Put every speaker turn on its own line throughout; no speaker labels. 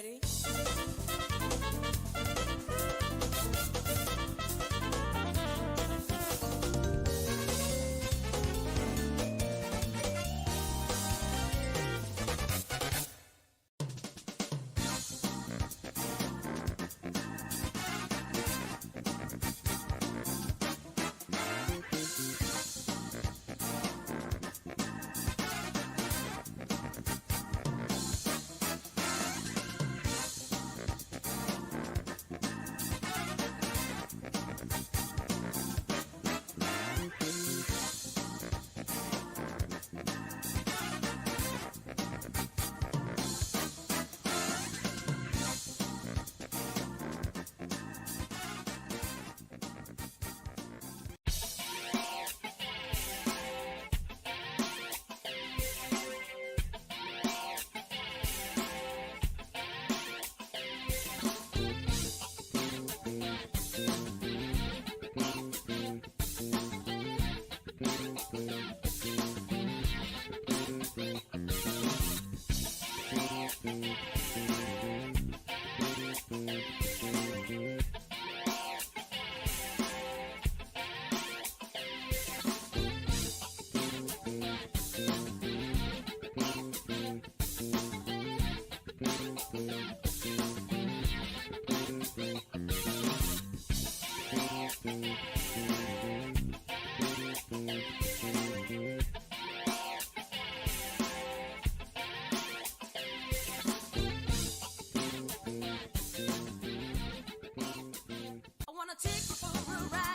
ready?
I wanna take you for a ride.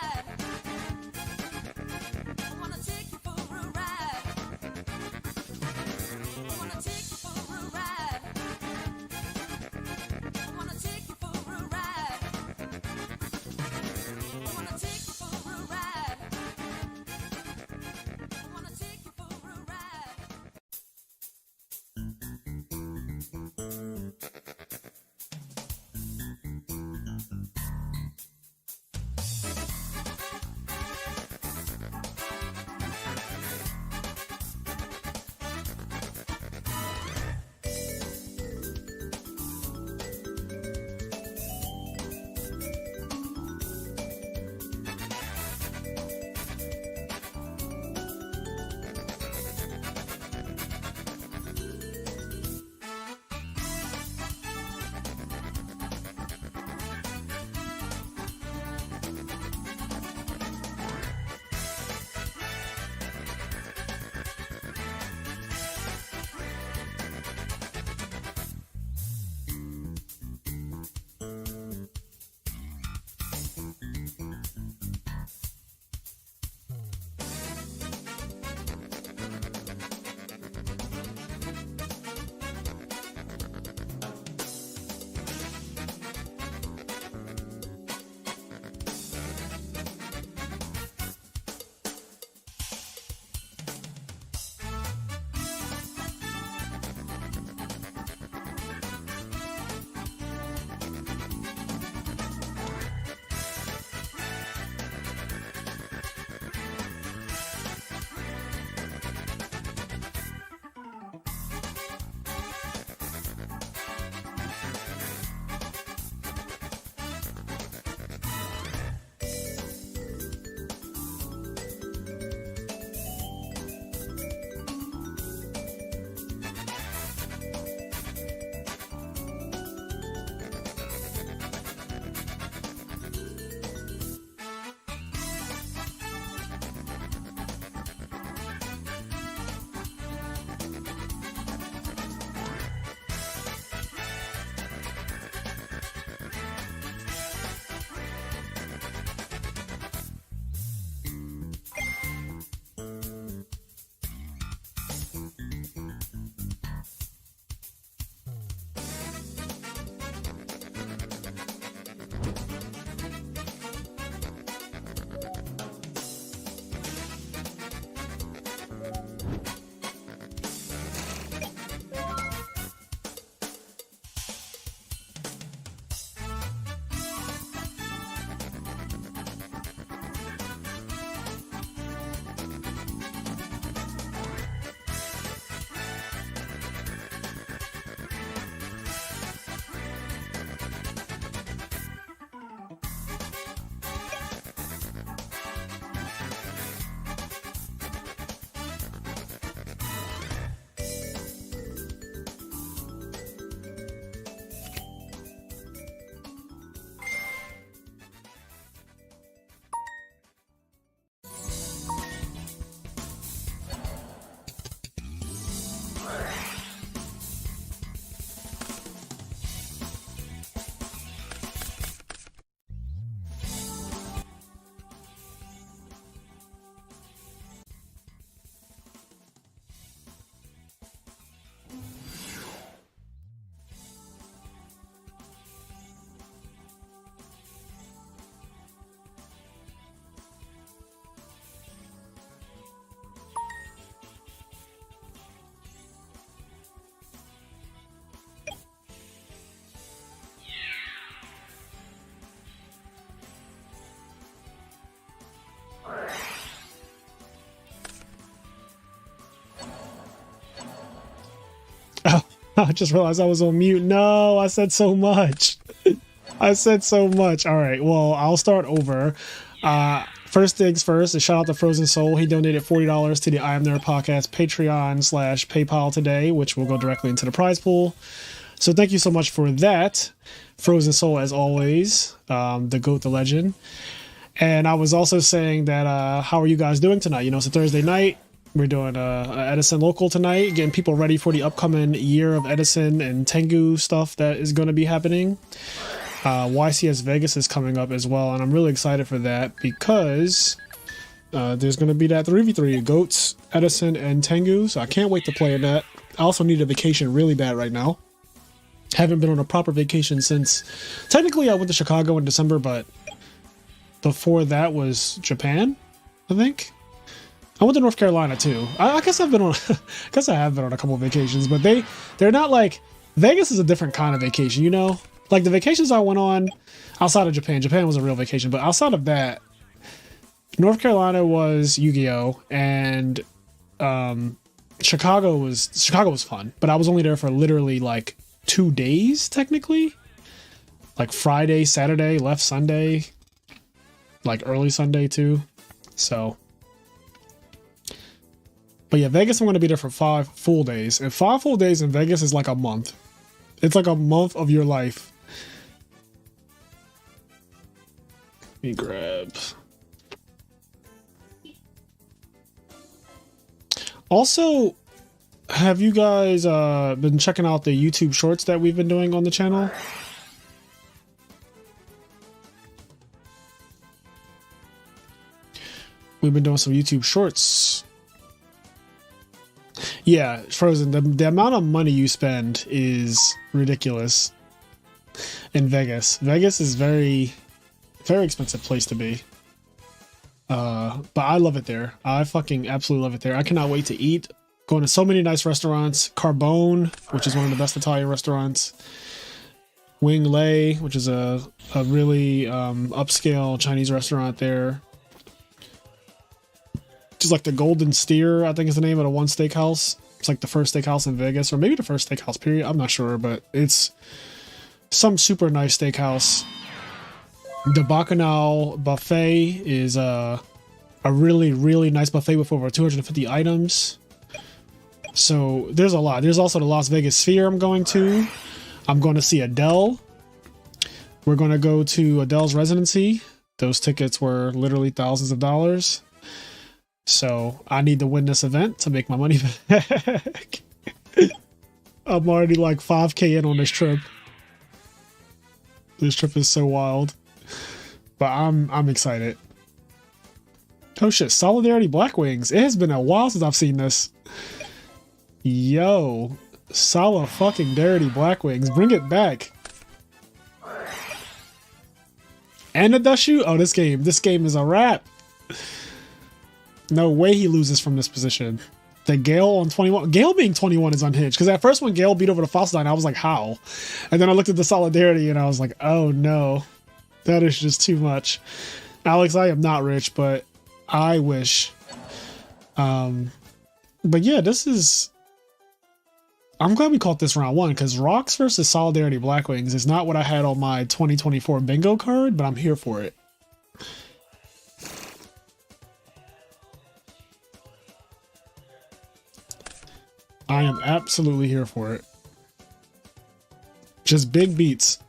I just realized I was on mute. No, I said so much. I said so much. All right, well, I'll start over. First things first, a shout out to Frozen Soul. He donated $40 to the IMNerd podcast Patreon/PayPal today, which will go directly into the prize pool. So thank you so much for that, Frozen Soul, as always, the GOAT, the legend. And I was also saying that, how are you guys doing tonight? You know, it's a Thursday night. We're doing a Edison local tonight, getting people ready for the upcoming year of Edison and Tengu stuff that is going to be happening. YCS Vegas is coming up as well, and I'm really excited for that because there's going to be that 3v3, Goats, Edison, and Tengu, so I can't wait to play in that. I also need a vacation really bad right now. Haven't been on a proper vacation since... Technically, I went to Chicago in December, but before that was Japan, I think. I went to North Carolina too. I guess I've been on. I guess I have been on a couple of vacations, but they're not like Vegas is a different kind of vacation, you know. Like the vacations I went on outside of Japan. Japan was a real vacation, but outside of that, North Carolina was Yu-Gi-Oh, and Chicago was fun. But I was only there for literally like 2 days, technically. Like Friday, Saturday, left Sunday, like early Sunday too. So. But yeah, Vegas, I'm going to be there for 5 full days. And 5 full days in Vegas is like a month. It's like a month of your life. Let me grab. Also, have you guys been checking out the YouTube shorts that we've been doing on the channel? We've been doing some YouTube shorts. Yeah, Frozen, the amount of money you spend is ridiculous in Vegas. Vegas is very, very expensive place to be. But I love it there. I fucking absolutely love it there. I cannot wait to eat. Going to so many nice restaurants. Carbone, which is one of the best Italian restaurants. Wing Lei, which is a really upscale Chinese restaurant there. Just like the Golden Steer, I think is the name of the one steakhouse. It's like the first steakhouse in Vegas, or maybe the first steakhouse, period. I'm not sure, but it's some super nice steakhouse. The Bacchanal buffet is a really, really nice buffet with over 250 items. So there's a lot. There's also the Las Vegas Sphere I'm going to. I'm going to see Adele. We're going to go to Adele's residency. Those tickets were literally thousands of dollars. So I need to win this event to make my money back. I'm already like 5K in on this trip. This trip is so wild. But I'm excited. Oh shit, Solidarity Black Wings. It has been a while since I've seen this. Yo, Sala fucking Darity Black Wings. Bring it back. And a Dushu? Oh, this game is a wrap. No way he loses from this position. The Gale on 21. Gale being 21 is unhinged. Because at first when Gale beat over the Fossiline, I was like, how? And then I looked at the Solidarity and I was like, oh no. That is just too much. Alex, I am not rich, but I wish. But yeah, this is... I'm glad we caught this round one, because Rocks versus Solidarity Black Wings is not what I had on my 2024 bingo card, but I'm here for it. I am absolutely here for it. Just big beats.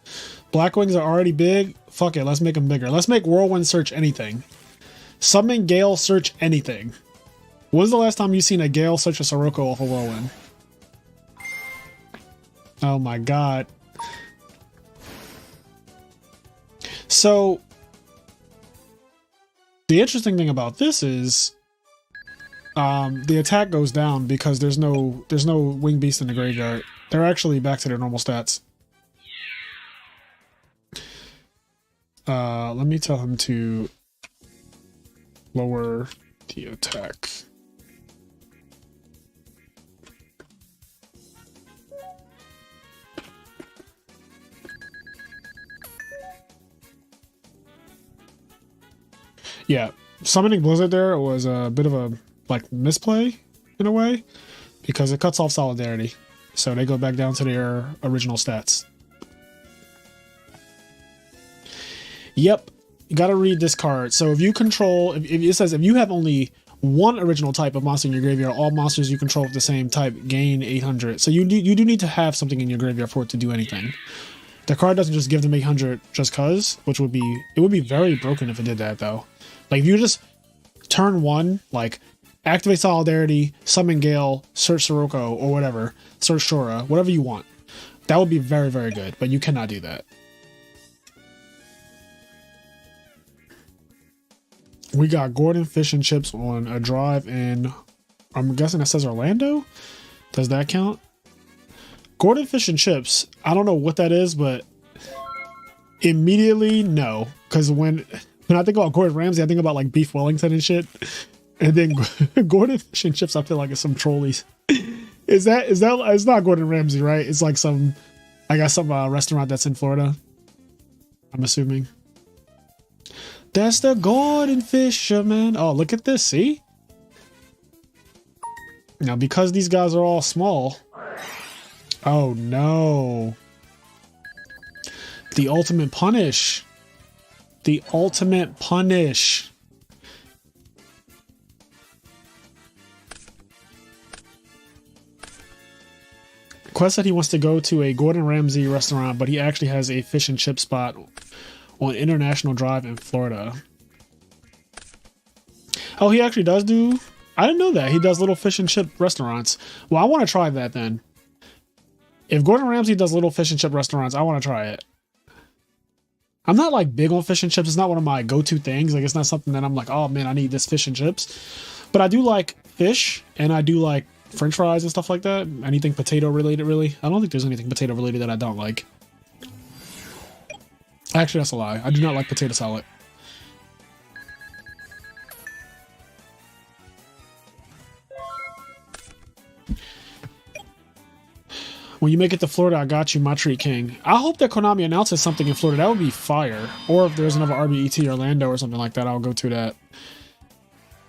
Black Wings are already big. Fuck it, let's make them bigger. Let's make Whirlwind search anything. Summon Gale search anything. When's the last time you seen a Gale search a Sirocco off a Whirlwind? Oh my god. So, the interesting thing about this is the attack goes down because there's no Wing Beast in the graveyard. They're actually back to their normal stats. Let me tell him to lower the attack. Yeah, summoning Blizzard there was a bit of a like misplay in a way because it cuts off Solidarity. So they go back down to their original stats. Yep, you gotta read this card. So if you control, if it says if you have only one original type of monster in your graveyard, all monsters you control of the same type gain 800. So you do need to have something in your graveyard for it to do anything. The card doesn't just give them 800 just cause, which would be, it would be very broken if it did that though. Like if you just turn one, like activate Solidarity, summon Gale, search Sirocco or whatever, search Shora, whatever you want. That would be very, very good, but you cannot do that. We got Gordon Fish and Chips on a drive in, I'm guessing that says Orlando? Does that count? Gordon Fish and Chips, I don't know what that is, but immediately no. Because when I think about Gordon Ramsay, I think about like beef Wellington and shit. And then Gordon Fish and Chips, I feel like it's some trolleys. Is that, it's not Gordon Ramsay, right? It's like some, I guess some restaurant that's in Florida. I'm assuming. That's the Gordon Fisherman. Oh, look at this, see? Now, because these guys are all small. Oh, no. The ultimate punish. The ultimate punish. Quest said he wants to go to a Gordon Ramsay restaurant, but he actually has a fish and chip spot on International Drive in Florida. Oh, he actually does do... I didn't know that. He does little fish and chip restaurants. Well, I want to try that then. If Gordon Ramsay does little fish and chip restaurants, I want to try it. I'm not like big on fish and chips. It's not one of my go-to things. Like it's not something that I'm like, oh man, I need this fish and chips. But I do like fish and I do like French fries and stuff like that. Anything potato related, really. I don't think there's anything potato related that I don't like. Actually, that's a lie. I do not like potato salad. When you make it to Florida, I got you, my treat king. I hope that Konami announces something in Florida. That would be fire. Or if there's another RBET Orlando or something like that, I'll go to that.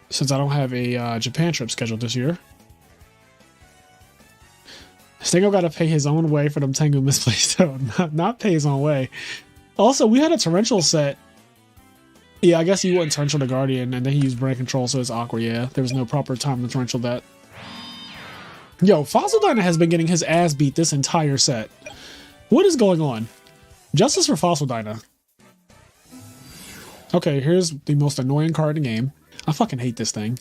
Since I don't have a Japan trip scheduled this year. Stingo got to pay his own way for them Tengu misplaced. No, not pay his own way. Also, we had a torrential set. Yeah, I guess he went torrential to Guardian, and then he used brain control, so it's awkward. Yeah, there was no proper time to torrential that. Yo, Fossil Dyna has been getting his ass beat this entire set. What is going on? Justice for Fossil Dyna. Okay, here's the most annoying card in the game. I fucking hate this thing.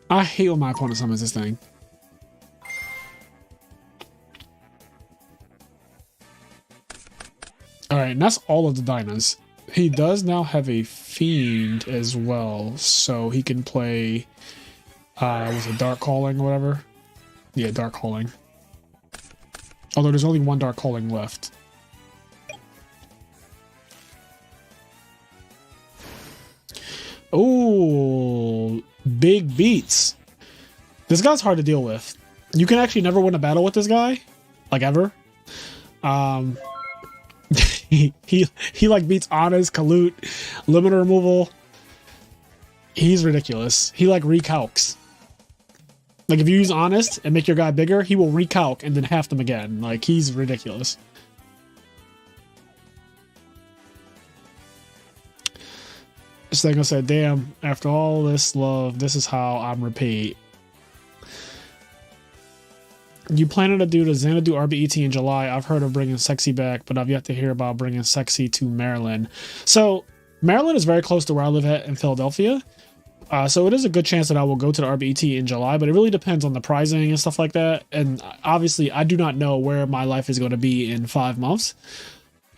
I hate when my opponent summons this thing. Alright, and that's all of the Dynas. He does now have a Fiend as well, so he can play, was it Dark Calling or whatever? Yeah, Dark Calling. Although there's only one Dark Calling left. Oh, big beats. This guy's hard to deal with. You can actually never win a battle with this guy, like ever. He like beats Honest, Kalut, limiter removal. He's ridiculous. He like recalcs. Like if you use Honest and make your guy bigger, he will recalc and then half them again. Like he's ridiculous. This thing I said, damn, after all this love, this is how I'm repaid. You planning to do the Xanadu RBET in July? I've heard of bringing Sexy back, but I've yet to hear about bringing Sexy to Maryland. So Maryland is very close to where I live at in Philadelphia. So it is a good chance that I will go to the RBET in July, but it really depends on the pricing and stuff like that. And obviously, I do not know where my life is going to be in 5 months.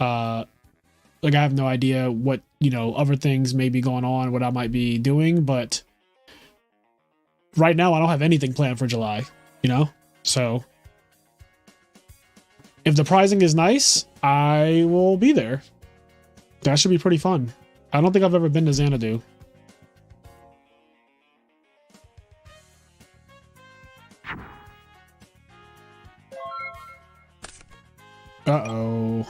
Like I have no idea what, you know, other things may be going on, what I might be doing, but right now I don't have anything planned for July, you know? So if the pricing is nice, I will be there. That should be pretty fun. I don't think I've ever been to Xanadu. Uh-oh.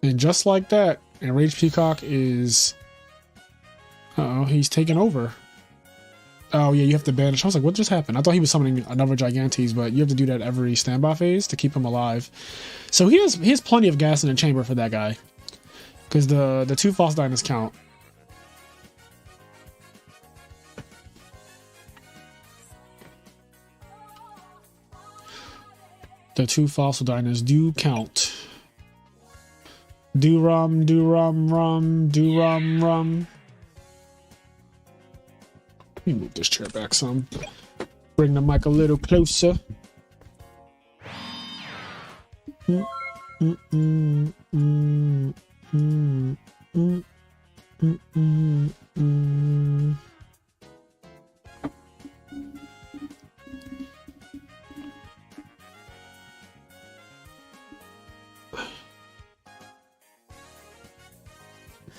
And just like that, Enraged Peacock is... Uh-oh, he's taken over. Oh yeah, you have to banish. I was like, what just happened? I thought he was summoning another Gigantes, but you have to do that every standby phase to keep him alive. So he has plenty of gas in the chamber for that guy, because the 2 false dinos count. The 2 fossil dinos do count. Do rum, do rum, rum, do rum, rum. Let me move this chair back some. Bring the mic a little closer.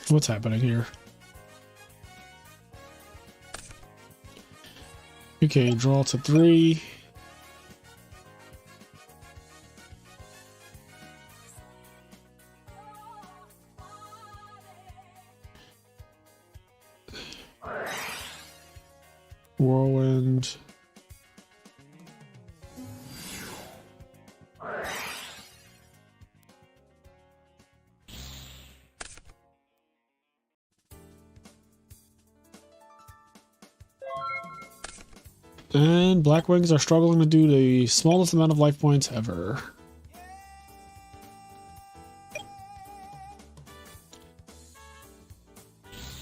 What's happening here? Okay, draw to 3. Whirlwind. And Black Wings are struggling to do the smallest amount of life points ever.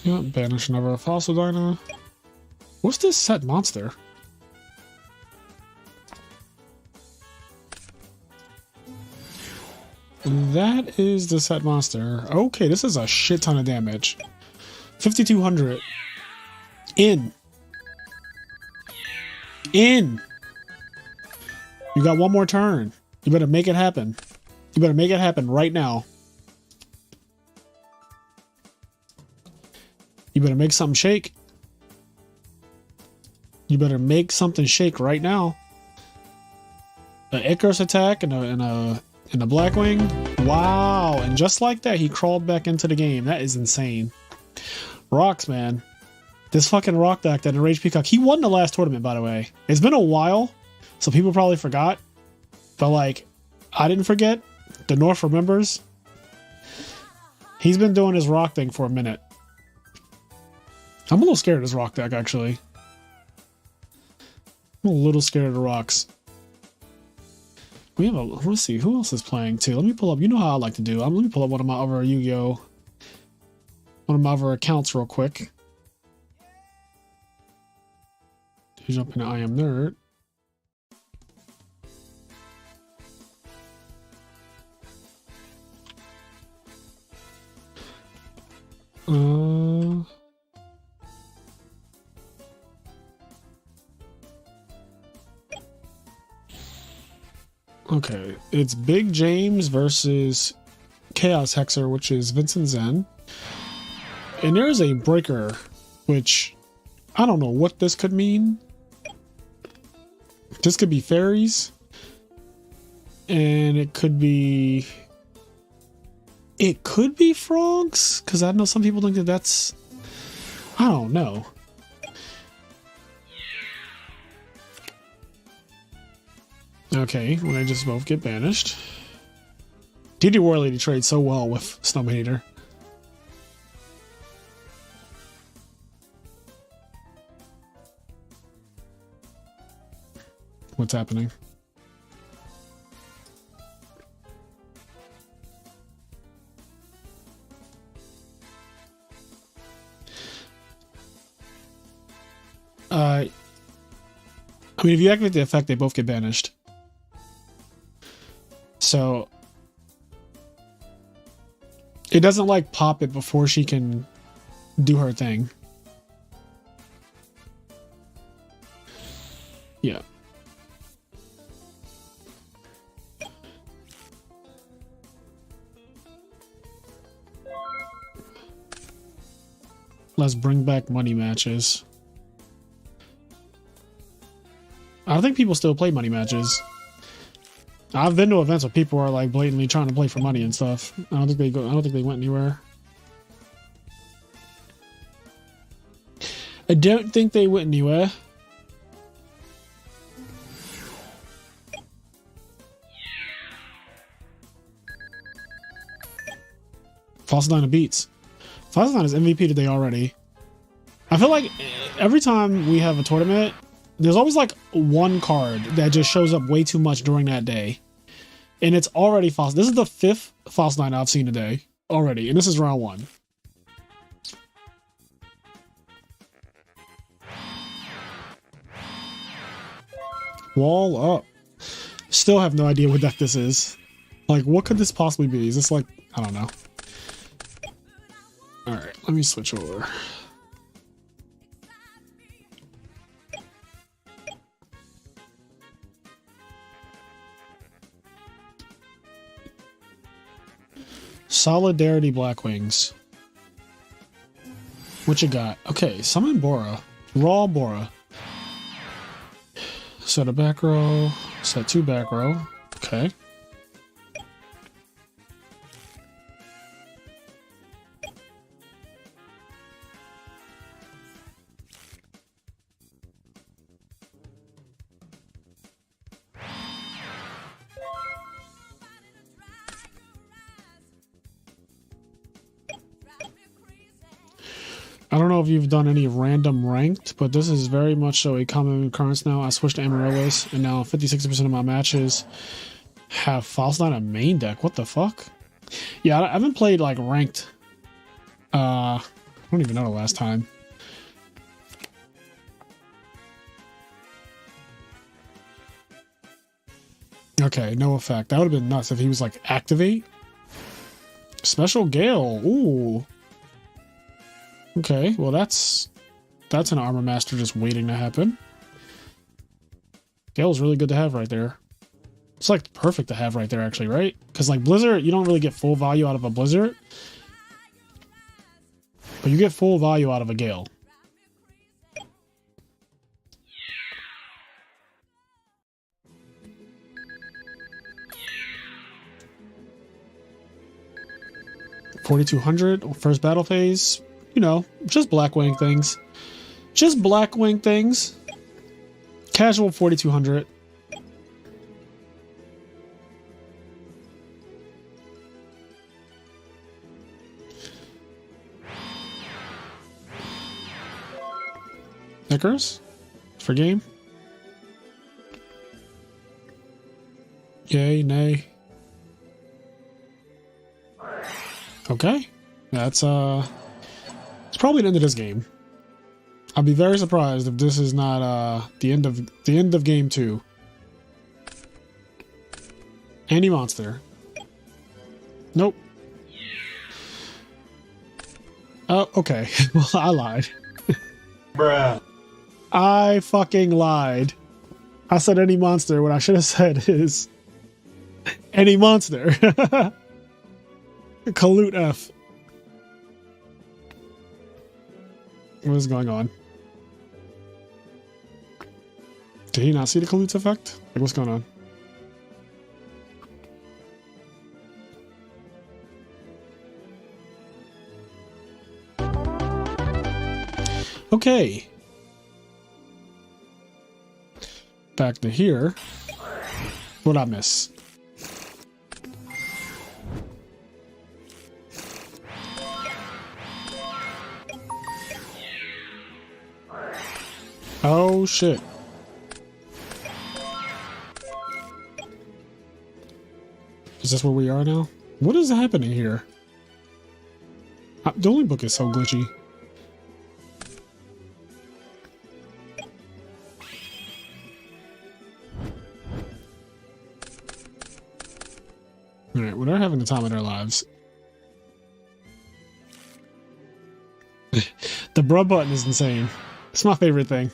Yeah, banish another fossil dino. What's this set monster? That is the set monster. Okay, this is a shit ton of damage. 5,200. In. You got one more turn. You better make it happen. You better make it happen right now. You better make something shake. You better make something shake right now. An Icarus attack and a Blackwing. Wow. And just like that, he crawled back into the game. That is insane. Rocks, man. This fucking rock deck that Enraged Peacock, he won the last tournament, by the way. It's been a while, so people probably forgot. But, like, I didn't forget. The North remembers. He's been doing his rock thing for a minute. I'm a little scared of this rock deck, actually. I'm a little scared of the rocks. We have a, let's see, who else is playing, too? Let me pull up, you know how I like to do. Let me pull up one of my other Yu-Gi-Oh! One of my other accounts real quick. Jump into IMNerd. Okay, it's Big James versus Chaos Hexer, which is Vincent Zen. And there's a breaker, which I don't know what this could mean. This could be fairies, and it could be frogs, because I know some people think that that's, I don't know. Okay, when they just both get banished. DD War Lady trades so well with Snowman Eater. What's happening? I mean, if you activate the effect, they both get banished. So it doesn't like pop it before she can do her thing. Yeah. Let's bring back money matches. I think people still play money matches. I've been to events where people are like blatantly trying to play for money and stuff. I don't think they went anywhere. I don't think they went anywhere. Falsadina beats. Falsadina is MVP today already. I feel like every time we have a tournament, there's always like one card that just shows up way too much during that day. And it's already Falsadina. This is the 5th Falsadina I've seen today already. And this is round 1. Wall up. Still have no idea what deck this is. Like, what could this possibly be? Is this like, I don't know. Alright, let me switch over. Solidarity Blackwings. What you got? Okay, summon Bora. Raw Bora. Set a back row. Set 2 back row. Okay. I don't know if you've done any random ranked, but this is very much so a common occurrence now. I switched to Amaryllis, and now 50-60% of my matches have Falsadina main deck. What the fuck? Yeah, I haven't played like ranked. I don't even know the last time. Okay, no effect. That would have been nuts if he was like activate. Special Gale. Ooh. Okay, well that's an Armor Master just waiting to happen. Gale's really good to have right there. It's like perfect to have right there actually, right? Because like Blizzard, you don't really get full value out of a Blizzard. But you get full value out of a Gale. $4,200 first battle phase. You know, just Blackwing things. Just Blackwing things. Casual 4,200. Icarus? For game? Yay, nay. Okay. That's it's probably the end of this game. I'd be very surprised if this is not the end of game 2. Any monster. Nope. Oh, okay. Well, I lied.
Bruh.
I fucking lied. I said any monster. What I should have said is any monster. Colute F. What is going on? Did he not see the Colute effect? Like, what's going on? Okay. Back to here. What'd I miss? Oh shit. Is this where we are now? What is happening here? The only book is so glitchy. Alright, well, they're having the time of their lives. The bruh button is insane. It's my favorite thing.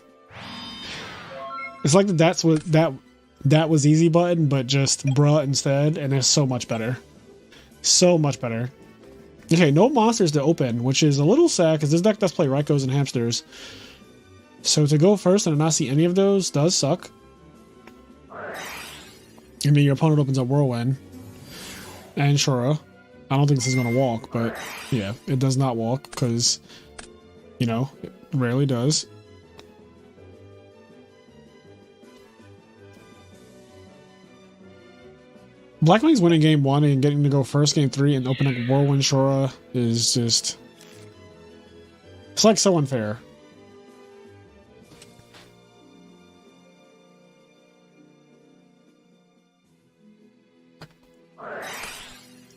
It's like that was easy button, but just bruh instead, and it's so much better. So much better. Okay, no monsters to open, which is a little sad because this deck does play Raikos and Hamsters. So to go first and not see any of those does suck. I mean, your opponent opens up Whirlwind. And Shura. I don't think this is going to walk, but yeah, it does not walk because, you know, Rarely does. Black Wings winning game 1 and getting to go first game 3 and opening Whirlwind Shora is just... It's like so unfair.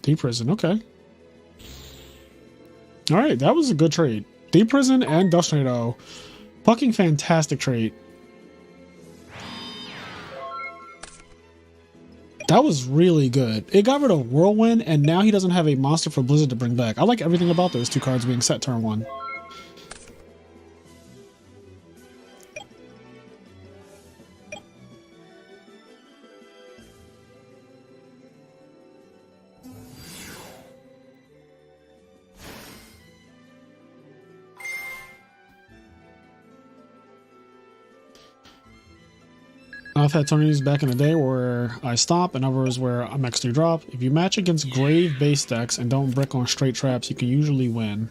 Deep Prison, okay. Alright, that was a good trade. Deep Prison and Dust Tornado. Fucking fantastic trade. That was really good. It got rid of Whirlwind, and now he doesn't have a monster for Blizzard to bring back. I like everything about those two cards being set turn 1. I've had tourneys back in the day where I stop and others where I'm X3 drop. If you match against grave base decks and don't brick on straight traps, you can usually win.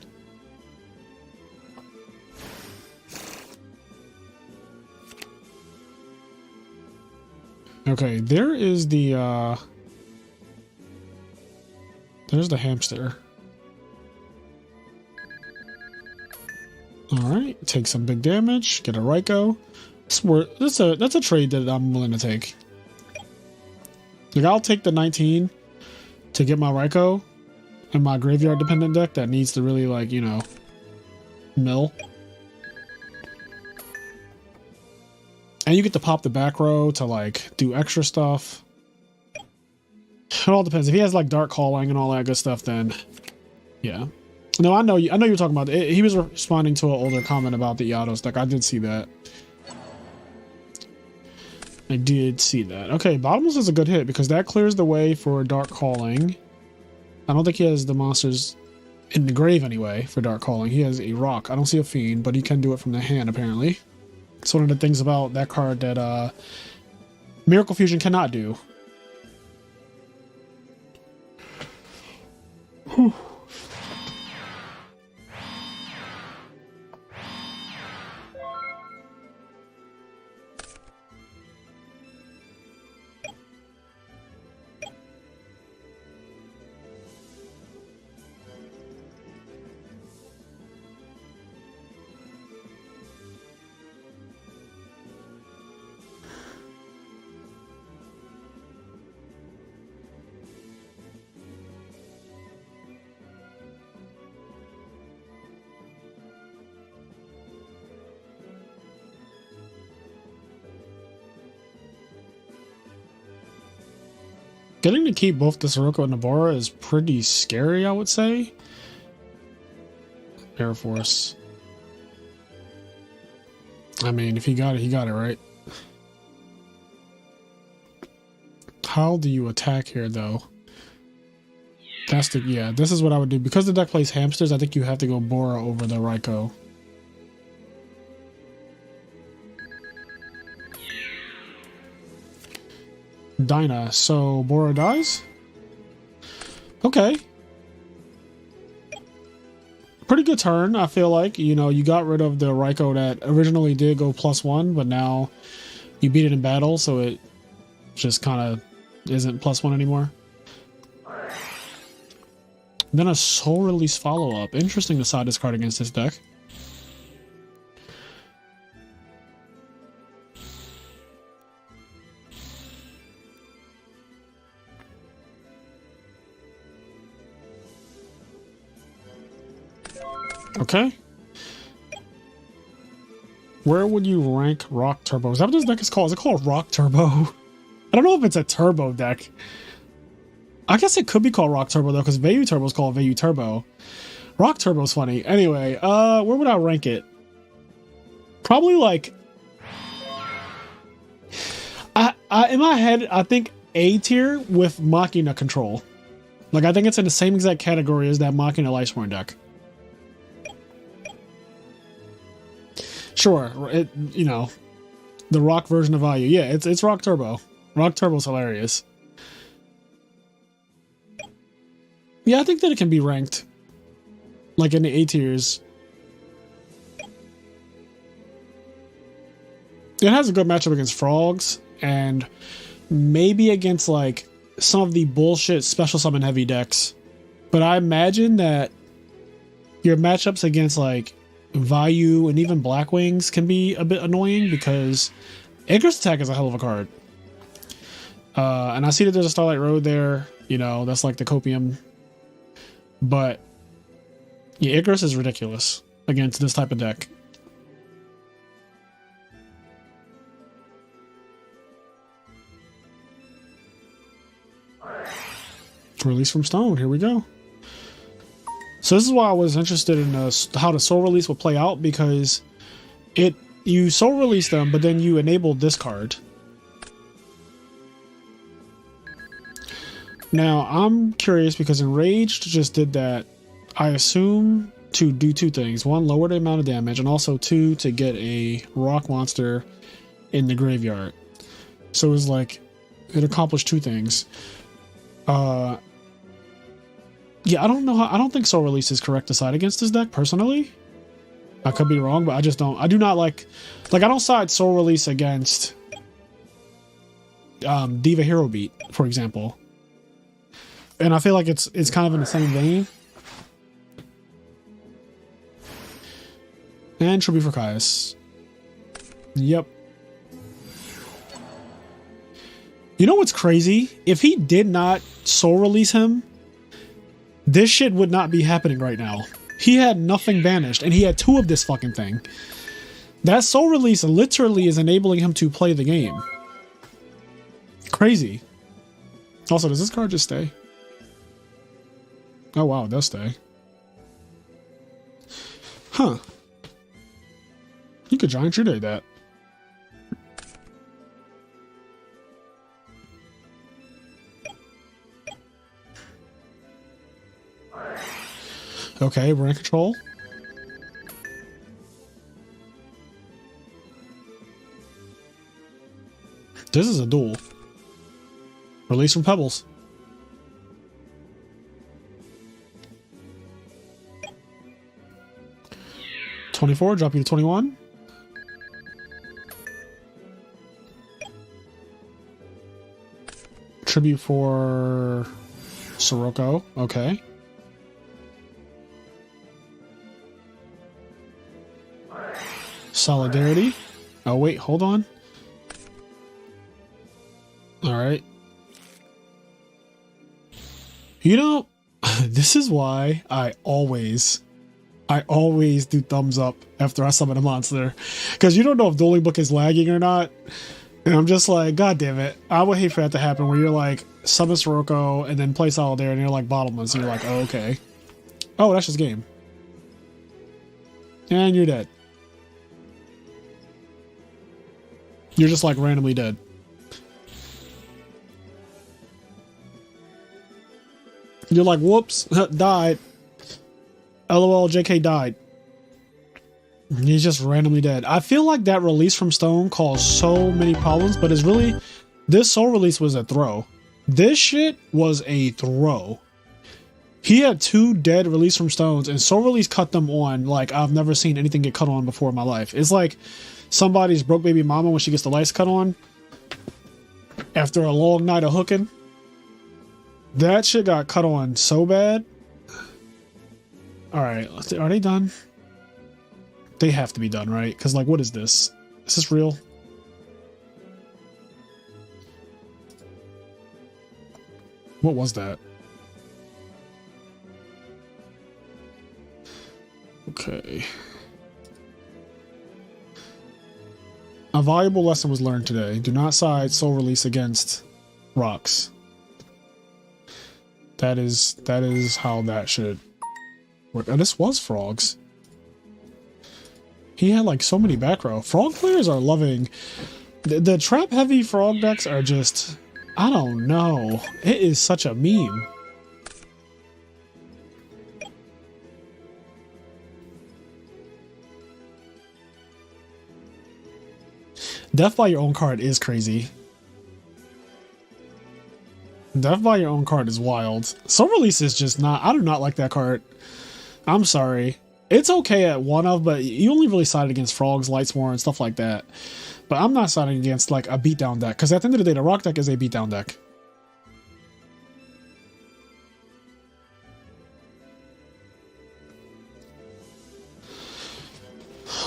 Okay, there is the there's the hamster. Alright, take some big damage, get a Raikou. That's a trade that I'm willing to take. Like, I'll take the 19 to get my Raikou and my graveyard dependent deck that needs to really, like, you know, mill. And you get to pop the back row to, like, do extra stuff. It all depends. If he has, like, Dark Calling and all that good stuff, then yeah. No, I know you're talking about it. He was responding to an older comment about the Yados deck. I did see that. I did see that. Okay, Bottomless is a good hit because that clears the way for Dark Calling. I don't think he has the monsters in the grave anyway for Dark Calling. He has a rock. I don't see a Fiend, but he can do it from the hand apparently. It's one of the things about that card that Miracle Fusion cannot do. Whew. Getting to keep both the Sirocco and Nabora is pretty scary, I would say. Air Force. I mean, if he got it, right? How do you attack here, though? That's the... Yeah, this is what I would do. Because the deck plays hamsters, I think you have to go Bora over the Raikou. Dinah, so Bora dies? Okay. Pretty good turn, I feel like. You know, you got rid of the Raikou that originally did go +1, but now you beat it in battle, so it just kind of isn't +1 anymore. Then a Soul Release follow-up. Interesting to side this card against this deck. Okay. Where would you rank Rock Turbo? Is that what this deck is called? Is it called Rock Turbo? I don't know if it's a turbo deck. I guess it could be called Rock Turbo though, because Vayu Turbo is called Vayu Turbo. Rock Turbo's funny. Anyway, where would I rank it? Probably like... in my head, I think A tier with Machina control. Like, I think it's in the same exact category as that Machina Lightsworn deck. Sure, you know, the rock version of Vayu. Yeah, it's Rock Turbo. Rock Turbo's hilarious. Yeah, I think that it can be ranked like in the A tiers. It has a good matchup against frogs and maybe against like some of the bullshit special summon heavy decks. But I imagine that your matchups against like Vayu and even Blackwings can be a bit annoying because Icarus Attack is a hell of a card. And I see that there's a Starlight Road there, you know, that's like the copium. But yeah, Icarus is ridiculous against this type of deck. Release from Stone, here we go. So this is why I was interested in how the soul release will play out, because you soul release them, but then you enable this card. Now I'm curious because Enraged just did that. I assume to do two things: one, lower the amount of damage, and also two, to get a rock monster in the graveyard. So it was like it accomplished two things. Yeah, I don't know how, I don't think Soul Release is correct to side against this deck, personally. I could be wrong, but I do not like I don't side Soul Release against Diva Hero Beat, for example. And I feel like it's kind of in the same vein. And Tribute for Caius. Yep. You know what's crazy? If he did not Soul Release him, this shit would not be happening right now. He had nothing banished, and he had two of this fucking thing. That Soul Release literally is enabling him to play the game. Crazy. Also, does this card just stay? Oh wow, it does stay. Huh. You could Giant True Day that. Okay, we're in control. This is a duel. Release from Pebbles. $24, drop you to 21. Tribute for Sirocco. Okay. Solidarity. Oh wait, hold on. All right. You know, this is why I always do thumbs up after I summon a monster, because you don't know if Dueling Book is lagging or not. And I'm just like, God damn it. I would hate for that to happen where you're like, summon Sirocco and then play Solidarity and you're like bottomless and you're like, oh, okay. Oh, that's just game. And you're dead. You're just like randomly dead. You're like, whoops, died. LOL, JK died. He's just randomly dead. I feel like that release from Stone caused so many problems, but it's really, this Soul Release was a throw. This shit was a throw. He had two dead release from Stones, and Soul Release cut them on like I've never seen anything get cut on before in my life. It's like somebody's broke baby mama when she gets the lights cut on after a long night of hooking. That shit got cut on so bad. Alright, are they done? They have to be done, right? Because, like, what is this? Is this real? What was that? Okay. A valuable lesson was learned today. Do not side Soul Release against rocks. That is how that should work. And this was frogs. He had like so many back row. Frog players are loving the trap heavy frog decks are just, I don't know. It is such a meme. Death by your own card is crazy. Death by your own card is wild. Soul Release is just not, I do not like that card. I'm sorry. It's okay at one of, but you only really side against frogs, Lightsworn, and stuff like that. But I'm not siding against like a beatdown deck, because at the end of the day, the rock deck is a beatdown deck.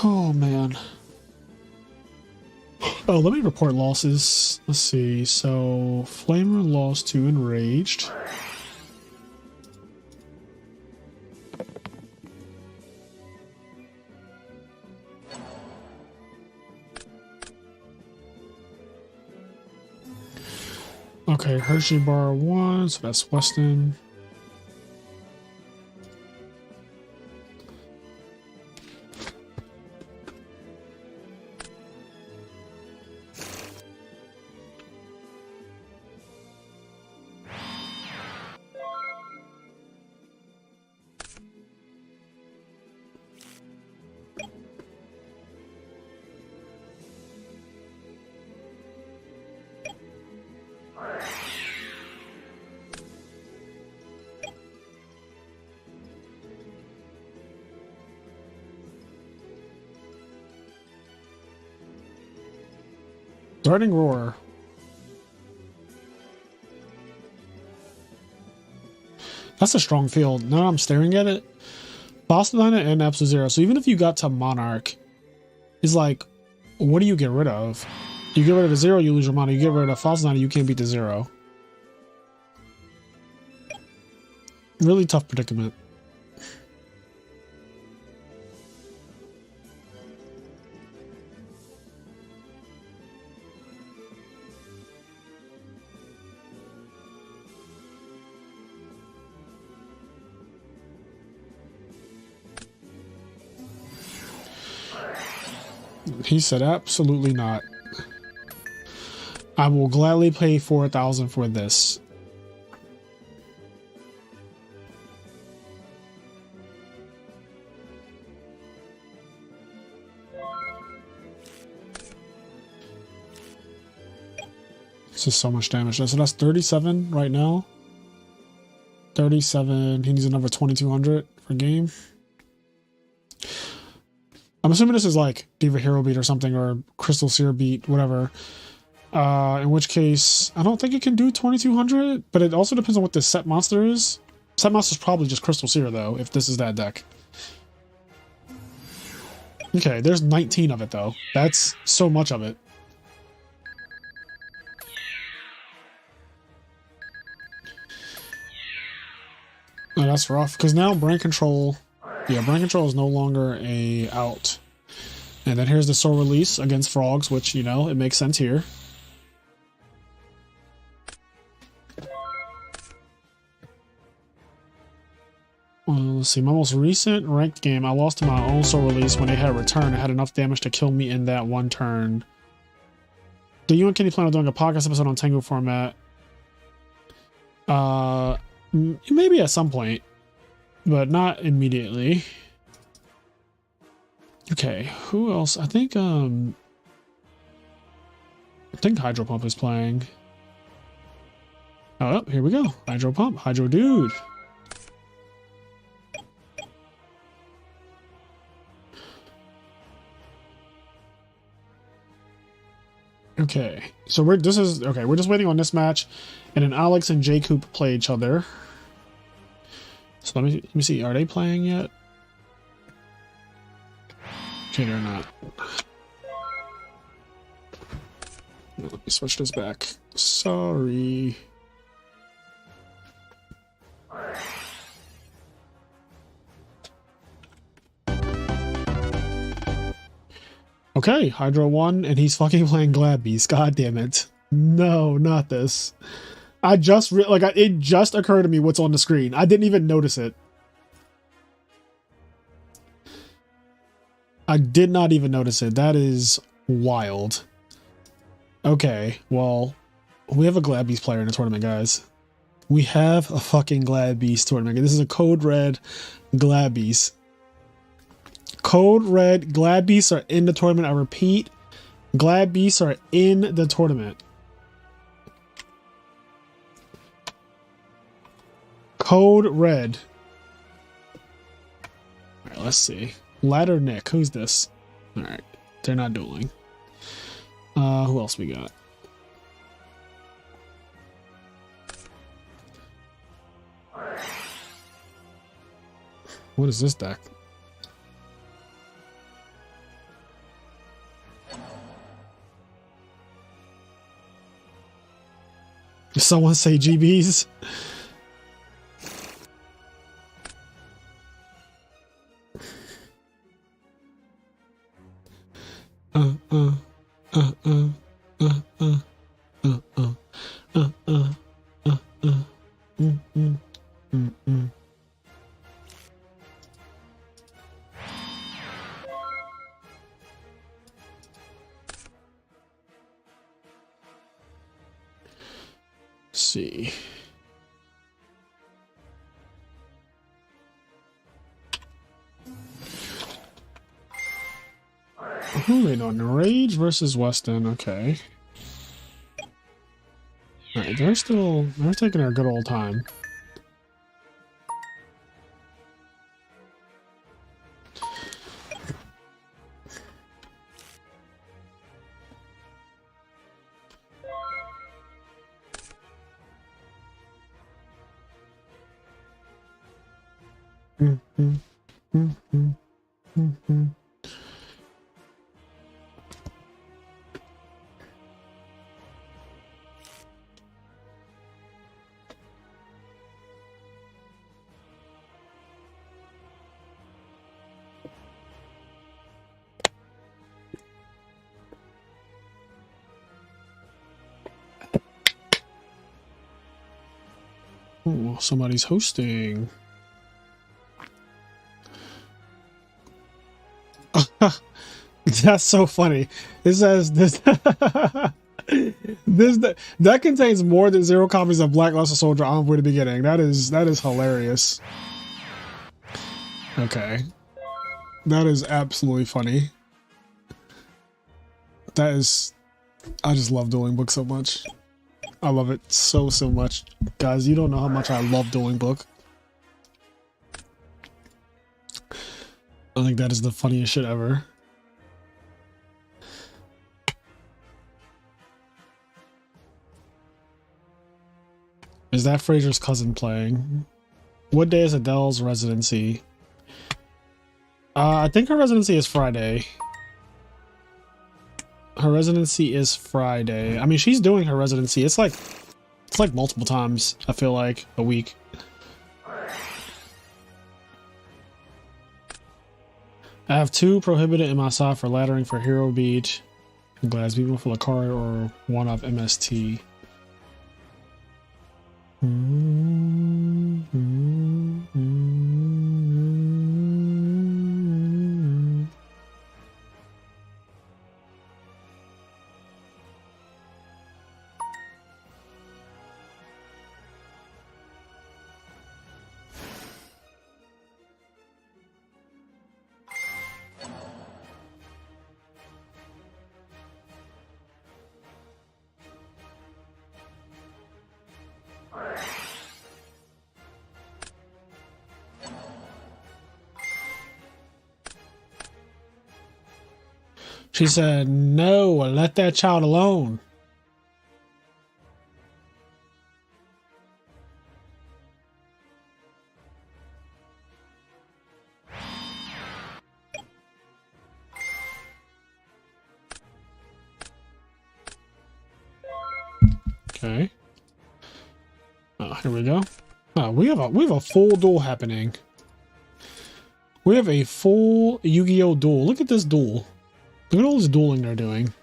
Oh man. Oh, let me report losses. Let's see. So Flamer lost to Enraged. Okay, Hershey Bar 1, so that's Weston. Darting Roar. That's a strong field. Now I'm staring at it. Boston Dynamite and Absolute Zero. So even if you got to Monarch, it's like, what do you get rid of? You get rid of the zero, you lose your mana. You get rid of Fossil Dynamite, you can't beat the zero. Really tough predicament. He said, absolutely not. I will gladly pay 4,000 for this. This is so much damage. So that's 37 right now. 37. He needs another 2,200 for game. I'm assuming this is like Diva Hero Beat or something, or Crystal Seer Beat, whatever. In which case, I don't think it can do 2,200, but it also depends on what this set monster is. Set monster is probably just Crystal Seer, though, if this is that deck. Okay, there's 19 of it, though. That's so much of it. Oh, that's rough, because now Brain Control... Yeah, Brain Control is no longer a out. And then here's the Soul Release against Frogs, which, you know, it makes sense here. Let's see, my most recent ranked game, I lost to my own Soul Release when they had a return. It had enough damage to kill me in that one turn. Do you and Kenny plan on doing a podcast episode on Tengu format? Maybe at some point, but not immediately. Okay, who else? I think Hydro Pump is playing. Oh, here we go. Hydro Pump, Hydro Dude. Okay, so we're just waiting on this match, and then Alex and J Coop play each other. So let me see, are they playing yet? Okay, they're not. Let me switch this back. Sorry. Okay, Hydro won, and he's fucking playing Glad Beast. God damn it. No, not this. It just occurred to me what's on the screen. I didn't even notice it. I did not even notice it. That is wild. Okay, well, we have a Glad Beast player in the tournament, guys. We have a fucking Glad Beast tournament. This is a Code Red Glad Beast. Code Red Glad Beasts are in the tournament. I repeat, Glad Beasts are in the tournament. Code Red. Alright, let's see. Ladder Nick. Who's this? Alright. They're not dueling. Who else we got? What is this deck? Did someone say GBs? See. Who are we on? Rage versus Weston. Okay. Alright, they're taking their good old time. Ooh, somebody's hosting. That's so funny. It says this that contains more than 0 copies of Black Luster Soldier on the beginning. That is hilarious. Okay. That is absolutely funny. That is, I just love Dueling Book so much. I love it so much. Guys, you don't know how much I love Dueling Book. I think that is the funniest shit ever. Is that Fraser's cousin playing? What day is Adele's residency? I think her residency is Friday. Her residency is Friday. I mean, she's doing her residency. It's like multiple times, I feel like, a week. I have 2 prohibited in my side for laddering for Hero Beach. Glass people for Lakari or one off MST. She said, no, let that child alone. Okay. Oh, here we go. Oh, we have a full duel happening. We have a full Yu-Gi-Oh duel. Look at this duel. Look at all this dueling they're doing.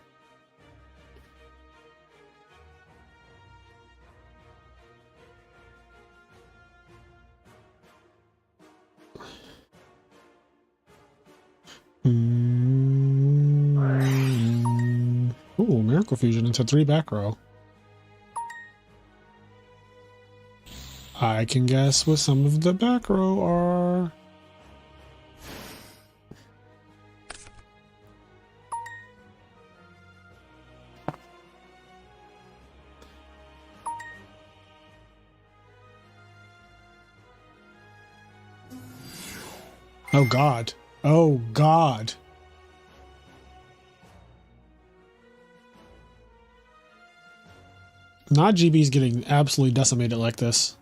Ooh, Miracle Fusion into 3 back row. I can guess what some of the back row are. Oh God. Oh God. Not GB's getting absolutely decimated like this.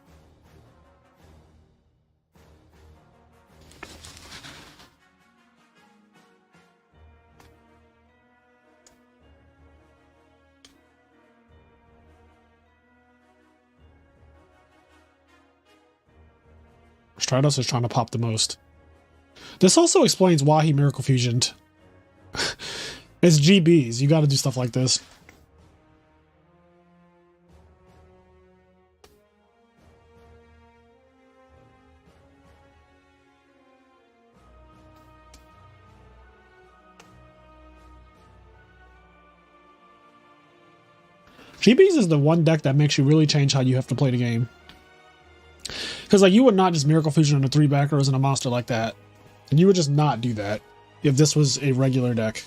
Stratos is trying to pop the most. This also explains why he Miracle Fusioned. It's GBs. You got to do stuff like this. GBs is the one deck that makes you really change how you have to play the game. Because like you would not just Miracle Fusion on a 3 back rows and a monster like that. And you would just not do that if this was a regular deck.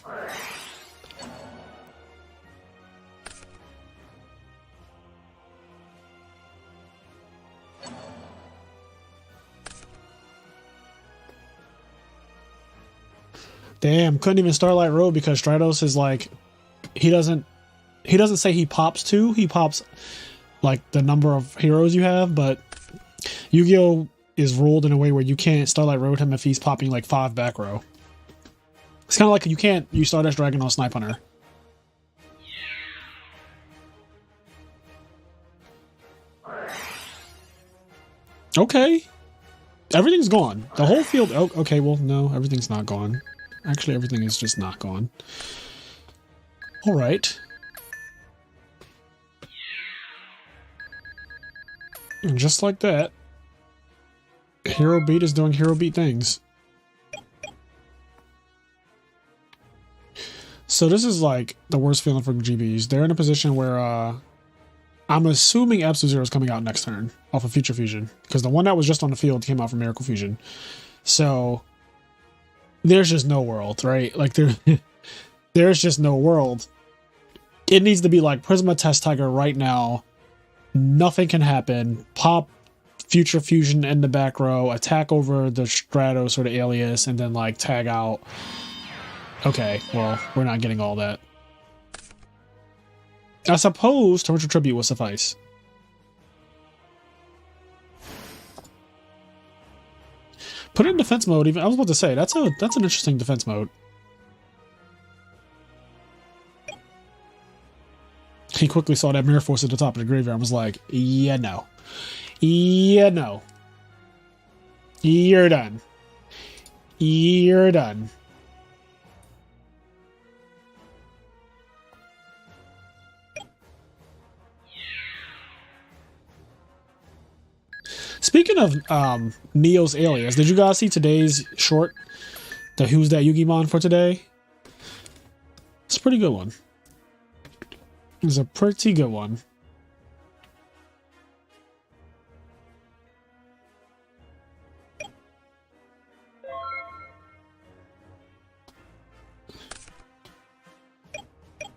Damn, couldn't even Starlight Road because Stratos is like, he doesn't say he pops 2, he pops like the number of heroes you have, but Yu-Gi-Oh! Is ruled in a way where you can't Starlight Road him if he's popping like 5 back row. It's kind of like you can't use Stardust Dragon on Snipe Hunter. Okay. Everything's gone. The whole field. Oh, okay, well, no, everything's not gone. Actually, everything is just not gone. All right. And just like that, Hero Beat is doing Hero Beat things. So this is like the worst feeling for GBs. They're in a position where I'm assuming Absolute Zero is coming out next turn off of Future Fusion. Because the one that was just on the field came out from Miracle Fusion. So there's just no world, right? Like there's just no world. It needs to be like Prisma Test Tiger right now. Nothing can happen. Pop Future Fusion in the back row, attack over the Stratos or the Alias, and then like tag out. Okay, well, we're not getting all that. I suppose Torrential Tribute will suffice. Put it in defense mode. Even I was about to say that's an interesting defense mode. He quickly saw that Mirror Force at the top of the graveyard and was like, "Yeah, no, yeah, no, you're done, you're done." Speaking of Neo's Alias, did you guys see today's short? The Who's That Yugimon for today? It's a pretty good one. It's a pretty good one.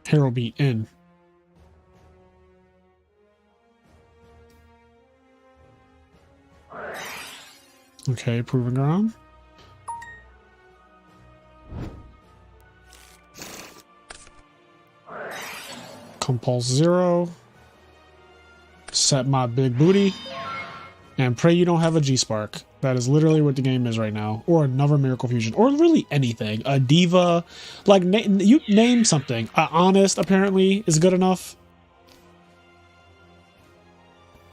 Hero Beat in. Okay, Proving Ground. Compulse 0. Set my big booty. And pray you don't have a G-Spark. That is literally what the game is right now. Or another Miracle Fusion. Or really anything. A Diva. Like, you name something. Honest, apparently, is good enough.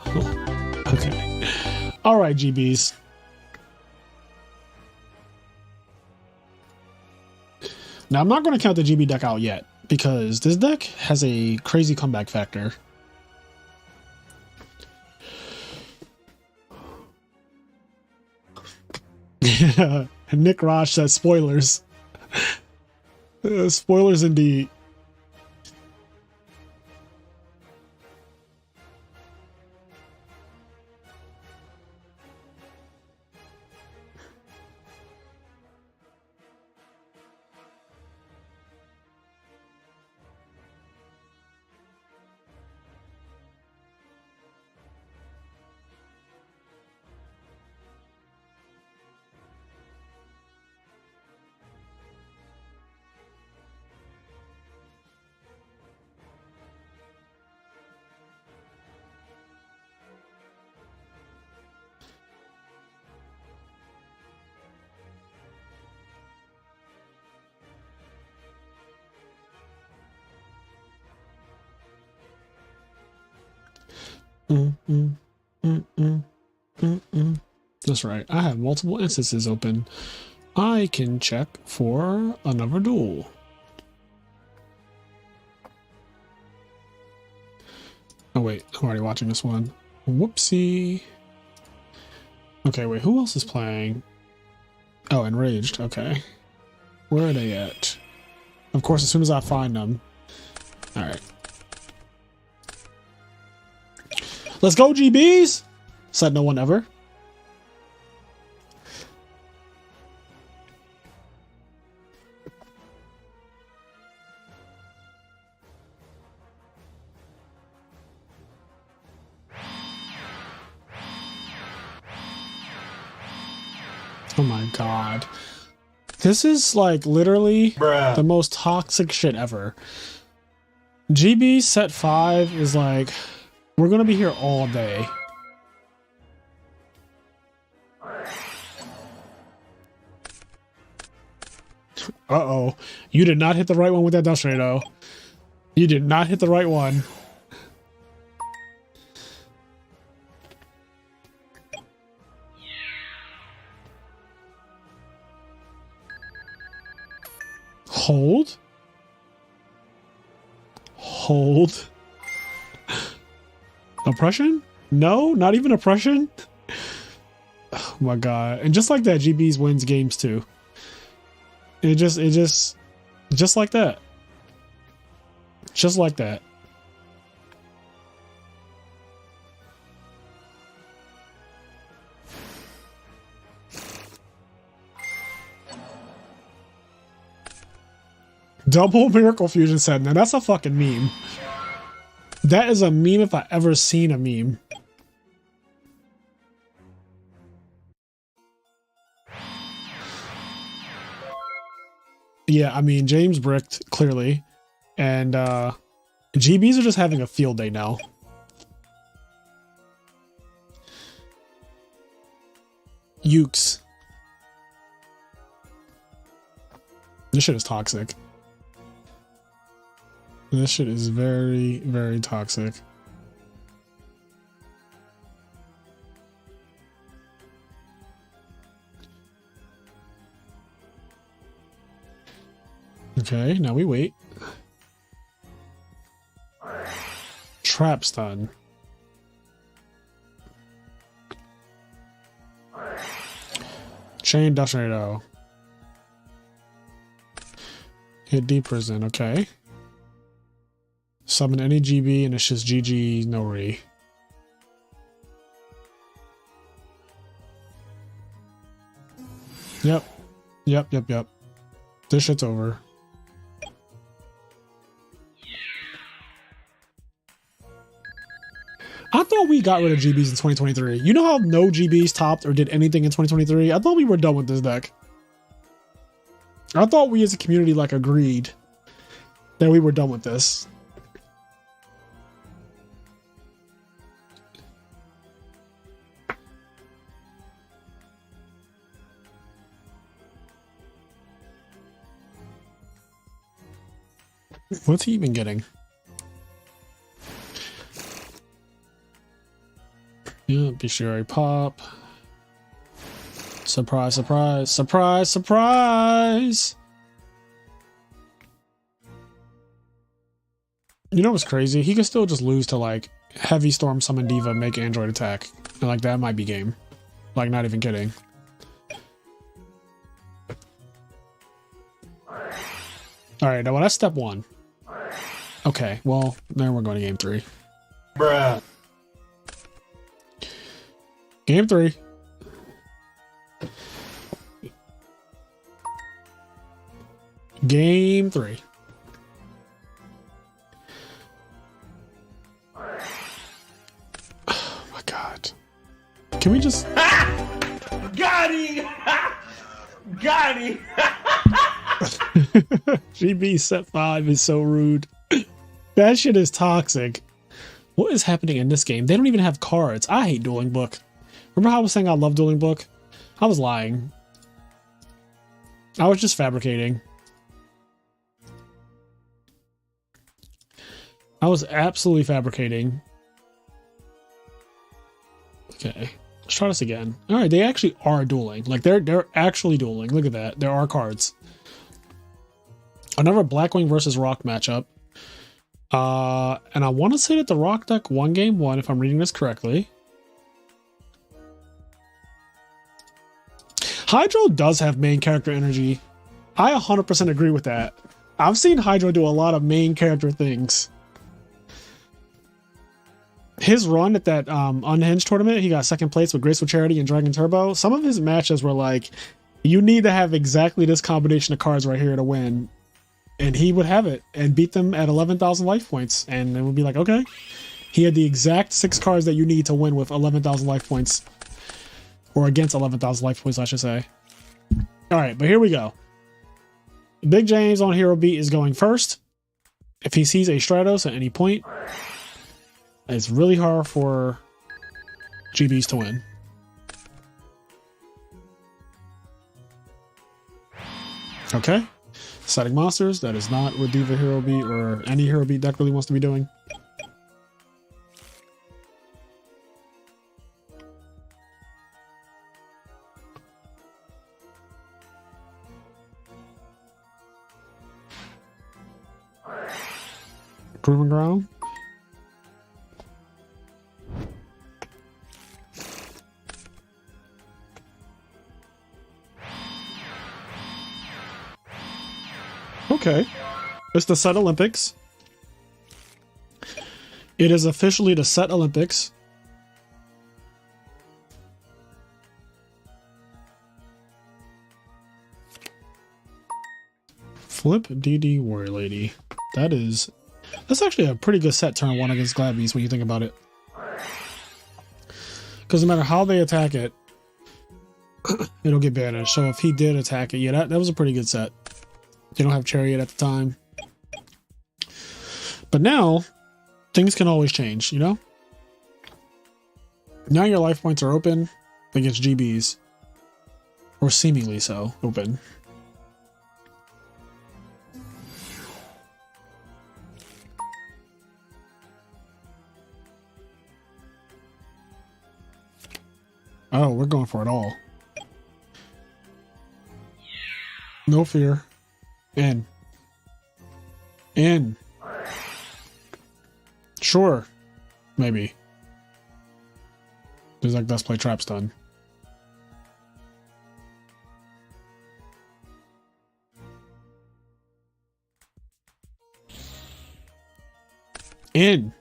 Okay. Alright, GBs. Now, I'm not going to count the GB deck out yet, because this deck has a crazy comeback factor. Nick Raj says spoilers. Spoilers indeed. That's right. I have multiple instances open. I can check for another duel. Oh wait, I'm already watching this one. Whoopsie. Okay, wait, who else is playing? Oh, Enraged, okay. Where are they at? Of course, as soon as I find them. Alright. Let's go, GBs! Said no one ever. Oh my god. This is like literally the most toxic shit ever. GB set 5 is like, we're gonna be here all day. Uh-oh. You did not hit the right one with that Dust Tornado. You did not hit the right one. Hold. Hold. Oppression? No, not even oppression. Oh my god. And just like that, GB's wins games too. Just like that. Just like that. Double Miracle Fusion set. Now that's a fucking meme. That is a meme if I ever seen a meme. Yeah, I mean, James bricked, clearly. And GBs are just having a field day now. Ukes. This shit is toxic. This shit is very, very toxic. Okay, now we wait. Trap stun. Chain Dust Tornado. Hit deep prison, okay. Summon any GB and it's just GG, no re. Yep. Yep. This shit's over. I thought we got rid of GBs in 2023. You know how no GBs topped or did anything in 2023? I thought we were done with this deck. I thought we as a community like agreed that we were done with this. What's he even getting? Yeah, be sure I pop. Surprise, surprise, surprise, surprise! You know what's crazy? He could still just lose to like Heavy Storm Summon Diva, make Android attack. And like that might be game. Like not even kidding. Alright, now well, that's step 1. Okay, well, then we're going to game 3.
Bruh.
Game 3. Game 3. Oh my god. Can we just...
Got him! Got him!
GB set 5 is so rude. That shit is toxic. What is happening in this game? They don't even have cards. I hate Dueling Book. Remember how I was saying I love Dueling Book? I was lying. I was just fabricating. I was absolutely fabricating. Okay. Let's try this again. All right, they actually are dueling. Like they're actually dueling. Look at that. There are cards. Another Blackwing versus Rock matchup. And I want to say that the Rock deck won game 1 if I'm reading this correctly. Hydro does have main character energy. I 100% agree with that. I've seen Hydro do a lot of main character things. His run at that Unhinged tournament, he got 2nd place with Graceful Charity and Dragon Turbo. Some of his matches were like, you need to have exactly this combination of cards right here to win. And he would have it and beat them at 11,000 life points. And it would be like, okay. He had the exact 6 cards that you need to win with 11,000 life points. Or against 11,000 life points, I should say. All right, but here we go. Big James on Hero Beat is going first. If he sees a Stratos at any point, it's really hard for GBs to win. Okay. Setting monsters. That is not what Diva Hero Beat or any Hero Beat deck really wants to be doing. Proving ground. Okay. It's the Set Olympics. It is officially the Set Olympics. Flip DD Warrior Lady. That's actually a pretty good set turn 1 against Glad Beast when you think about it. Because no matter how they attack it, it'll get banished. So if he did attack it, yeah, that was a pretty good set. They don't have Chariot at the time. But now, things can always change, you know? Now your life points are open against GBs. Or seemingly so, open. Oh, we're going for it all. No fear. In. Sure. Maybe. There's like, let's play Trap Stun. In.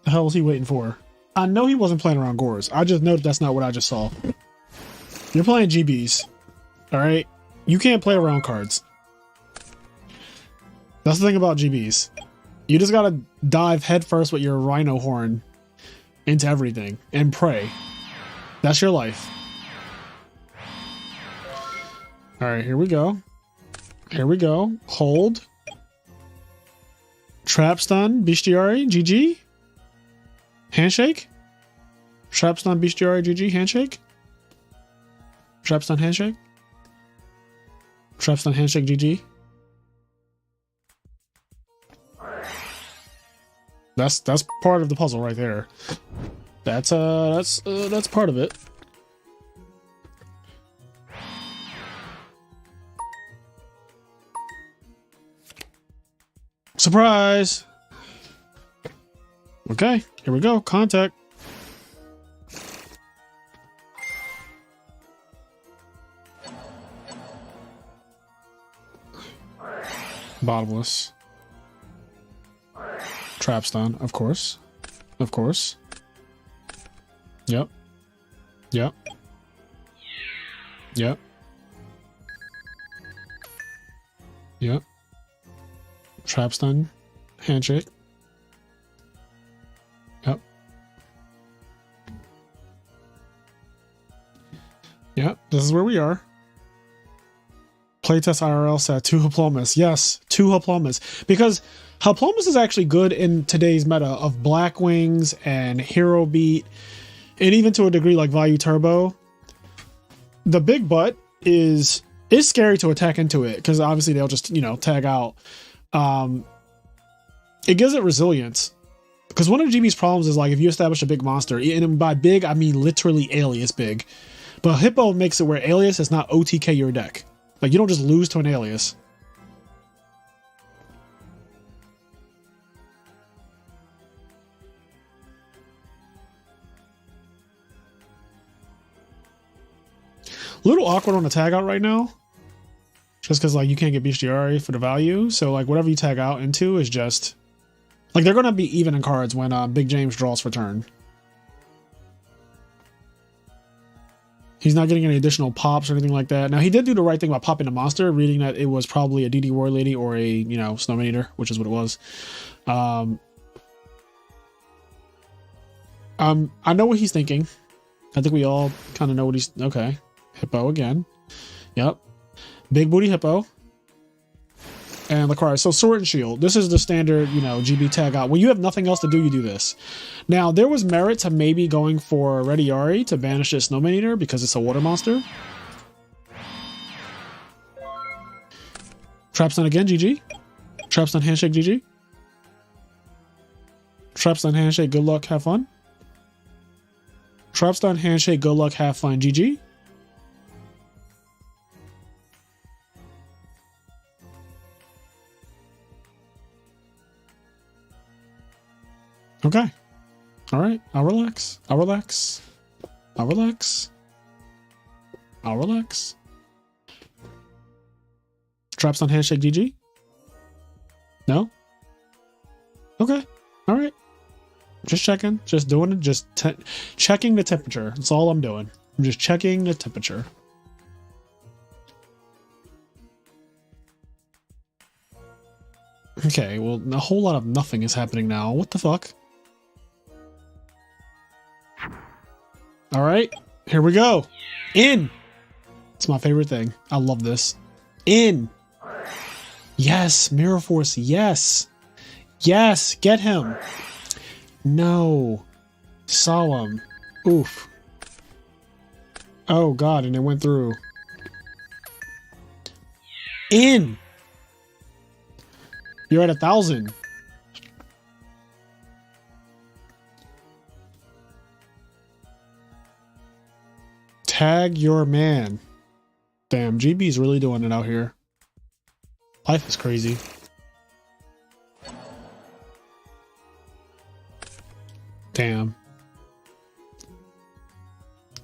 The hell was he waiting for? I know he wasn't playing around Gores. I just know that's not what I just saw. You're playing GBs. Alright? You can't play around cards. That's the thing about GBs. You just gotta dive headfirst with your Rhino Horn into everything and pray. That's your life. Alright, here we go. Here we go. Hold. Trap Stun, Bestiary, GG. Handshake? Trap Stun, Bestiary, GG, handshake? Trap Stun, handshake? Trap Stun, handshake, GG? That's part of the puzzle right there. That's part of it. Surprise! Okay, here we go. Contact. Bottomless. Trap Stun, of course. Of course. Yep. Yep. Yep. Yep. Trap Stun. Handshake. Yep. Yep. This is where we are. Playtest IRL set 2 Hiplomas. Yes, 2 Hiplomas. Because Hiplomas is actually good in today's meta of Blackwings and Hero Beat and even to a degree like Value Turbo, the big butt is scary to attack into it because obviously they'll just, you know, tag out. It gives it resilience because one of GB's problems is like if you establish a big monster, and by big I mean literally alias big, but Hippo makes it where alias is not OTK your deck. Like you don't just lose to an alias. A little awkward on the tag out right now, just because like you can't get bestiary for the value. So like whatever you tag out into is just like they're gonna be even in cards when Big James draws for turn. He's not getting any additional pops or anything like that. Now he did do the right thing by popping the monster, reading that it was probably a DD War Lady or a, you know, Snowman Eater, which is what it was. I know what he's thinking. I think we all kind of know what he's okay. Hippo again. Yep. Big booty Hippo. And Lacroix. So Sword and Shield. This is the standard, you know, GB tag out. When you have nothing else to do, you do this. Now, there was merit to maybe going for Ready Yari to banish this Snowman Eater because it's a water monster. Trapstun again, GG. Trapstun Handshake, GG. Trapstun Handshake, good luck, have fun. Trapstun Handshake, good luck, have fun, GG. Okay. All right. I'll relax. I'll relax. I'll relax. I'll relax. Traps on Handshake GG? No? Okay. All right. Just checking. Just doing it. Just checking the temperature. That's all I'm doing. I'm just checking the temperature. Okay. Well, a whole lot of nothing is happening now. What the fuck? All right, here we go. In. It's my favorite thing. I love this. In. Yes, Mirror Force. Yes. Yes, get him. No. Solemn. Oof. Oh, God, and it went through. In. You're at 1,000. Tag your man. Damn, GB's really doing it out here. Life is crazy. Damn.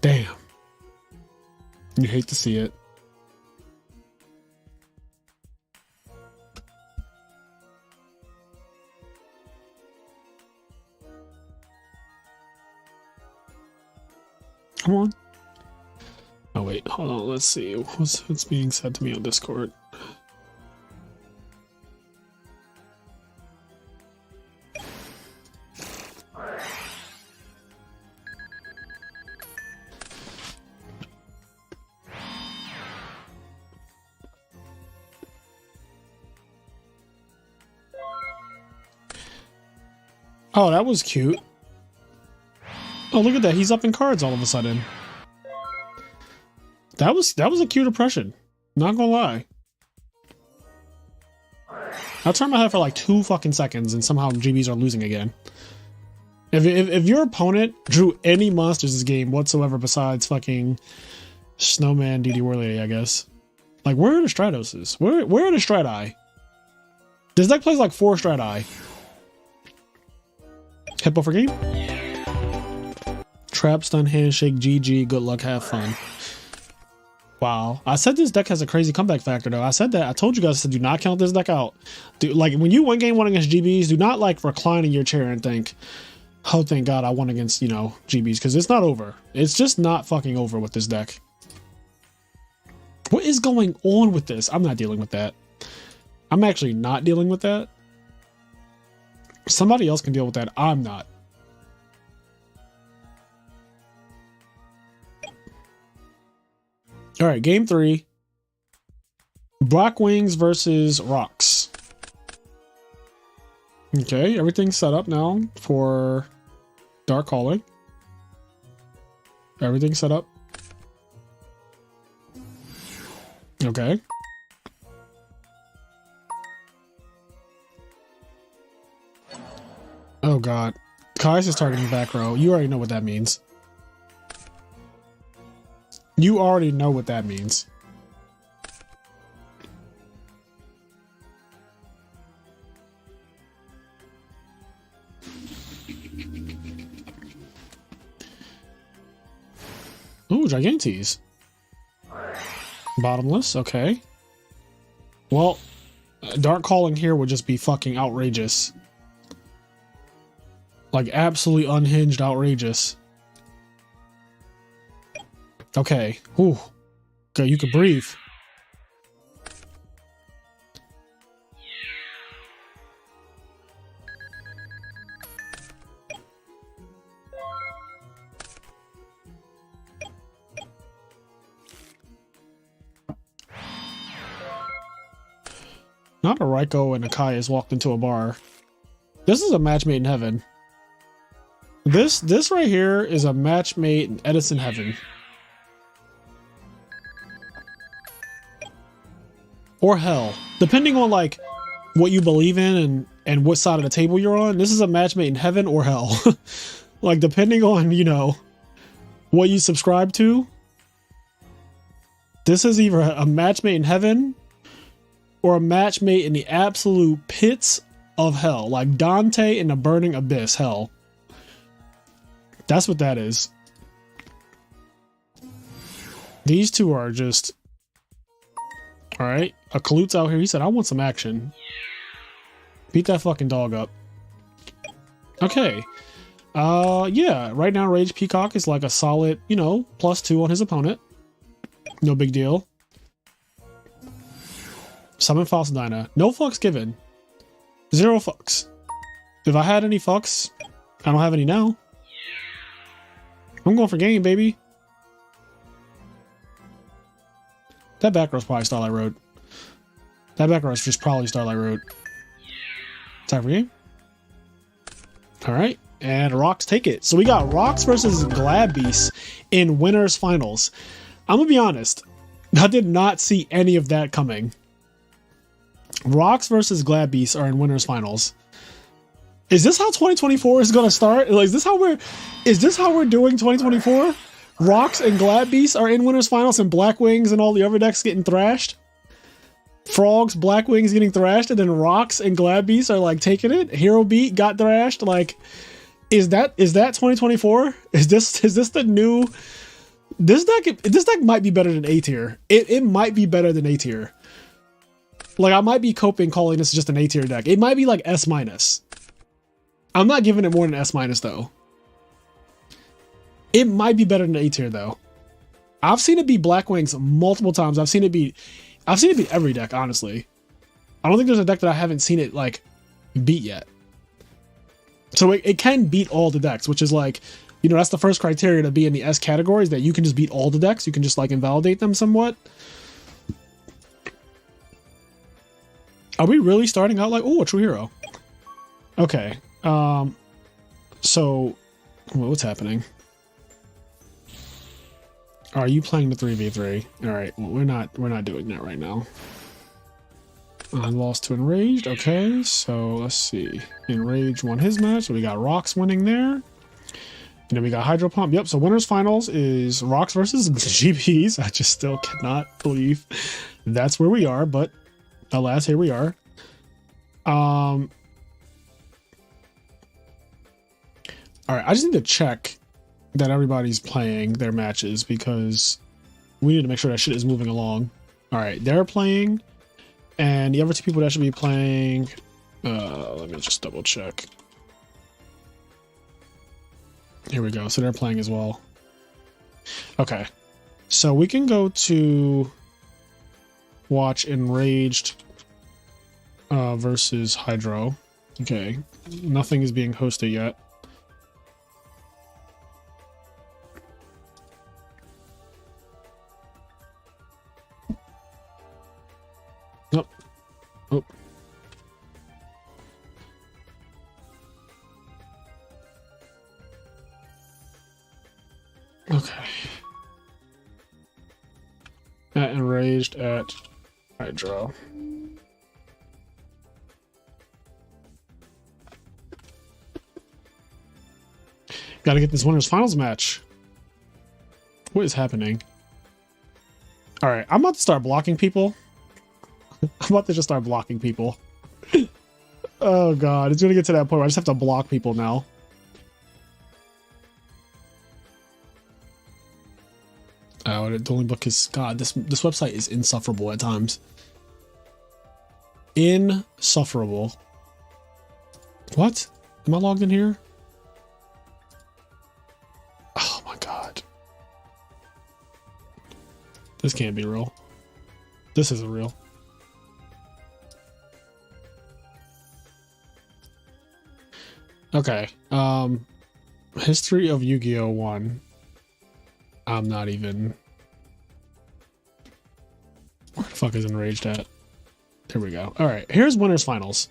Damn. You hate to see it. Come on. Oh wait, hold on, let's see what's being said to me on Discord. Oh, that was cute. Oh, look at that, he's up in cards all of a sudden. That was a cute impression. Not gonna lie. I turned my head for like 2 fucking seconds and somehow GBs are losing again. If your opponent drew any monsters this game whatsoever besides fucking Snowman, DD War Lady, I guess. Like, where are the Stratoses? Where are the Strati? This deck plays like 4 Strati. Hippo for game? Trap, stun, handshake, GG, good luck, have fun. Wow. I said this deck has a crazy comeback factor though. I said that. I told you guys to do not count this deck out. Dude, like when you win game 1 against GBs, do not like recline in your chair and think, oh, thank God I won against, you know, GBs, because it's not over. It's just not fucking over with this deck. What is going on with this? I'm not dealing with that. I'm actually not dealing with that. Somebody else can deal with that. I'm not. All right, game 3. Black Wings versus Rocks. Okay, everything's set up now for Dark Calling. Everything set up. Okay. Oh god. Kai's is targeting back row. You already know what that means. You already know what that means. Ooh, Gigantes. Bottomless, okay. Well, Dark Calling here would just be fucking outrageous. Like, absolutely unhinged outrageous. Okay. Ooh. Okay, you can breathe. Not a Raiko and Akai has walked into a bar. This is a match made in heaven. This right here is a match made in Edison heaven. Or hell. Depending on like what you believe in and what side of the table you're on, this is a match made in heaven or hell. Like depending on, you know, what you subscribe to. This is either a match made in heaven or a match made in the absolute pits of hell, like Dante in the burning abyss hell. That's what that is. These two are just... Alright, a Kalut's out here. He said, I want some action. Beat that fucking dog up. Okay. Yeah, right now Rage Peacock is like a solid, you know, +2 on his opponent. No big deal. Summon Falsadina. No fucks given. 0 fucks. If I had any fucks, I don't have any now. I'm going for game, baby. That back row's probably Starlight Road. That back row is just probably Starlight Road. Time for game. Alright. And Rocks take it. So we got Rocks versus Glad Beast in winners finals. I'm gonna be honest. I did not see any of that coming. Rocks versus Glad Beast are in winners finals. Is this how 2024 is gonna start? Like, is this how we're doing 2024? Rocks and Glad Beast are in winners finals and Black Wings and all the other decks getting thrashed. Frogs, Black Wings getting thrashed, and then Rocks and Glad Beast are like taking it. Hero Beat got thrashed. Like, is that 2024? Is this the new? This deck might be better than A tier. It might be better than A tier. Like, I might be coping calling this just an A tier deck. It might be like S-. I'm not giving it more than S- though. It might be better than A tier though. I've seen it beat Black Wings multiple times. I've seen it beat every deck, honestly. I don't think there's a deck that I haven't seen it like beat yet. So it can beat all the decks, which is like, you know, that's the first criteria to be in the S categories, that you can just beat all the decks. You can just like invalidate them somewhat. Are we really starting out like, oh, a true hero? Okay. So what's happening? Are you playing the 3v3? All right, well, we're not doing that right now. Lost to Enraged. Okay, so let's see. Enraged won his match, so we got Rocks winning there. And then we got Hydro Pump. Yep, so winners finals is Rocks versus GPs. I just still cannot believe that's where we are, but alas, here we are. All right, I just need to check that everybody's playing their matches because we need to make sure that shit is moving along. All right, they're playing, and the other two people that should be playing, let me just double check. Here we go. So they're playing as well. Okay, so we can go to watch Enraged versus Hydro. Okay, nothing is being hosted yet. Nope. Oh. Okay. enraged at Hydro. Gotta get this winners finals match. What is happening? Alright, I'm about to start blocking people. I'm about to just start blocking people. Oh god, it's gonna get to that point where I just have to block people now. Oh, the only book is... God, this website is insufferable at times. Insufferable. What? Am I logged in here? Oh my god. This can't be real. This isn't real. Okay. History of Yu-Gi-Oh! 1. I'm not even... Where the fuck is enraged at? Here we go. Alright, here's winners finals.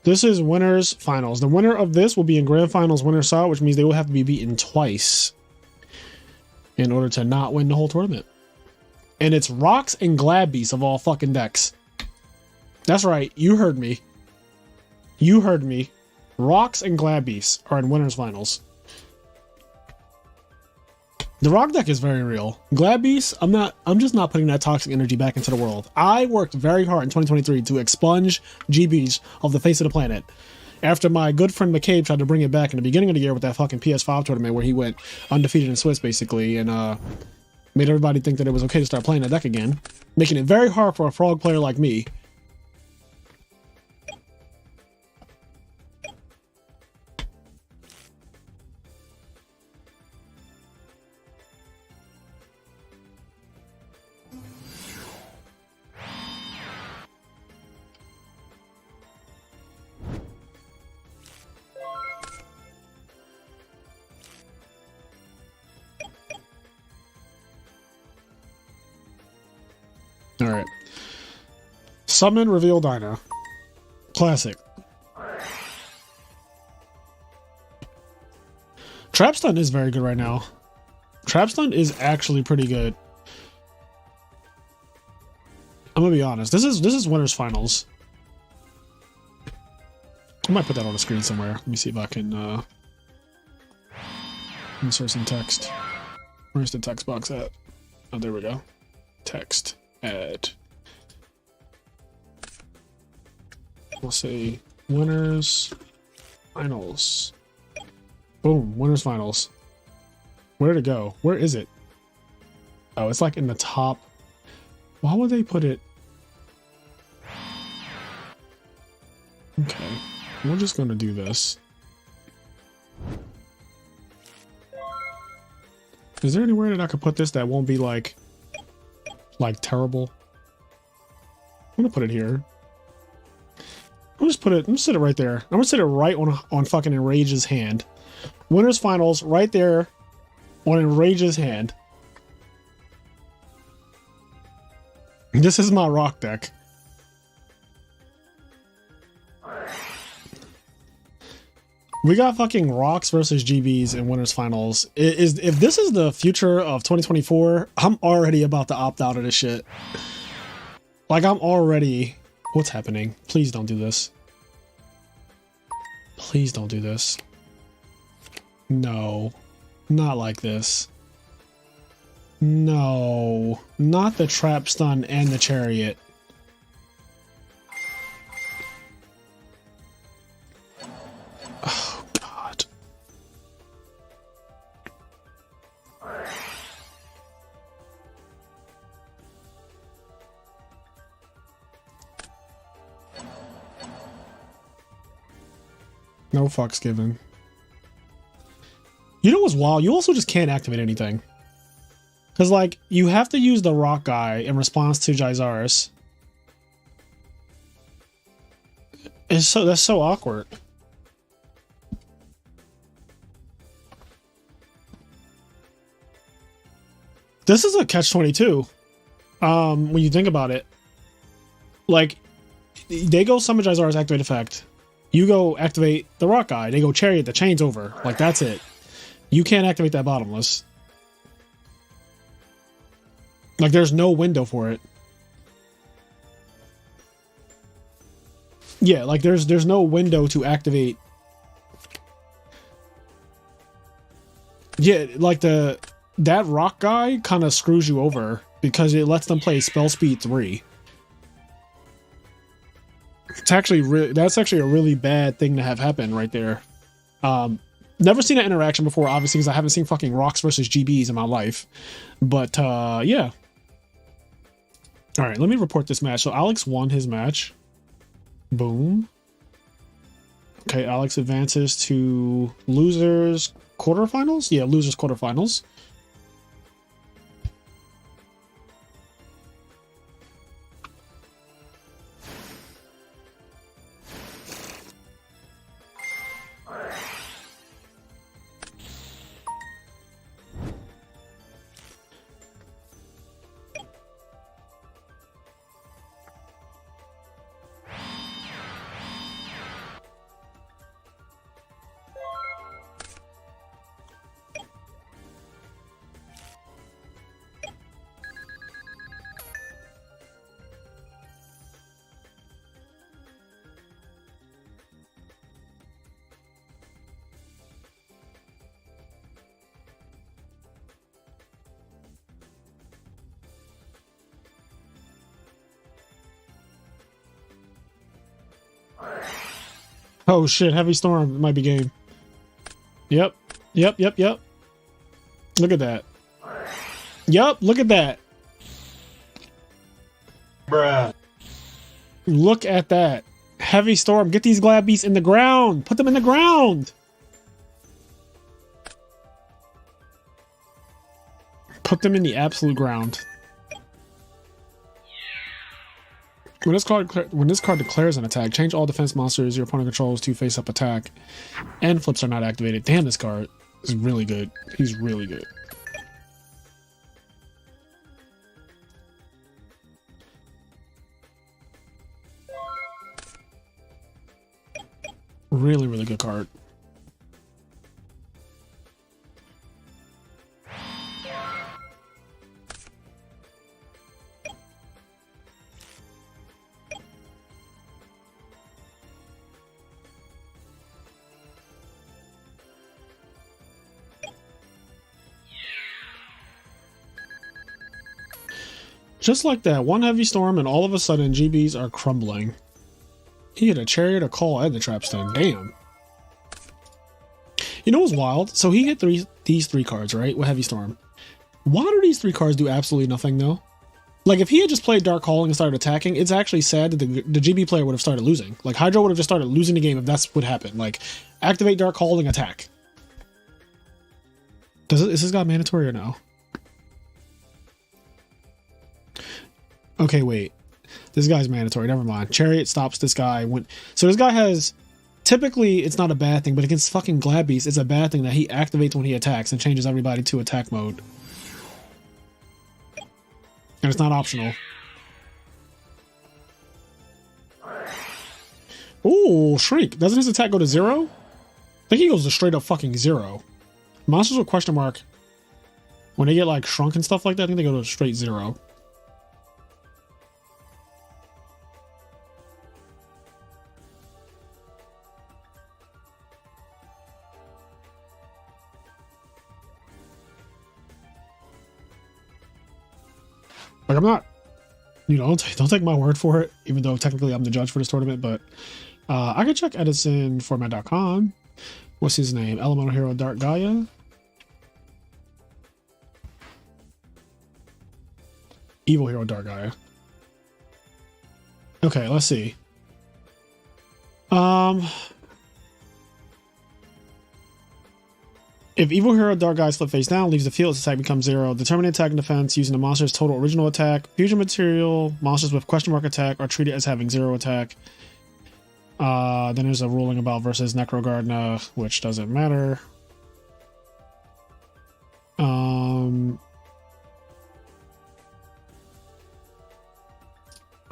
This is winners finals. The winner of this will be in grand finals winner side, which means they will have to be beaten twice in order to not win the whole tournament. And it's Rocks and Glad Beasts of all fucking decks. That's right, you heard me. You heard me. Rocks and Glad Beasts are in winners finals. The Rock deck is very real. Glad Beasts, I'm just not putting that toxic energy back into the world. I worked very hard in 2023 to expunge GBs of the face of the planet. After my good friend McCabe tried to bring it back in the beginning of the year with that fucking PS5 tournament where he went undefeated in Swiss basically and made everybody think that it was okay to start playing that deck again, making it very hard for a frog player like me. Alright. Summon, reveal Dinah. Classic. Trap Stun is very good right now. Trap Stun is actually pretty good. I'm gonna be honest. This is winners finals. I might put that on the screen somewhere. Let me see if I can insert some text. Where's the text box at? Oh, there we go. Text. Add. We'll say winners finals. Boom, winners finals. Where to go? Where is it? Oh, it's like in the top. Why would they put it? Okay, we're just gonna do this. Is there anywhere that I could put this that won't be like terrible? I'm gonna put it here. I'm gonna sit it right there. I'm gonna sit it right on fucking Enrage's hand. Winners finals right there on Enrage's hand. This is my rock deck. We got fucking Rocks versus GBs in winners finals. If this is the future of 2024, I'm already about to opt out of this shit. Like, I'm already... What's happening? Please don't do this. Please don't do this. No. Not like this. No. Not the Trap Stun and the Chariot. Oh, God. No fucks given. You know what's wild? You also just can't activate anything. Because, like, you have to use the rock guy in response to Jaizaris. That's so awkward. This is a catch-22. When you think about it. Like, they go summon Jaizaris activate effect. You go activate the rock guy. They go Chariot, the chain's over. Like, that's it. You can't activate that bottomless. Like there's no window for it. Yeah, like there's no window to activate. Yeah, like that rock guy kind of screws you over because it lets them play spell speed 3. It's actually that's actually a really bad thing to have happen right there. Never seen an interaction before, obviously, because I haven't seen fucking rocks versus GBs in my life. But yeah. All right, let me report this match. So Alex won his match. Boom. Okay, Alex advances to losers quarterfinals. Yeah, losers quarterfinals. Oh shit, heavy storm might be game. Yep. Yep. Look at that. Yep, look at that.
Bruh.
Look at that. Heavy storm. Get these glad beasts in the ground. Put them in the ground. Put them in the absolute ground. When this card declares an attack, change all defense monsters your opponent controls to face-up attack, and flips are not activated. Damn, this card is really good. He's really good. Really, really good card. Just like that, one heavy storm and all of a sudden GBs are crumbling. He had a chariot, a call, and the trapstone. Damn. You know what's wild? So he hit these three cards, right? With heavy storm. Why do these 3 cards do absolutely nothing though? Like if he had just played Dark Calling and started attacking, it's actually sad that the GB player would have started losing. Like Hydro would have just started losing the game if that's what happened. Like activate Dark Calling, attack. Is this guy mandatory or no? Okay, wait. This guy's mandatory. Never mind. Chariot stops this guy. So this guy has... Typically, it's not a bad thing, but against fucking Glad Beast, it's a bad thing that he activates when he attacks and changes everybody to attack mode. And it's not optional. Ooh, Shrink. Doesn't his attack go to 0? I think he goes to straight up fucking 0. Monsters with question mark, when they get like shrunk and stuff like that, I think they go to straight 0. Like I'm not, you know, don't take my word for it, even though technically I'm the judge for this tournament, but I can check Edison format.com. What's his name? Elemental Hero Dark Gaia. Evil Hero Dark Gaia. Okay, let's see. If Evil Hero Dark Gaia's flip face down, leaves the field, its attack becomes 0. Determine attack and defense using the monster's total original attack. Fusion material, monsters with question mark attack are treated as having 0 attack. Then there's a ruling about versus Necrogardna, which doesn't matter.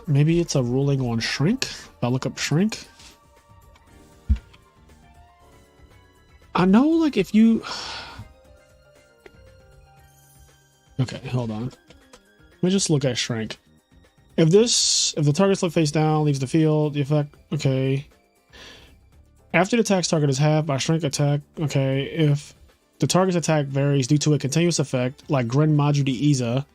Maybe it's a ruling on Shrink. If I look up Shrink. I know, like, if you... Okay, hold on. Let me just look at shrink. If the target's left face down, leaves the field, the effect, okay. After the attack's target is halved by shrink attack, okay. If the target's attack varies due to a continuous effect, like Gren Maju de Iza,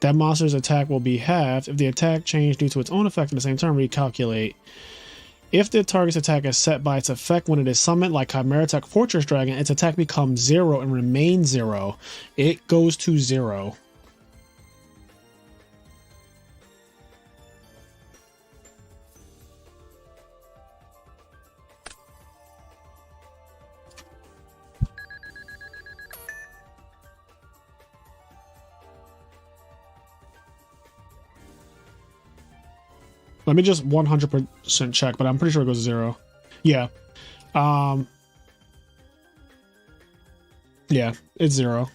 that monster's attack will be halved. If the attack changed due to its own effect in the same turn, recalculate. If the target's attack is set by its effect when it is summoned, like Chimera Tech Fortress Dragon, its attack becomes 0 and remains 0. It goes to 0. Let me just 100% check, but I'm pretty sure it goes to 0. Yeah. Yeah, it's 0.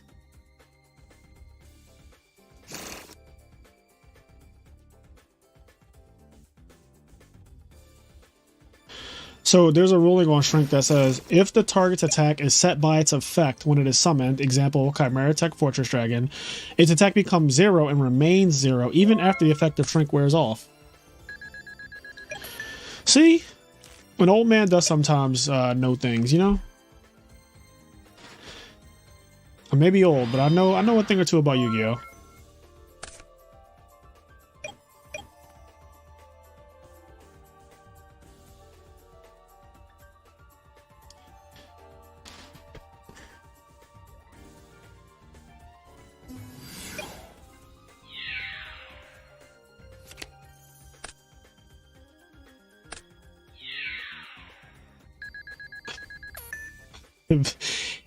So there's a ruling on Shrink that says, if the target's attack is set by its effect when it is summoned, example, Chimera Tech Fortress Dragon, its attack becomes 0 and remains 0 even after the effect of Shrink wears off. See? An old man does sometimes know things, you know? I may be old, but I know a thing or two about Yu-Gi-Oh!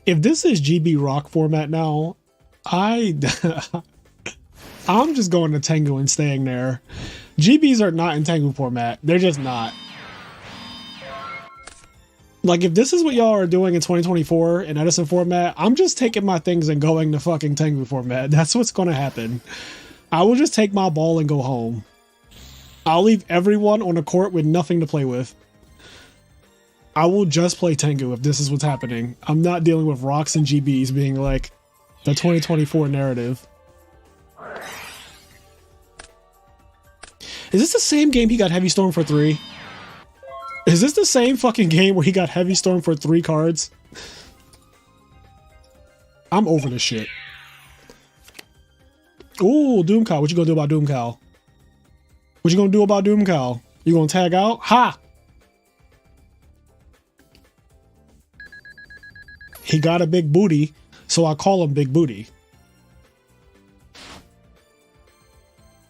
If this is GB Rock format now, I'm just going to Tengu and staying there. GBs are not in Tengu format. They're just not. Like, if this is what y'all are doing in 2024 in Edison format, I'm just taking my things and going to fucking Tengu format. That's what's going to happen. I will just take my ball and go home. I'll leave everyone on the court with nothing to play with. I will just play Tengu if this is what's happening. I'm not dealing with rocks and GBs being like the 2024 narrative. Is this the same game he got Heavy Storm for 3? Is this the same fucking game where he got Heavy Storm for 3 cards? I'm over this shit. Ooh, Doomcow. What you gonna do about Doomcow? What you gonna do about Doomcow? You gonna tag out? Ha! He got a big booty, so I call him Big Booty.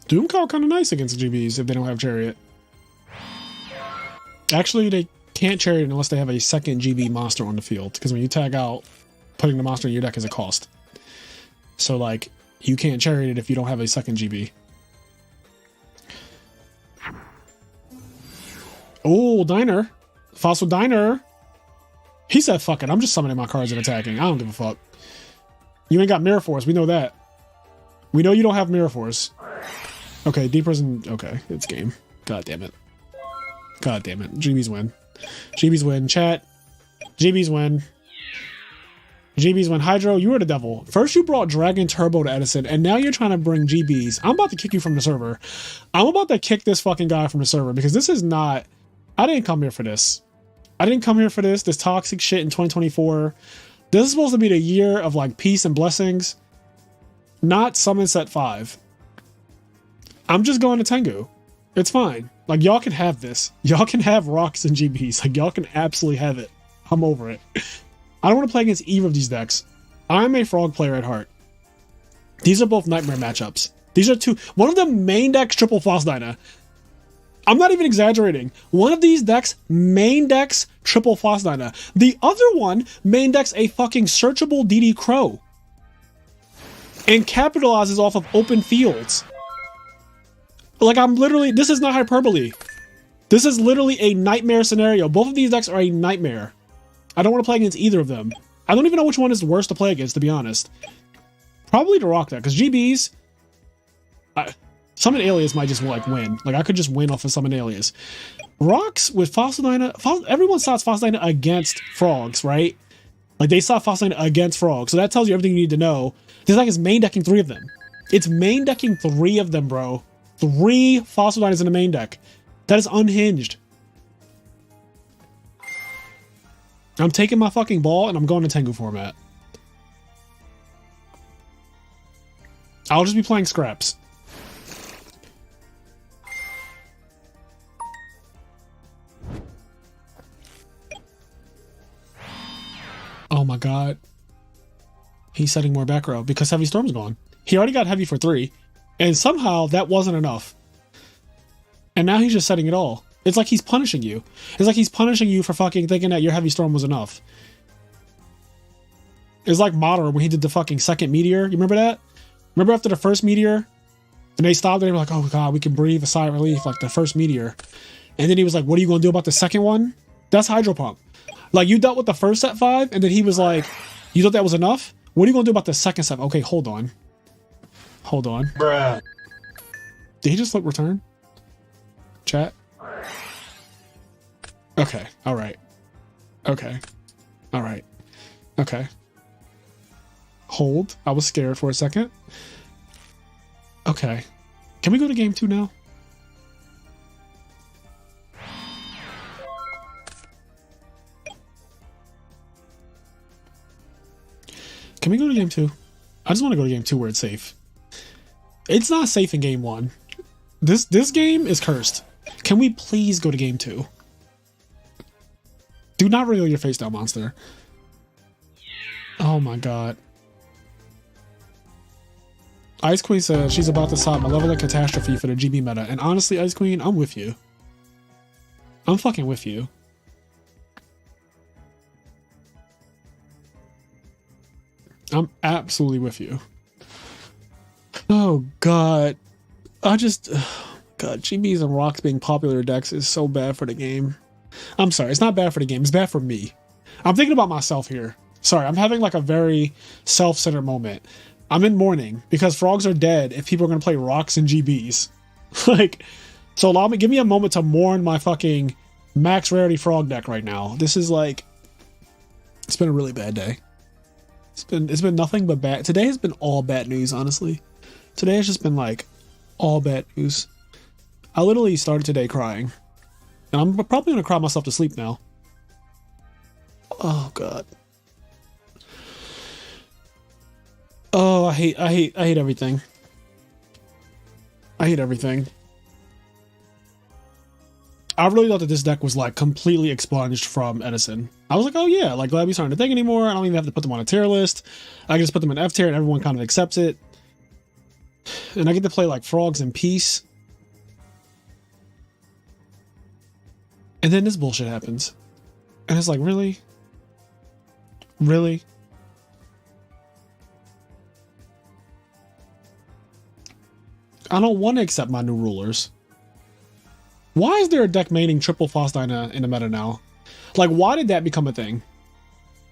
Doomcow kind of nice against GBs if they don't have Chariot. Actually, they can't Chariot unless they have a second GB monster on the field, because when you tag out, putting the monster in your deck is a cost. So, like, you can't Chariot it if you don't have a second GB. Oh, Diner. Fossil Diner. He said, fuck it, I'm just summoning my cards and attacking. I don't give a fuck. You ain't got Mirror Force. We know that. We know you don't have Mirror Force. Okay, Deep Prison. Okay, it's game. God damn it. God damn it. GBs win. GBs win. Chat. GBs win. GBs win. Hydro, you were the devil. First you brought Dragon Turbo to Edison, and now you're trying to bring GBs. I'm about to kick you from the server. I'm about to kick this fucking guy from the server, because this is not... I didn't come here for this. I didn't come here for this toxic shit in 2024. This is supposed to be the year of like peace and blessings, not summon set 5. I'm just going to Tengu. It's fine. Like, y'all can have this. Y'all can have rocks and GBs. Like, y'all can absolutely have it. I'm over it. I don't want to play against either of these decks. I'm a frog player at heart. These are both nightmare matchups. These are two. One of the main decks, triple False Dyna. I'm not even exaggerating. One of these decks, main decks, triple False Dyna. The other one, main decks a fucking searchable DD Crow. And capitalizes off of open fields. Like, I'm literally, this is not hyperbole. This is literally a nightmare scenario. Both of these decks are a nightmare. I don't want to play against either of them. I don't even know which one is worse to play against, to be honest. Probably the Rock deck, because GBs... Summon Alias might just, like, win. Like, I could just win off of Summon Alias. Rocks with Fossil Dyna... Everyone starts Fossil Dyna against frogs, right? Like, they start Fossil Dyna against frogs. So that tells you everything you need to know. This deck is main decking 3 of them. It's main decking 3 of them, bro. 3 Fossil Diners in the main deck. That is unhinged. I'm taking my fucking ball and I'm going to Tengu format. I'll just be playing scraps. Oh my god. He's setting more back row because Heavy Storm's gone. He already got Heavy for 3. And somehow that wasn't enough. And now he's just setting it all. It's like he's punishing you. It's like he's punishing you for fucking thinking that your Heavy Storm was enough. It's like Modern when he did the fucking second Meteor. You remember that? Remember after the first Meteor? And they stopped there and they were like, oh god, we can breathe a sigh of relief like the first Meteor. And then he was like, what are you going to do about the second one? That's Hydro Pump. Like, you dealt with the first set 5, and then he was like, you thought that was enough? What are you going to do about the second set? Okay, hold on. Hold on.
Bruh.
Did he just look return? Chat? Okay, alright. Okay. Alright. Okay. Hold. I was scared for a second. Okay. Can we go to game 2 now? Can we go to game 2? I just want to go to game 2 where it's safe. It's not safe in game 1. This game is cursed. Can we please go to game 2? Do not wriggle your face down, monster. Oh my god. Ice Queen said she's about to stop Malevolent Catastrophe for the GB meta. And honestly, Ice Queen, I'm with you. I'm fucking with you. I'm absolutely with you. Oh god. God, GBs and rocks being popular decks is so bad for the game. I'm sorry, it's not bad for the game, it's bad for me. I'm thinking about myself here. Sorry, I'm having like a very self-centered moment. I'm in mourning because frogs are dead if people are gonna play rocks and GBs. Like, so give me a moment to mourn my fucking max rarity frog deck right now. This is like, it's been a really bad day. It's been nothing but bad. Today has been all bad news, honestly. Today has just been like all bad news. I literally started today crying. And I'm probably gonna cry myself to sleep now. Oh god. Oh, I hate everything. I hate everything. I really thought that this deck was like completely expunged from Edison. I was like, oh yeah, like glad we aren't a thing anymore. I don't even have to put them on a tier list. I can just put them in F tier and everyone kind of accepts it. And I get to play like frogs in peace. And then this bullshit happens. And it's like, really? Really? I don't want to accept my new rulers. Why is there a deck maining triple Fosdina in the meta now? Like, why did that become a thing?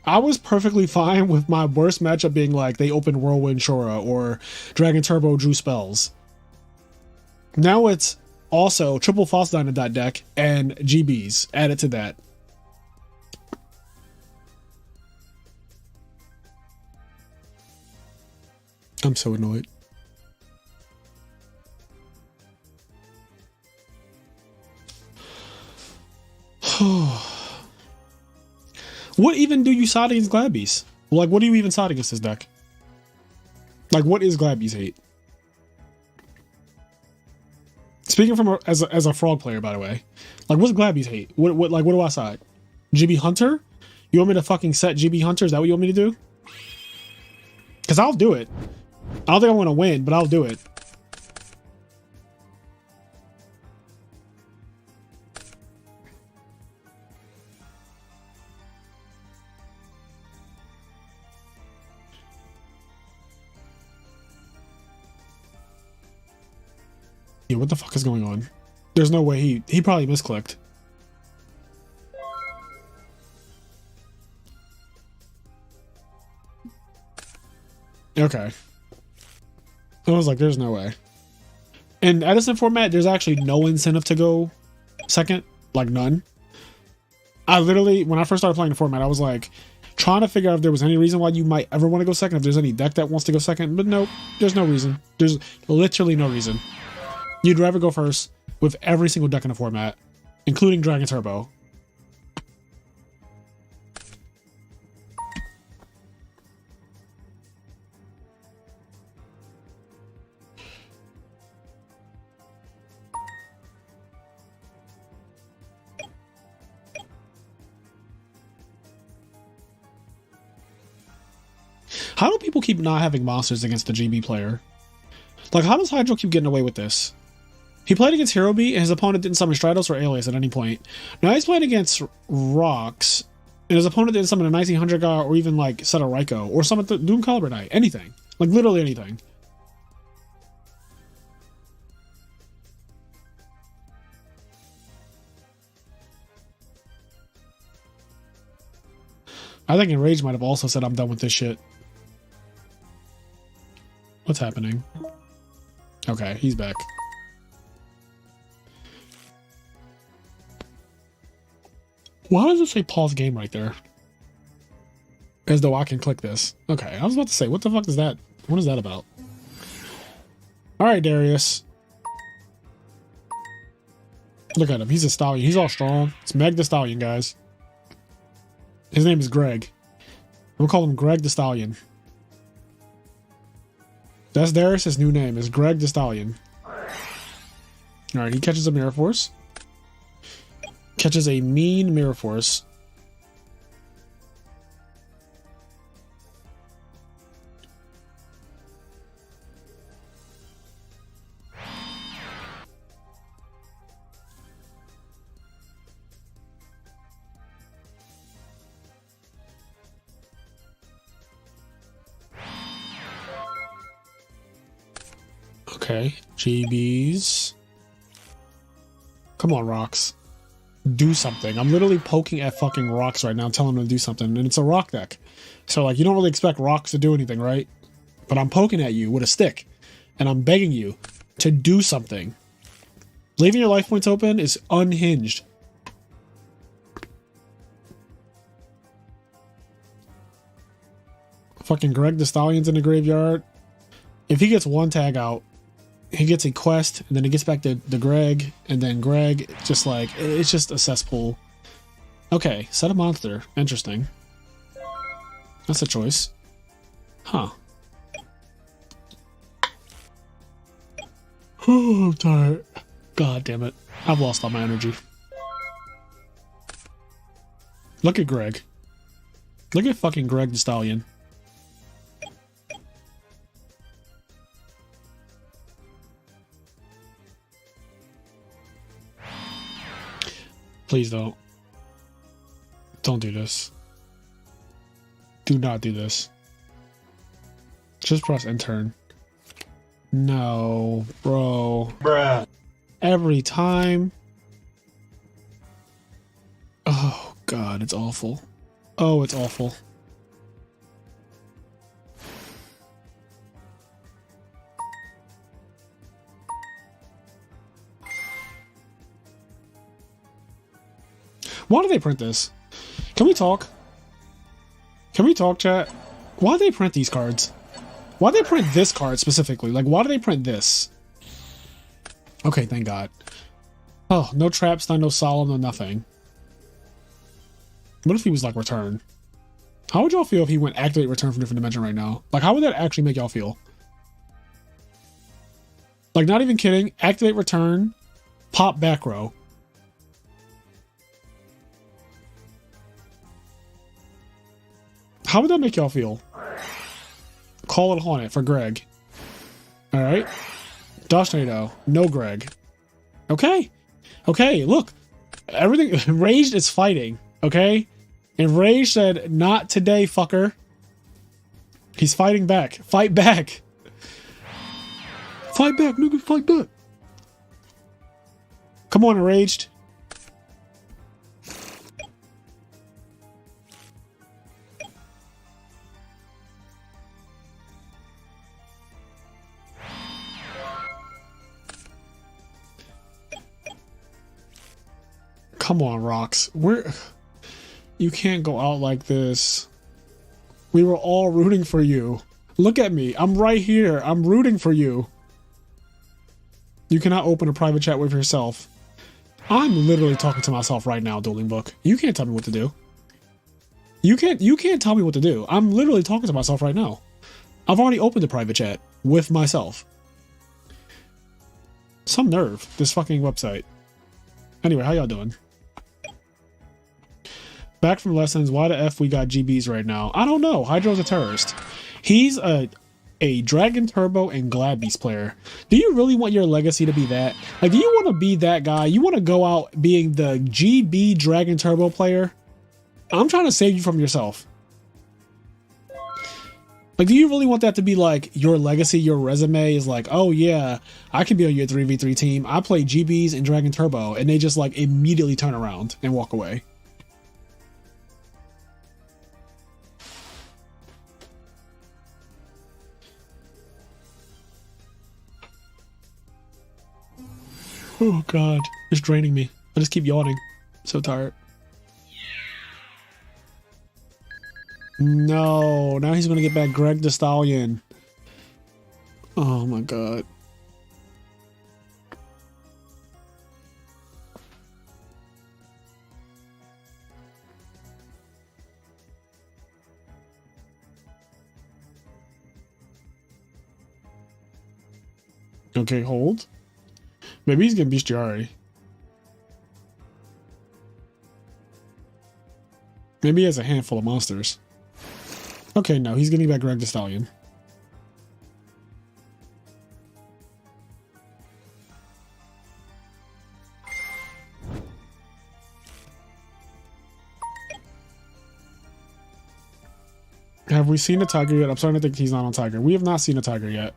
I was perfectly fine with my worst matchup being like they opened Whirlwind Shora or Dragon Turbo drew spells. Now it's also triple Fosdina deck and GBs added to that. I'm so annoyed. What even do you side against Gladbees? Like, what do you even side against this deck? Like, what is Gladbees hate? Speaking from as a frog player, by the way, like, what's Gladbees hate? What do I side? GB Hunter? You want me to fucking set GB Hunter? Is that what you want me to do? Because I'll do it. I don't think I'm going to win, but I'll do it. Yeah, what the fuck is going on? There's no way he probably misclicked. Okay. I was like, there's no way. In Edison format, there's actually no incentive to go second. Like, none. I literally, when I first started playing the format, I was like, Trying to figure out if there was any reason why you might ever want to go second, if there's any deck that wants to go second, but nope, there's no reason. There's literally no reason. You'd rather go first with every single deck in the format, including Dragon Turbo. How do people keep not having monsters against the GB player? Like, how does Hydro keep getting away with this? He played against Hero Beat, and his opponent didn't summon Stratos or Alias at any point. Now he's playing against Rocks, and his opponent didn't summon a 1900 guy or even, like, set a Raikou, or summon the Doom Caliber Knight. Anything. Like, literally anything. I think Enrage might have also said, I'm done with this shit. What's happening? Okay, he's back. Why does it say pause game right there? As though I can click this. Okay, I was about to say, what the fuck is that? What is that about? Alright, Darius. Look at him. He's a stallion. He's all strong. It's Meg the Stallion, guys. His name is Greg. We'll call him Greg the Stallion. That's Darius' new name, is Greg the Stallion. Alright, he catches a Mirror Force. Catches a mean Mirror Force. Okay, GBs. Come on, Rocks. Do something. I'm literally poking at fucking Rocks right now, telling him to do something, and it's a rock deck. So, like, you don't really expect Rocks to do anything, right? But I'm poking at you with a stick, and I'm begging you to do something. Leaving your life points open is unhinged. Fucking Greg the Stallion's in the graveyard. If he gets one tag out, he gets a quest, and then he gets back to Greg, and then Greg, just like, it's just a cesspool. Okay, set a monster. Interesting. That's a choice. Huh. Oh, I'm tired. God damn it. I've lost all my energy. Look at Greg. Look at fucking Greg the Stallion. Please don't. Don't do this. Do not do this. Just press enter. No, bro.
Bruh.
Every time. Oh, God, it's awful. Oh, it's awful. Why do they print this? Can we talk? Can we talk, chat? Why do they print these cards? Why do they print this card specifically? Like, why do they print this? Okay, thank God. Oh, no traps, no solemn, no nothing. What if he was like return? How would y'all feel if he went activate return from different dimension right now? Like, how would that actually make y'all feel? Like, not even kidding. Activate return, pop back row. How would that make y'all feel? Call it Haunted for Greg. Alright. Dodge Tornado. No Greg. Okay. Okay, look. Everything. Enraged is fighting. Okay? Enraged said, not today, fucker. He's fighting back. Fight back. Fight back, nigga. Fight back. Come on, Enraged. Come on, Rocks. You can't go out like this. We were all rooting for you. Look at me. I'm right here. I'm rooting for you. You cannot open a private chat with yourself. I'm literally talking to myself right now, Dueling Book. You can't tell me what to do. You can't tell me what to do. I'm literally talking to myself right now. I've already opened a private chat with myself. Some nerve, this fucking website. Anyway, how y'all doing? Back from lessons, why the F we got GBs right now? I don't know. Hydro's a terrorist. He's a Dragon Turbo and Glad Beast player. Do you really want your legacy to be that? Like, do you want to be that guy? You want to go out being the GB Dragon Turbo player? I'm trying to save you from yourself. Like, do you really want that to be like your legacy, your resume is like, oh yeah, I can be on your 3v3 team. I play GBs and Dragon Turbo, and they just like immediately turn around and walk away. Oh god, it's draining me. I just keep yawning. I'm so tired. No, now he's gonna get back Greg the Stallion. Oh my god. Okay, hold. Maybe he's getting bestiary. Maybe he has a handful of monsters. Okay, no, he's getting back Greg the Stallion. Have we seen a tiger yet? I'm starting to think he's not on tiger. We have not seen a tiger yet.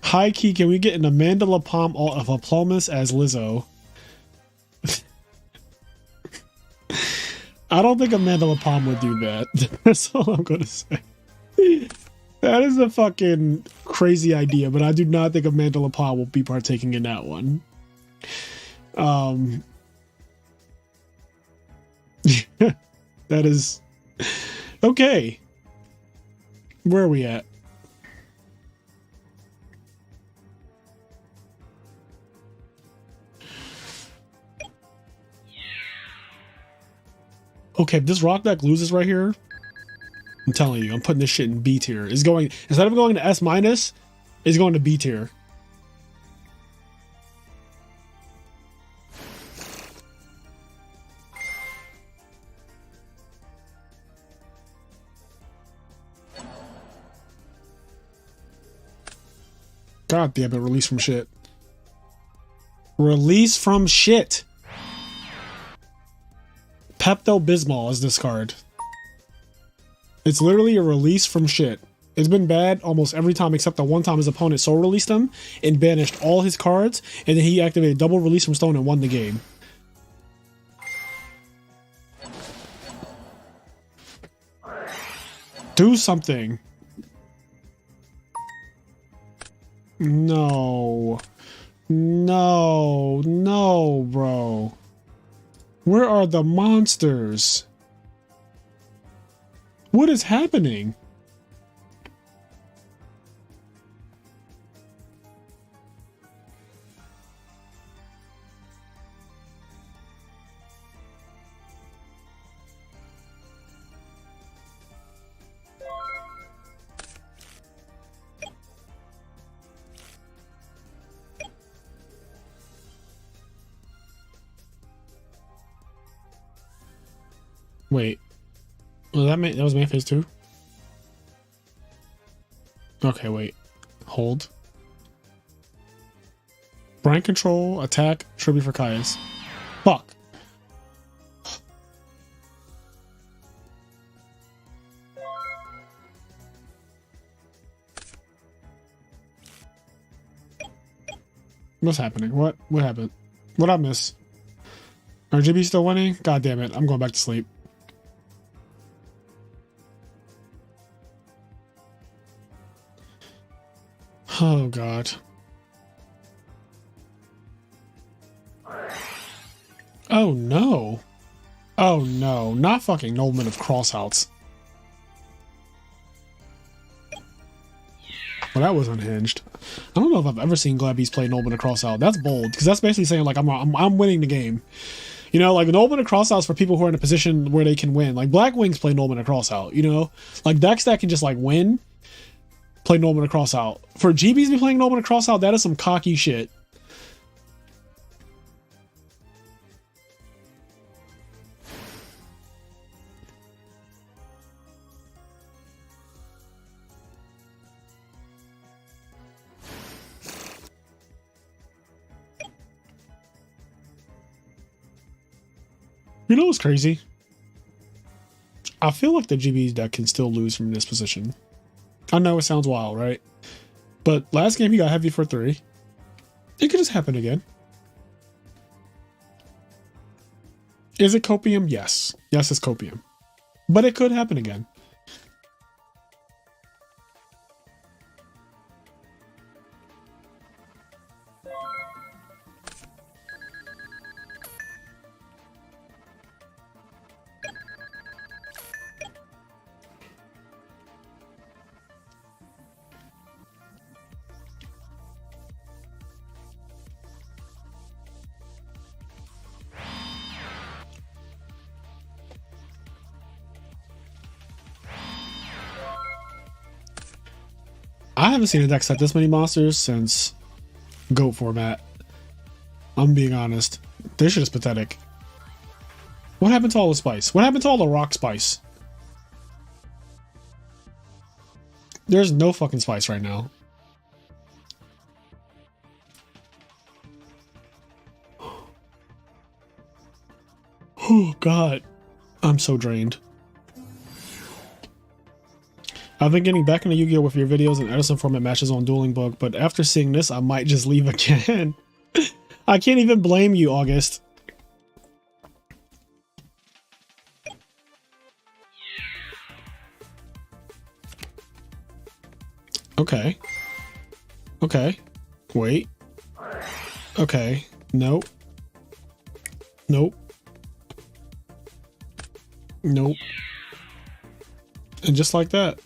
High key, can we get an Amanda LaPalme of Aplomas as Lizzo? I don't think Amanda LaPalme would do that. That's all I'm gonna say. That is a fucking crazy idea, but I do not think Amanda LaPalme will be partaking in that one. That is okay. Where are we at? Okay, if this rock deck loses right here, I'm telling you, I'm putting this shit in B tier. It's going, instead of going to S minus, it's going to B tier. God damn it, release from shit. Release from shit. Pepto-Bismol is this card. It's literally a release from shit. It's been bad almost every time except the one time his opponent soul released him and banished all his cards, and then he activated double release from stone and won the game. Do something. No. No. No, bro. Where are the monsters? What is happening? Wait. Well, that was main phase 2? Okay, wait. Hold. Brain control, attack, tribute for Caius. Fuck. What's happening? What happened? What'd I miss? RGB still winning? God damn it. I'm going back to sleep. Oh god. Oh no. Oh no, not fucking Nobleman of Crossouts. Well, that was unhinged. I don't know if I've ever seen Glabbees play Nobleman of Crossout. That's bold, because that's basically saying like I'm winning the game. You know, like Nobleman of Crossouts for people who are in a position where they can win. Like Black Wings play Nobleman of Crossout, you know? Like decks that can just like win, play Nobleman of Crossout. For GBs to be playing Nobleman of Crossout, that is some cocky shit. You know what's crazy? I feel like the GB's deck can still lose from this position. I know it sounds wild, right? But last game he got heavy for 3. It could just happen again. Is it copium? Yes. Yes, it's copium. But it could happen again. I haven't seen a deck set this many monsters since GOAT format. I'm being honest. This shit is pathetic. What happened to all the spice? What happened to all the rock spice? There's no fucking spice right now. Oh god. I'm so drained. I've been getting back into Yu-Gi-Oh! With your videos and Edison format matches on Dueling Book, but after seeing this, I might just leave again. I can't even blame you, August. Okay. Okay. Wait. Okay. Nope. Nope. Nope. And just like that.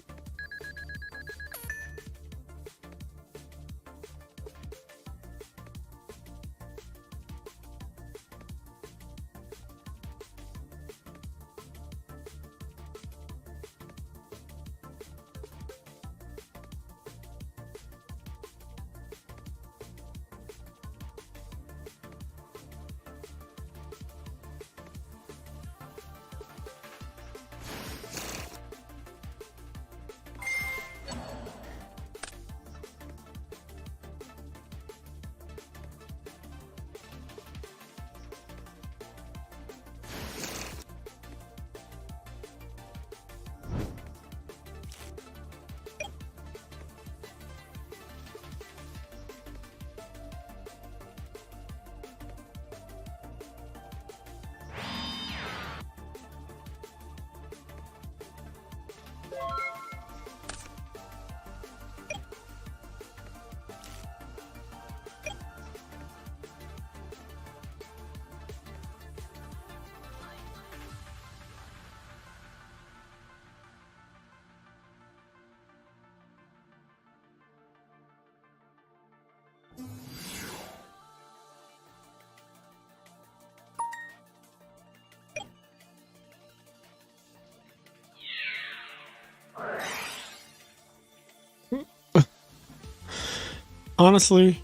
Honestly,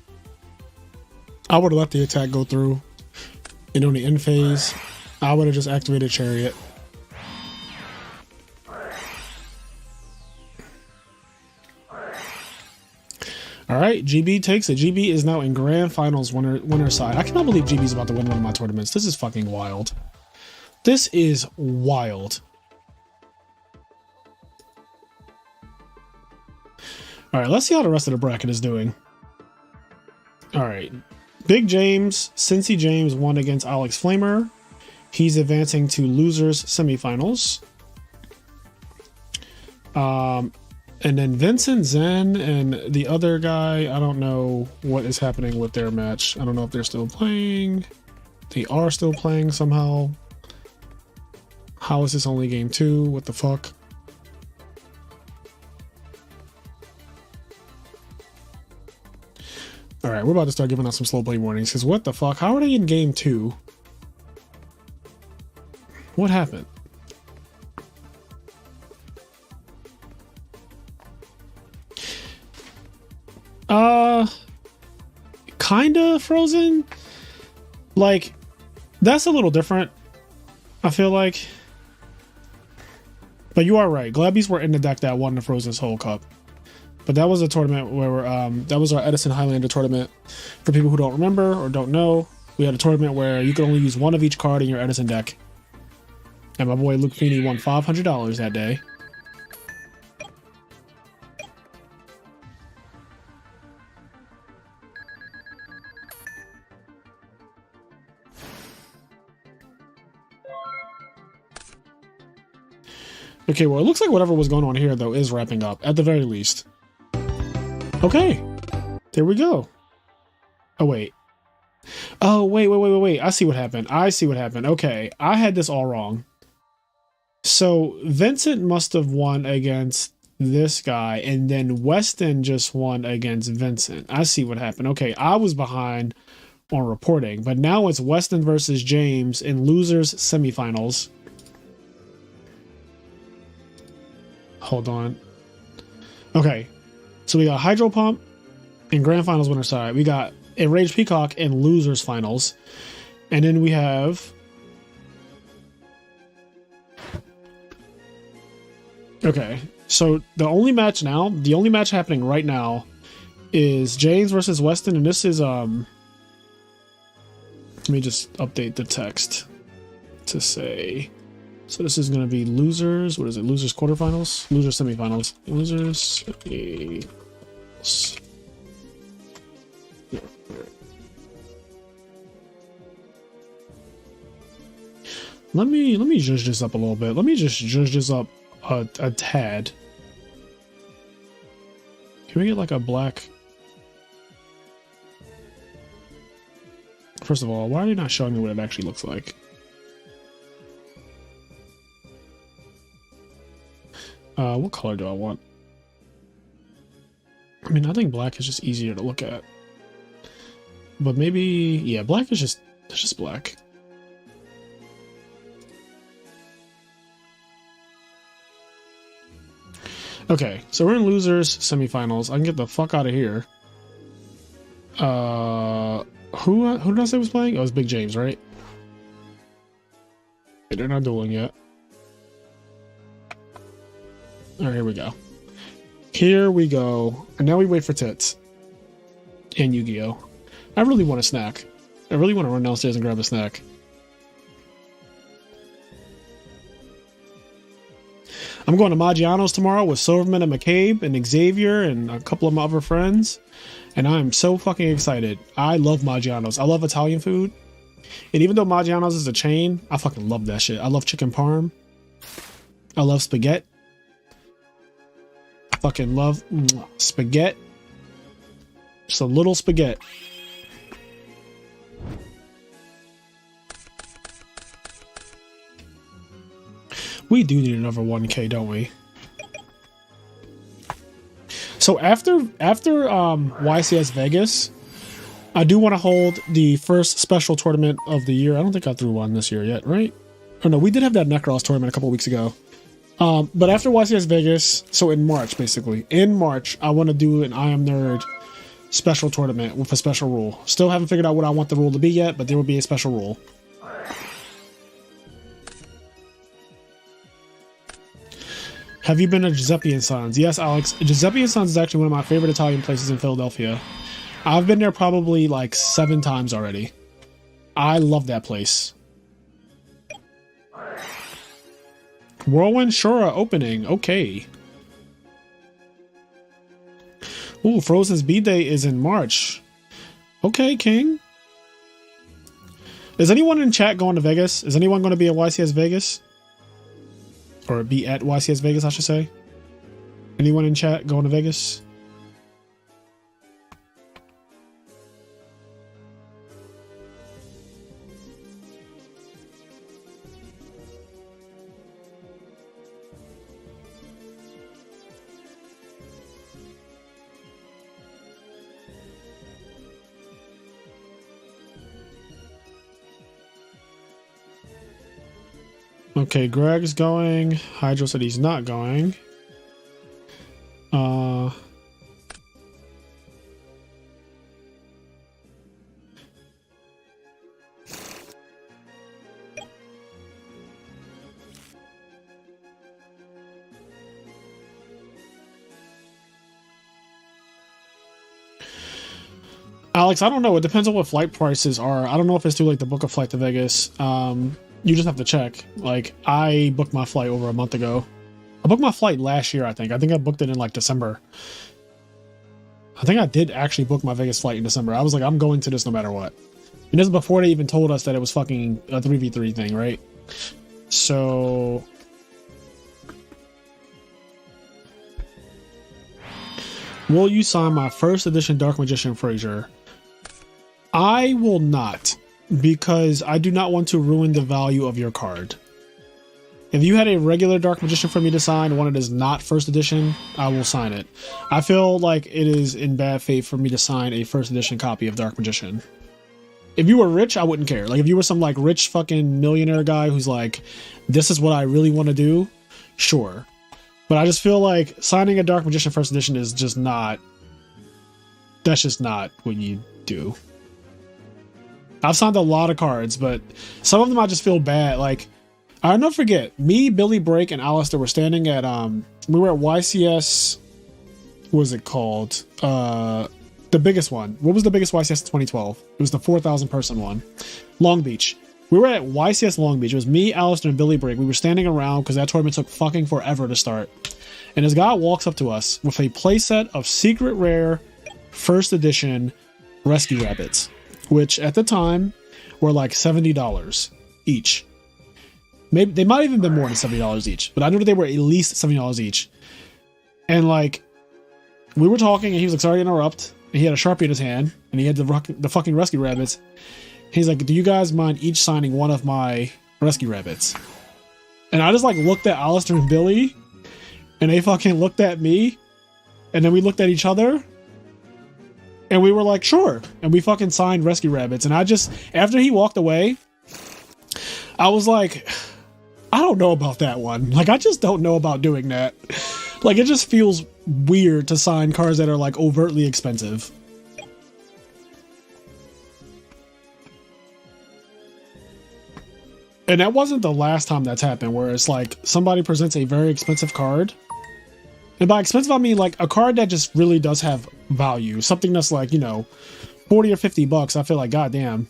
I would have let the attack go through, and on the end phase, I would have just activated Chariot. All right, GB takes it. GB is now in Grand Finals winner side. I cannot believe GB's about to win one of my tournaments. This is fucking wild. This is wild. All right, let's see how the rest of the bracket is doing. All right, Big James, Cincy James won against Alex Flamer. He's advancing to losers semifinals. And then Vincent Zen and the other guy, I don't know what is happening with their match. I don't know if they're still playing. They are still playing somehow. How is this only game 2? What the fuck? Alright, we're about to start giving out some slow play warnings, because what the fuck? How are they in game 2? What happened? Kinda Frozen? Like, that's a little different, I feel like. But you are right. Glabbies were in the deck that won the Frozen's whole cup. But that was a tournament where that was our Edison Highlander tournament. For people who don't remember or don't know, we had a tournament where you could only use one of each card in your Edison deck. And my boy Luke Feeney won $500 that day. Okay, well, it looks like whatever was going on here, though, is wrapping up, at the very least. Okay, there we go. Oh, wait. Oh, wait. I see what happened. Okay, I had this all wrong. So, Vincent must have won against this guy, and then Weston just won against Vincent. I see what happened. Okay, I was behind on reporting, but now it's Weston versus James in losers semifinals. Hold on. Okay, so we got Hydro Pump in Grand Finals winner side. We got Enraged Peacock in losers finals. And then we have... Okay, so the only match happening right now is James versus Weston, and this is... Let me just update the text to say... So this is going to be losers. What is it? Losers quarterfinals? Losers semifinals. Losers semifinals. Let me judge this up a little bit. Let me just judge this up a tad. Can we get like a black? First of all, why are they not showing me what it actually looks like? What color do I want? I mean, I think black is just easier to look at. But maybe, yeah, black is just, it's just black. Okay, so we're in losers semifinals. I can get the fuck out of here. Who did I say was playing? Oh, it was Big James, right? Okay, they're not dueling yet. All right, here we go. Here we go. And now we wait for Tits. And Yu-Gi-Oh! I really want a snack. I really want to run downstairs and grab a snack. I'm going to Maggiano's tomorrow with Silverman and McCabe and Xavier and a couple of my other friends. And I'm so fucking excited. I love Maggiano's. I love Italian food. And even though Maggiano's is a chain, I fucking love that shit. I love chicken parm. I love spaghetti. Fucking love spaghetti. Just a little spaghetti. We do need another 1K, don't we? So after YCS Vegas, I do want to hold the first special tournament of the year. I don't think I threw one this year yet, right? Oh no, we did have that Necros tournament a couple weeks ago. But after YCS Vegas, so in March, basically, in March, I want to do an IMNerd special tournament with a special rule. Still haven't figured out what I want the rule to be yet, but there will be a special rule. Have you been to Giuseppe and Sons? Yes, Alex. Giuseppe and Sons is actually one of my favorite Italian places in Philadelphia. I've been there probably like 7 times already. I love that place. Whirlwind Shura opening. Okay. Ooh, Frozen's B-Day is in March. Okay, King. Is anyone in chat going to Vegas? Is anyone going to be at YCS Vegas? Or be at YCS Vegas, I should say. Anyone in chat going to Vegas? Okay, Greg's going. Hydro said he's not going. Alex, I don't know. It depends on what flight prices are. I don't know if it's too late to book a flight to Vegas. You just have to check. Like, I booked my flight over a month ago. I booked my flight last year, I think. I think I booked it in like December. I think I did actually book my Vegas flight in December. I was like, I'm going to this no matter what. And this is before they even told us that it was fucking a 3v3 thing, right? So... will you sign my first edition Dark Magician Frazier? I will not, because I do not want to ruin the value of your card. If you had a regular Dark Magician for me to sign, one that is not first edition, I will sign it. I feel like it is in bad faith for me to sign a first edition copy of Dark Magician. If you were rich, I wouldn't care. Like, if you were some like rich fucking millionaire guy who's like, this is what I really want to do, sure. But I just feel like signing a Dark Magician first edition is just not... that's just not what you do. I've signed a lot of cards, but some of them I just feel bad. Like, I'll never forget, me, Billy Brake, and Alistair were standing at, we were at YCS, what was it called? The biggest one. What was the biggest YCS in 2012? It was the 4,000 person one. Long Beach. We were at YCS Long Beach. It was me, Alistair, and Billy Brake. We were standing around because that tournament took fucking forever to start. And this guy walks up to us with a playset of secret rare first edition Rescue Rabbits, which at the time were like $70 each. Maybe they might even been more than $70 each, but I know that they were at least $70 each. And like, we were talking, and he was like, "Sorry to interrupt." And he had a Sharpie in his hand, and he had the fucking Rescue Rabbits. He's like, "Do you guys mind each signing one of my Rescue Rabbits?" And I just like looked at Alistair and Billy, and they fucking looked at me, and then we looked at each other, and we were like, "Sure." And we fucking signed Rescue Rabbits. And I just, after he walked away, I was like, I don't know about that one. Like, I just don't know about doing that. Like, it just feels weird to sign cards that are like overtly expensive. And that wasn't the last time that's happened, where it's like somebody presents a very expensive card. And by expensive, I mean like a card that just really does have value. Something that's like, you know, 40 or 50 bucks. I feel like, goddamn.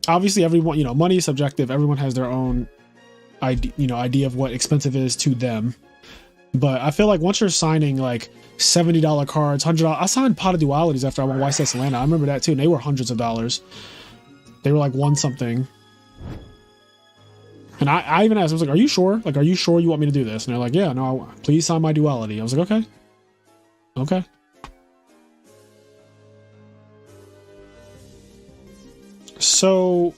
Obviously, everyone, you know, money is subjective. Everyone has their own idea of what expensive is to them. But I feel like once you're signing like $70 cards, $100, I signed Pot of Dualities after I won YCS Atlanta. I remember that too. And they were hundreds of dollars. They were like one something. And I even asked, I was like, "Are you sure? Like, are you sure you want me to do this?" And they're like, "Yeah, no, please sign my duality." I was like, "Okay. Okay." So...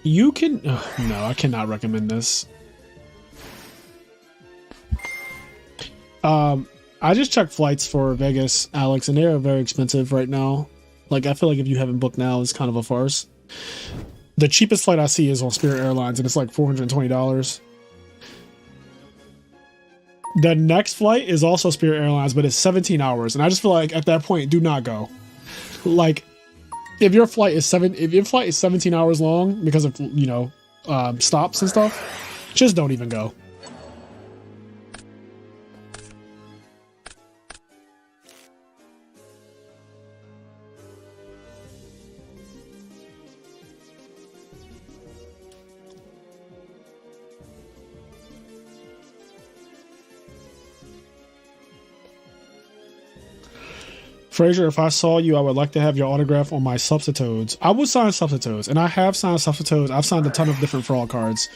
you can... oh, no, I cannot recommend this. I just checked flights for Vegas, Alex, and they are very expensive right now. Like, I feel like if you haven't booked now, it's kind of a farce. The cheapest flight I see is on Spirit Airlines, and it's like $420. The next flight is also Spirit Airlines, but it's 17 hours, and I just feel like at that point, do not go. Like, if your flight is 17 hours long because of, you know, stops and stuff, just don't even go. Frazier, if I saw you, I would like to have your autograph on my Substitodes. I would sign Substitodes, and I have signed Substitodes. I've signed a ton of different fraud cards.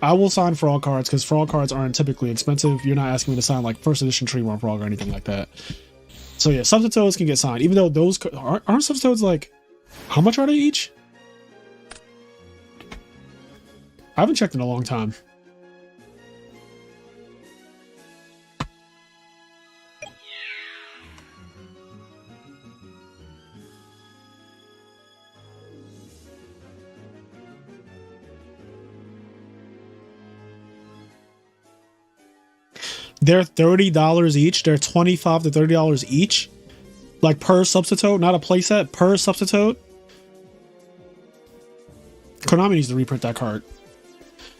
I will sign fraud cards because fraud cards aren't typically expensive. You're not asking me to sign like first edition Tree Worm Frog or anything like that. So yeah, Substitodes can get signed, even though those aren't Substitodes like, how much are they each? I haven't checked in a long time. They're $30 each. They're $25 to $30 each. Like per substitute, not a playset, per substitute. Konami needs to reprint that card.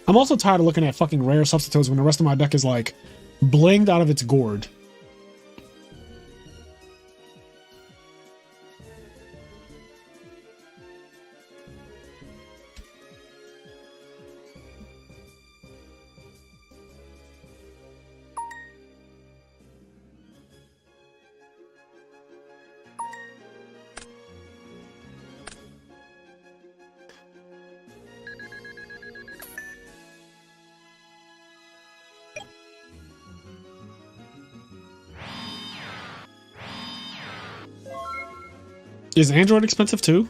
I'm also tired of looking at fucking rare substitutes when the rest of my deck is like blinged out of its gourd. Is Android expensive too?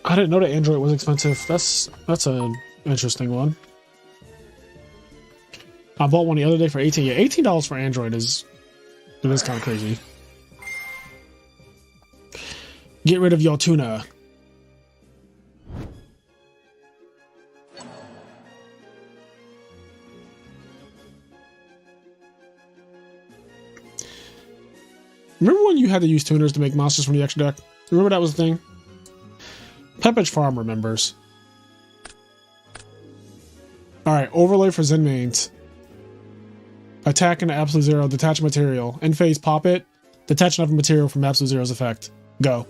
I didn't know that Android was expensive. That's an interesting one. I bought one the other day for 18. Yeah, $18 for Android is kind of crazy. Get rid of your tuna. Remember when you had to use tuners to make monsters from the extra deck? Remember that was the thing? Pepperidge Farm remembers. Alright, overlay for Zen mains. Attack into Absolute Zero, detach material. End phase, pop it. Detach enough material from Absolute Zero's effect. Go.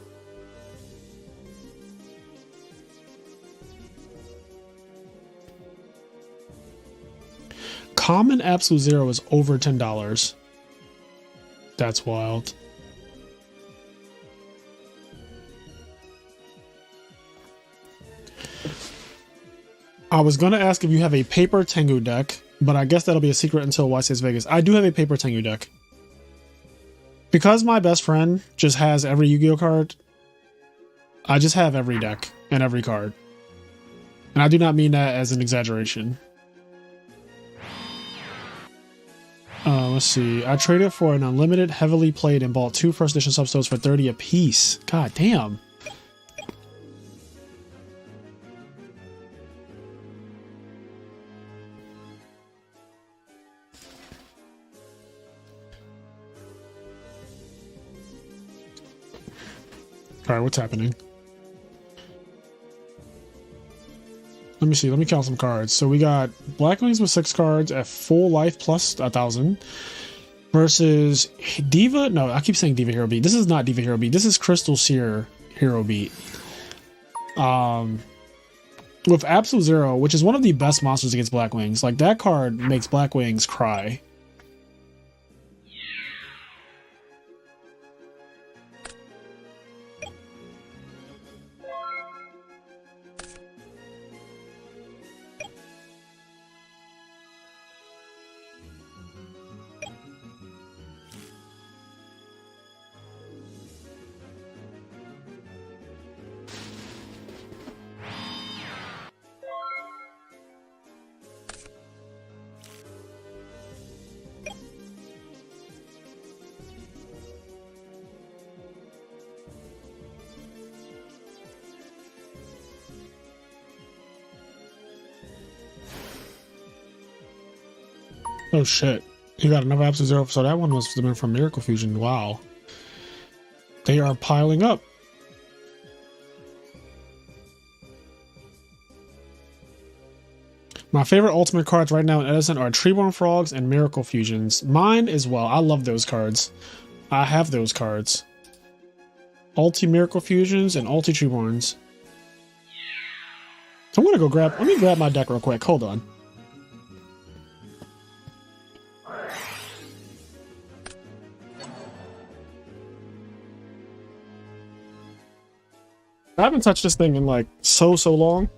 Common Absolute Zero is over $10. That's wild. I was going to ask if you have a paper Tengu deck, but I guess that'll be a secret until YCS Vegas. I do have a paper Tengu deck. Because my best friend just has every Yu-Gi-Oh card, I just have every deck and every card. And I do not mean that as an exaggeration. Let's see. I traded for an unlimited, heavily played, and bought 2 first edition substitutes for 30 a piece. God damn. Alright, what's happening? Let me see. Let me count some cards. So we got Black Wings with 6 cards at full life plus 1,000 versus Diva. No, I keep saying Diva Hero Beat. This is not Diva Hero Beat. This is Crystal Seer Hero Beat. With Absolute Zero, which is one of the best monsters against Black Wings. Like, that card makes Black Wings cry. Oh shit. You got another Absolute Zero. So that one was from Miracle Fusion. Wow. They are piling up. My favorite ultimate cards right now in Edison are Treeborn Frogs and Miracle Fusions. Mine as well. I love those cards. I have those cards. Ulti Miracle Fusions and Ulti Treeborns. I'm gonna go let me grab my deck real quick. Hold on. I haven't touched this thing in like so long.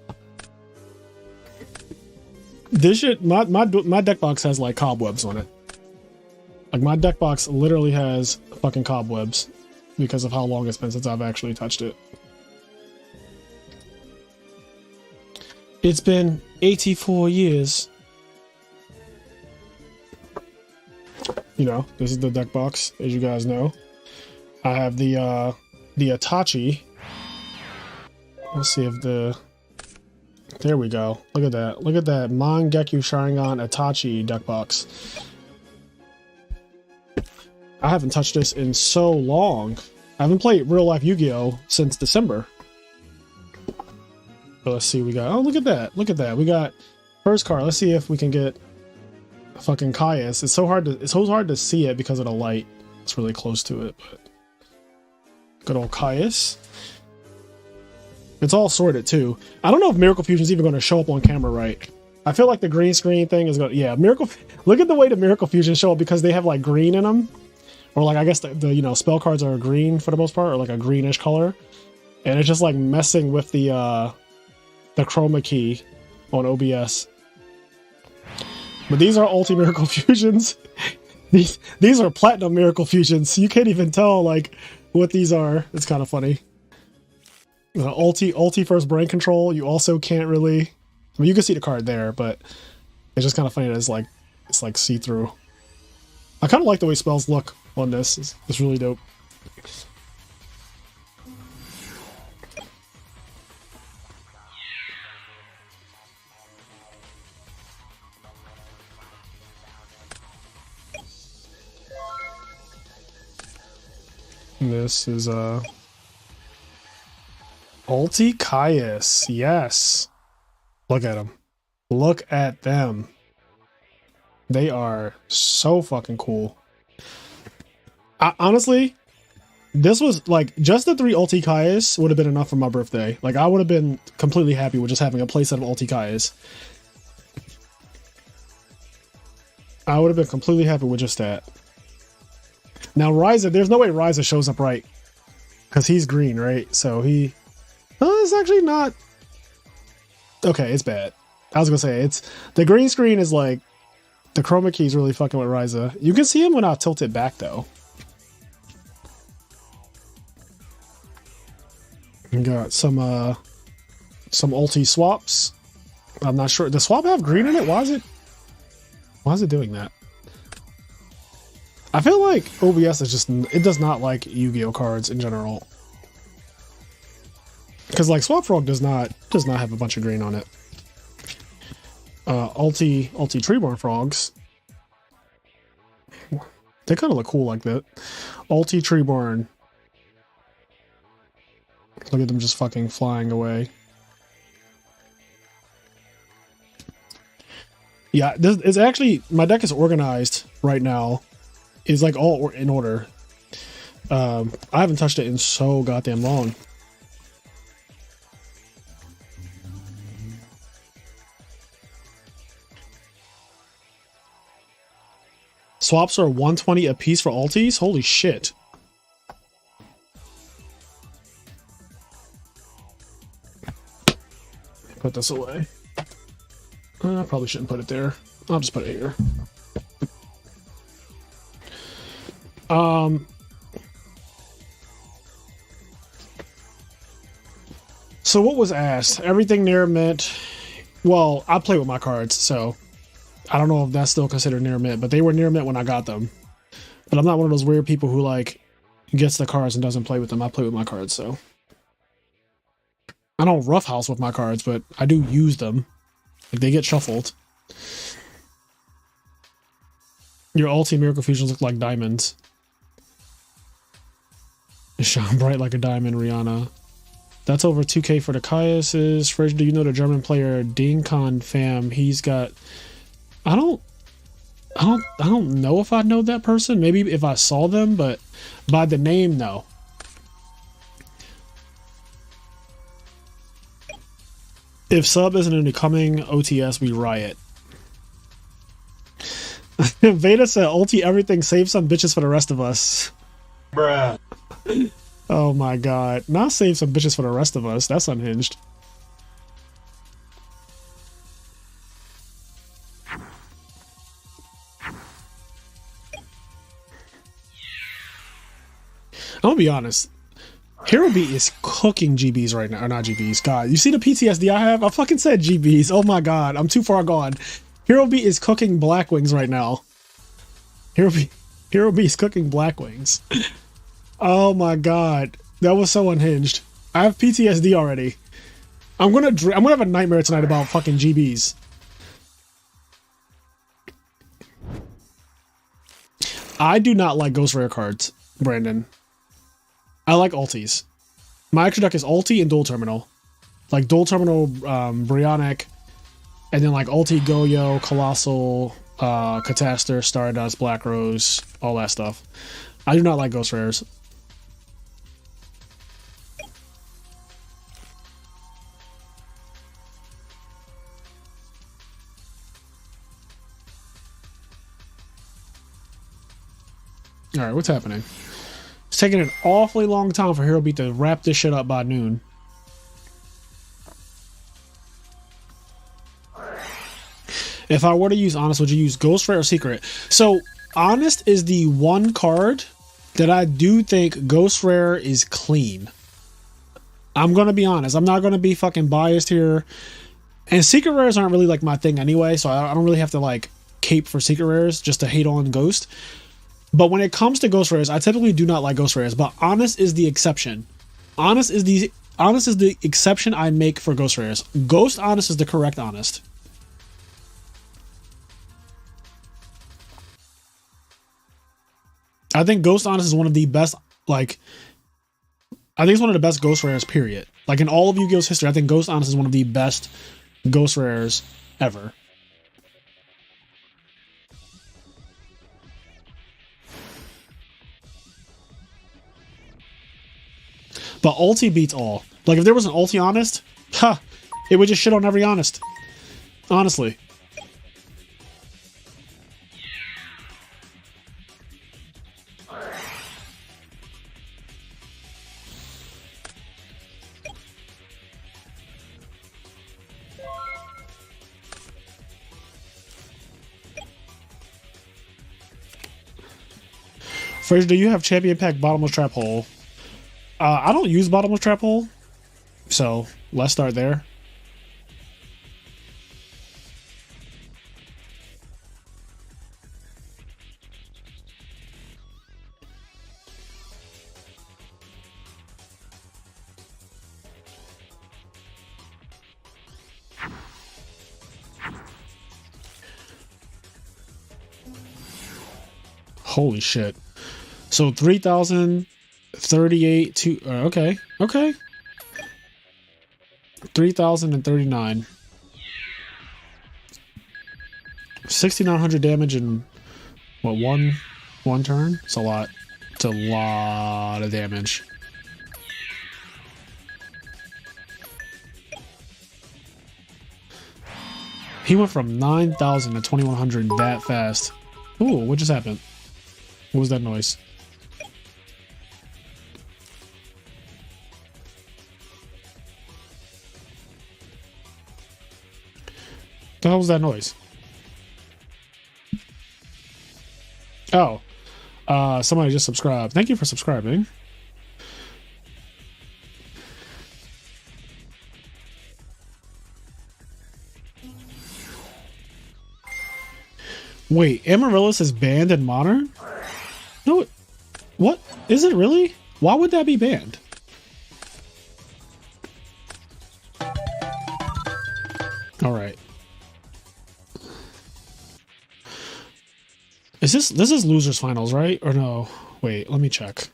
This shit, my deck box has like cobwebs on it. Like, my deck box literally has fucking cobwebs because of how long it's been since I've actually touched it. It's been 84 years. You know, this is the deck box, as you guys know. I have the Itachi. Let's see if the... There we go. Look at that. Look at that Mangekyo Sharingan Itachi deck box. I haven't touched this in so long. I haven't played real life Yu-Gi-Oh! Since December. But let's see, we got... Oh, look at that. Look at that. We got first card. Let's see if we can get fucking Caius. It's so hard to see it because of the light. It's really close to it, but good old Caius. It's all sorted too. I don't know if Miracle Fusion's even going to show up on camera right. I feel like the green screen thing is going. Yeah, look at the way the Miracle Fusion show up because they have like green in them, or like I guess the you know spell cards are green for the most part, or like a greenish color, and it's just like messing with the chroma key on OBS. But these are ulti Miracle Fusions. these are platinum Miracle Fusions. You can't even tell like what these are. It's kind of funny. Ulti first brain control. You also can't really. I mean, you can see the card there, but it's just kind of funny that it's like see through. I kind of like the way spells look on this. It's really dope. This is Ulti Caius. Yes. Look at them. Look at them. They are so fucking cool. Honestly, this was like just the 3 Ulti Caius would have been enough for my birthday. Like I would have been completely happy with just having a playset of Ulti Caius. I would have been completely happy with just that. Now Ryza, there's no way Ryza shows up right because he's green, right? So he, it's actually not. Okay, it's bad. I was gonna say it's the green screen is like the chroma key is really fucking with Ryza. You can see him when I tilt it back though. We got some ulti swaps. I'm not sure. Does swap have green in it? Why is it doing that? I feel like OBS is just, it does not like Yu-Gi-Oh cards in general. Because like Swap Frog does not have a bunch of green on it. Ulti Treeborn Frogs. They kind of look cool like that. Ulti Treeborn. Look at them just fucking flying away. Yeah, this is actually, my deck is organized right now. It's like all in order. I haven't touched it in so goddamn long. Swaps are 120 a piece for ultis? Holy shit. Put this away. I probably shouldn't put it there. I'll just put it here. So what was asked? Everything near mint. Well, I play with my cards, so I don't know if that's still considered near mint, but they were near mint when I got them. But I'm not one of those weird people who like gets the cards and doesn't play with them. I play with my cards, so I don't roughhouse with my cards, but I do use them. Like they get shuffled. Your ulti Miracle Fusions look like diamonds. They shine bright like a diamond, Rihanna. That's over 2K for the Caiuses. Fridge, do you know the German player Dinkan Fam? He's got. I don't know if I know that person. Maybe if I saw them, but by the name, no. If sub isn't in the coming OTS, we riot. Veda said, "Ulti everything, save some bitches for the rest of us."
Bruh.
Oh my god. Not save some bitches for the rest of us. That's unhinged. I'm gonna be honest. Hero Beat is cooking GBs right now. Or not GBs. God, you see the PTSD I have? I fucking said GBs. Oh my god, I'm too far gone. Hero Beat is cooking Blackwings right now. Hero Beat is cooking Blackwings. Oh my god, that was so unhinged. I have PTSD already. I'm gonna have a nightmare tonight about fucking GBs. I do not like Ghost Rare cards, Brandon. I like ultis. My extra deck is ulti and dual terminal. Like dual terminal Brionic, and then like ulti Goyo, Colossal, Catastor, Stardust, Black Rose, all that stuff. I do not like Ghost Rares. Alright, what's happening? It's taking an awfully long time for Hero Beat to wrap this shit up by noon. If I were to use Honest, would you use Ghost Rare or Secret? So, Honest is the one card that I do think Ghost Rare is clean. I'm going to be honest. I'm not going to be fucking biased here. And Secret Rares aren't really like my thing anyway, so I don't really have to like cape for Secret Rares just to hate on Ghost. But when it comes to Ghost Rares, I typically do not like Ghost Rares, but Honest is the exception. Honest is the exception I make for Ghost Rares. Ghost Honest is the correct Honest. I think Ghost Honest is one of the best, like, I think it's one of the best Ghost Rares, period. Like, in all of Yu-Gi-Oh's history, I think Ghost Honest is one of the best Ghost Rares ever. But ulti beats all. Like, if there was an ulti Honest, it would just shit on every Honest. Honestly. Fraser, do you have Champion Pack Bottomless Trap Hole? I don't use Bottomless Trap Hole, so let's start there. Holy shit. So 3,038 to okay. 3,039. 6,900 damage in what, one turn? It's a lot. It's a lot of damage. He went from 9,000 to 2,100 that fast. Ooh, what just happened? What was that noise? The hell was that noise? Oh, somebody just subscribed. Thank you for subscribing. Wait, Amaryllis is banned in Modern? No, what? Is it really? Why would that be banned? All right. This is losers finals, right? Or no? Wait, let me check.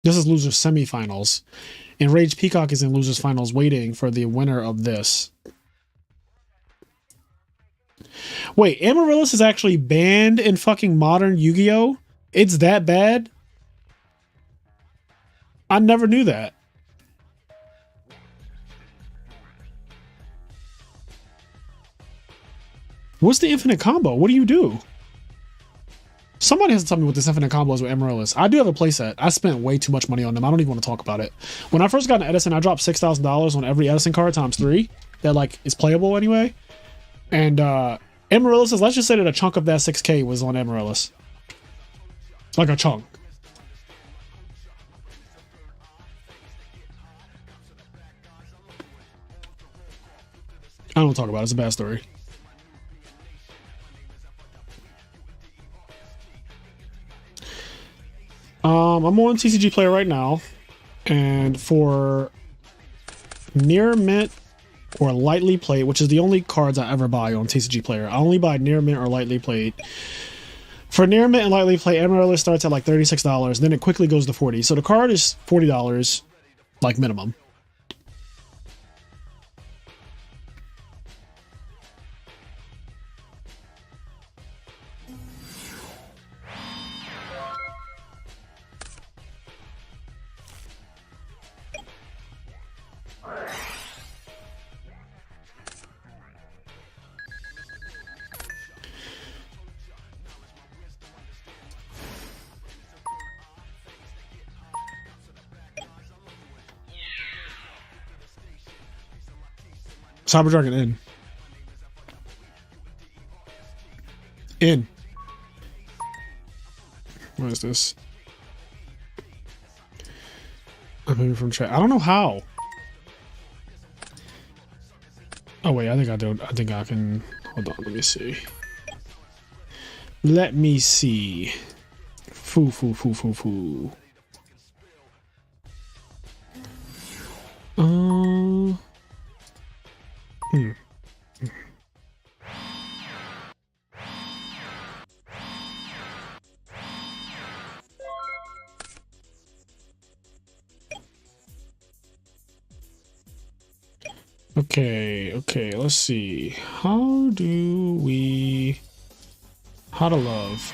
This is losers semifinals. And Rage Peacock is in losers finals waiting for the winner of this. Wait, Amaryllis is actually banned in fucking Modern Yu-Gi-Oh? It's that bad? I never knew that. What's the infinite combo? What do you do? Somebody has to tell me what this infinite combo is with Amaryllis. I do have a playset. I spent way too much money on them. I don't even want to talk about it. When I first got an Edison, I dropped $6,000 on every Edison card times 3. That like is playable anyway. And Amaryllis is, let's just say that a chunk of that 6K was on Amaryllis. Like a chunk. I don't talk about it. It's a bad story. I'm on TCG Player right now, and for near mint or lightly played, which is the only cards I ever buy on TCG Player, I only buy near mint or lightly played. For near mint and lightly played, IMNerd starts at like $36, then it quickly goes to $40. So the card is $40, like minimum. Cyber Dragon in. What is this? I'm moving from chat. I don't know how. Oh wait, I think I don't. I think I can. Hold on. Let me see. Let me see. Foo. Okay, let's see. How to love.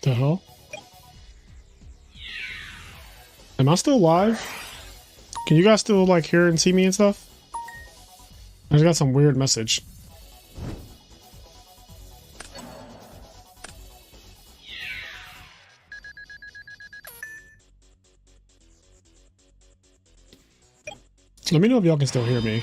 The hell? Am I still live? Can you guys still like hear and see me and stuff? I just got some weird message. Let me know if y'all can still hear me.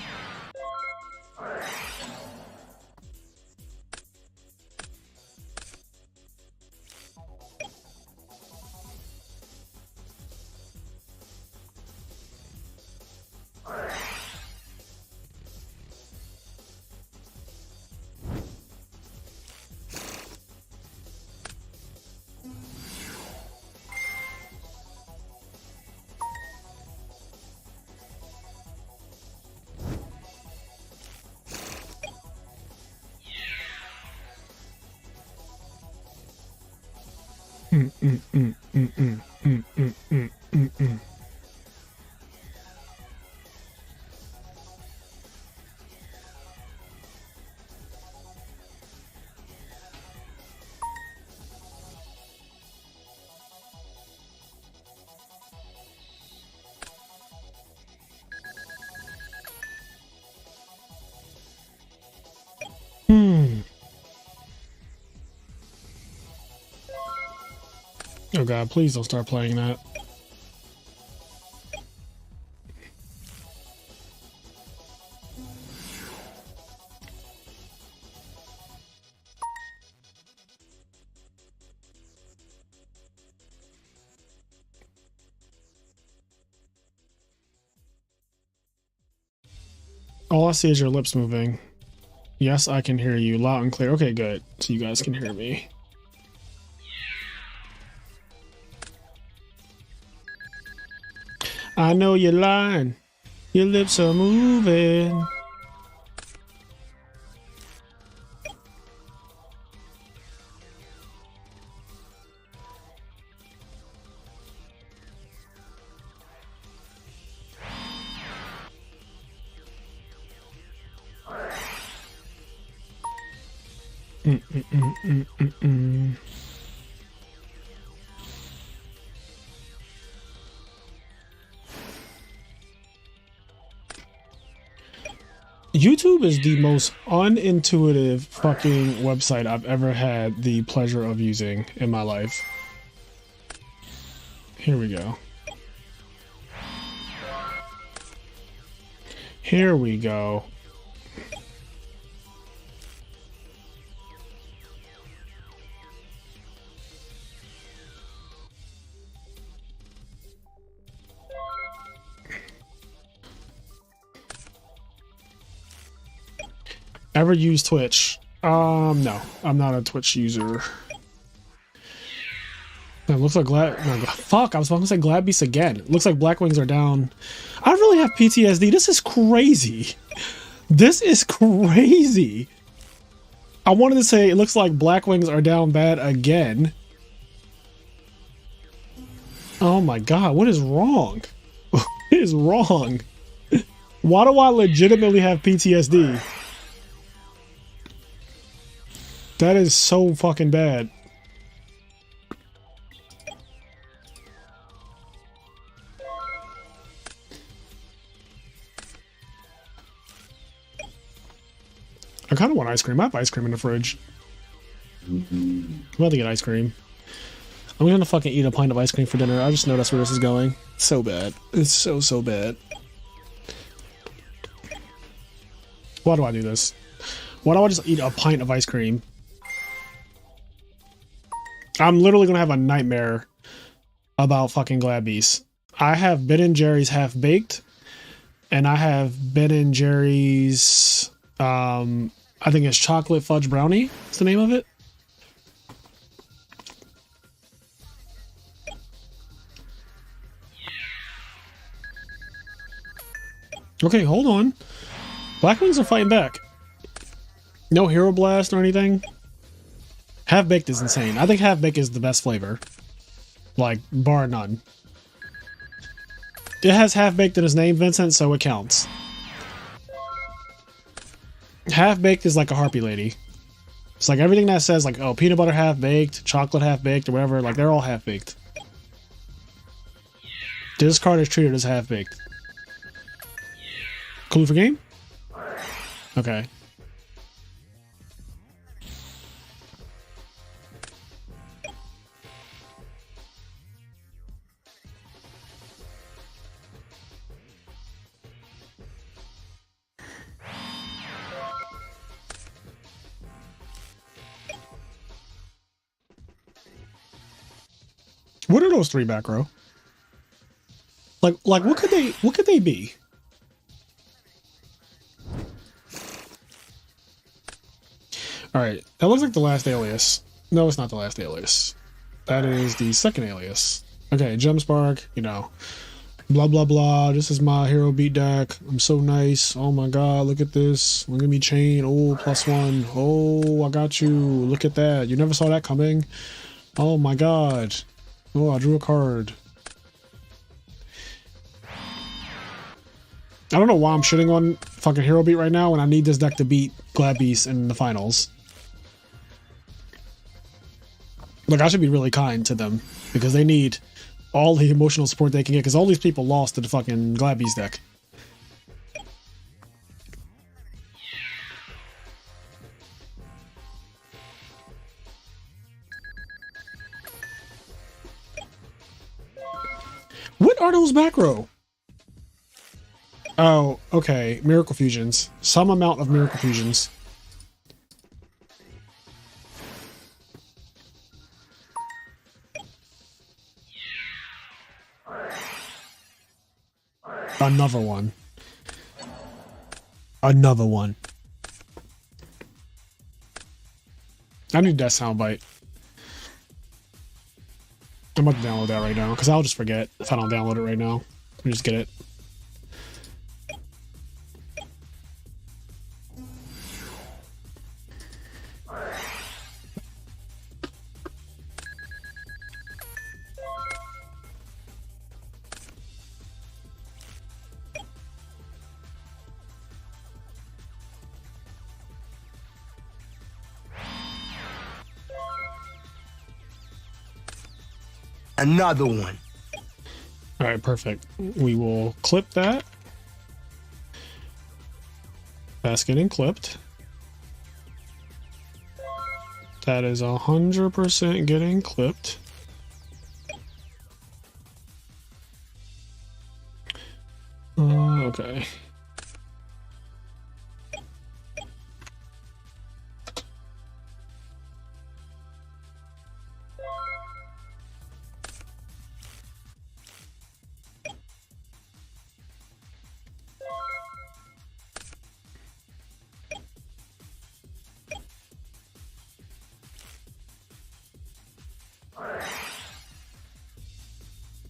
Oh god, please don't start playing that. All I see is your lips moving. Yes, I can hear you loud and clear. Okay, good. So you guys can hear me. I know you're lying. Your lips are moving. Mm, mm, mm, mm, mm, mm. YouTube is the most unintuitive fucking website I've ever had the pleasure of using in my life. Here we go. Here we go. Ever use Twitch? No, I'm not a Twitch user. It looks like fuck, I was going to say Glad Beast again. It looks like Black Wings are down. I really have PTSD. This is crazy. This is crazy. I wanted to say it looks like Black Wings are down bad again. Oh my god, what is wrong? What is wrong? Why do I legitimately have PTSD? That is so fucking bad. I kind of want ice cream. I have ice cream in the fridge. I'm about to get ice cream. I'm gonna fucking eat a pint of ice cream for dinner. I just know that's where this is going. It's so bad. It's so bad. Why do I do this? Why do I just eat a pint of ice cream? I'm literally gonna have a nightmare about fucking Glad Beast. I have Ben & Jerry's Half Baked, and I have Ben & Jerry's, I think it's Chocolate Fudge Brownie. What's the name of it? Okay, hold on. Black Wings are fighting back. No Hero Blast or anything. Half Baked is insane. I think Half Baked is the best flavor. Like, bar none. It has Half Baked in its name, Vincent, so it counts. Half Baked is like a Harpy Lady. It's like everything that says, like, oh, peanut butter half baked, chocolate half baked, or whatever, like, they're all half baked. This card is treated as half baked. Clue for game? Okay. What are those three back row? Like what could they be? Alright, that looks like the last alias. No, it's not the last alias. That is the second alias. Okay, Gemspark, you know. Blah blah blah. This is my hero beat deck. I'm so nice. Oh my god, look at this. Look at me chain. Oh, +1. Oh, I got you. Look at that. You never saw that coming. Oh my god. Oh, I drew a card. I don't know why I'm shitting on fucking Hero Beat right now when I need this deck to beat Glad Beast in the finals. Look, I should be really kind to them because they need all the emotional support they can get because all these people lost to the fucking Glad Beast deck. What are those back row? Oh, okay. Miracle Fusions. Some amount of Miracle Fusions. Another one. Another one. I need that soundbite. I'm about to download that right now, because I'll just forget if I don't download it right now. Let me just get it.
Another one.
All right, perfect. We will clip that. That's getting clipped. That is 100% getting clipped. Okay.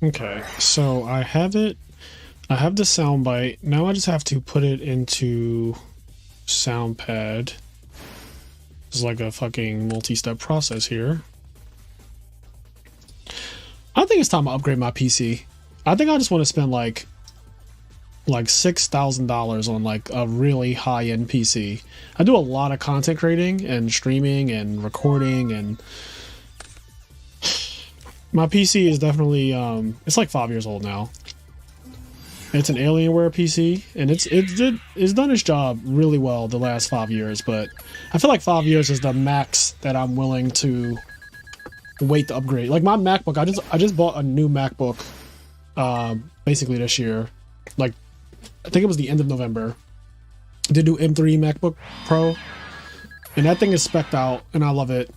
Okay, so I have it. I have the sound bite. Now I just have to put it into SoundPad. It's like a fucking multi-step process here. I think it's time to upgrade my PC. I think I just want to spend like $6,000 on like a really high-end PC. I do a lot of content creating and streaming and recording, and my PC is definitely it's like 5 years old now. It's an Alienware PC, and it's done its job really well the last 5 years, but I feel like 5 years is the max that I'm willing to wait to upgrade. Like my MacBook, I just bought a new MacBook basically this year. Like I think it was the end of November. The new M3 MacBook Pro, and that thing is spec'd out and I love it.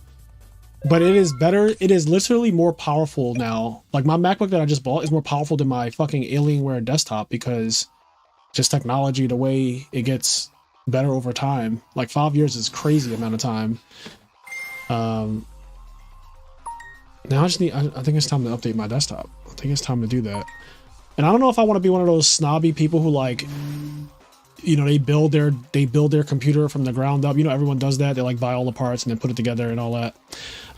But it is better. It is literally more powerful now. Like my MacBook that I just bought is more powerful than my fucking Alienware desktop, because just technology, the way it gets better over time. Like 5 years is crazy amount of time. Now I think it's time to update my desktop. I think it's time to do that. And I don't know if I want to be one of those snobby people who, like, you know, they build their computer from the ground up. You know, everyone does that. They like buy all the parts and then put it together and all that.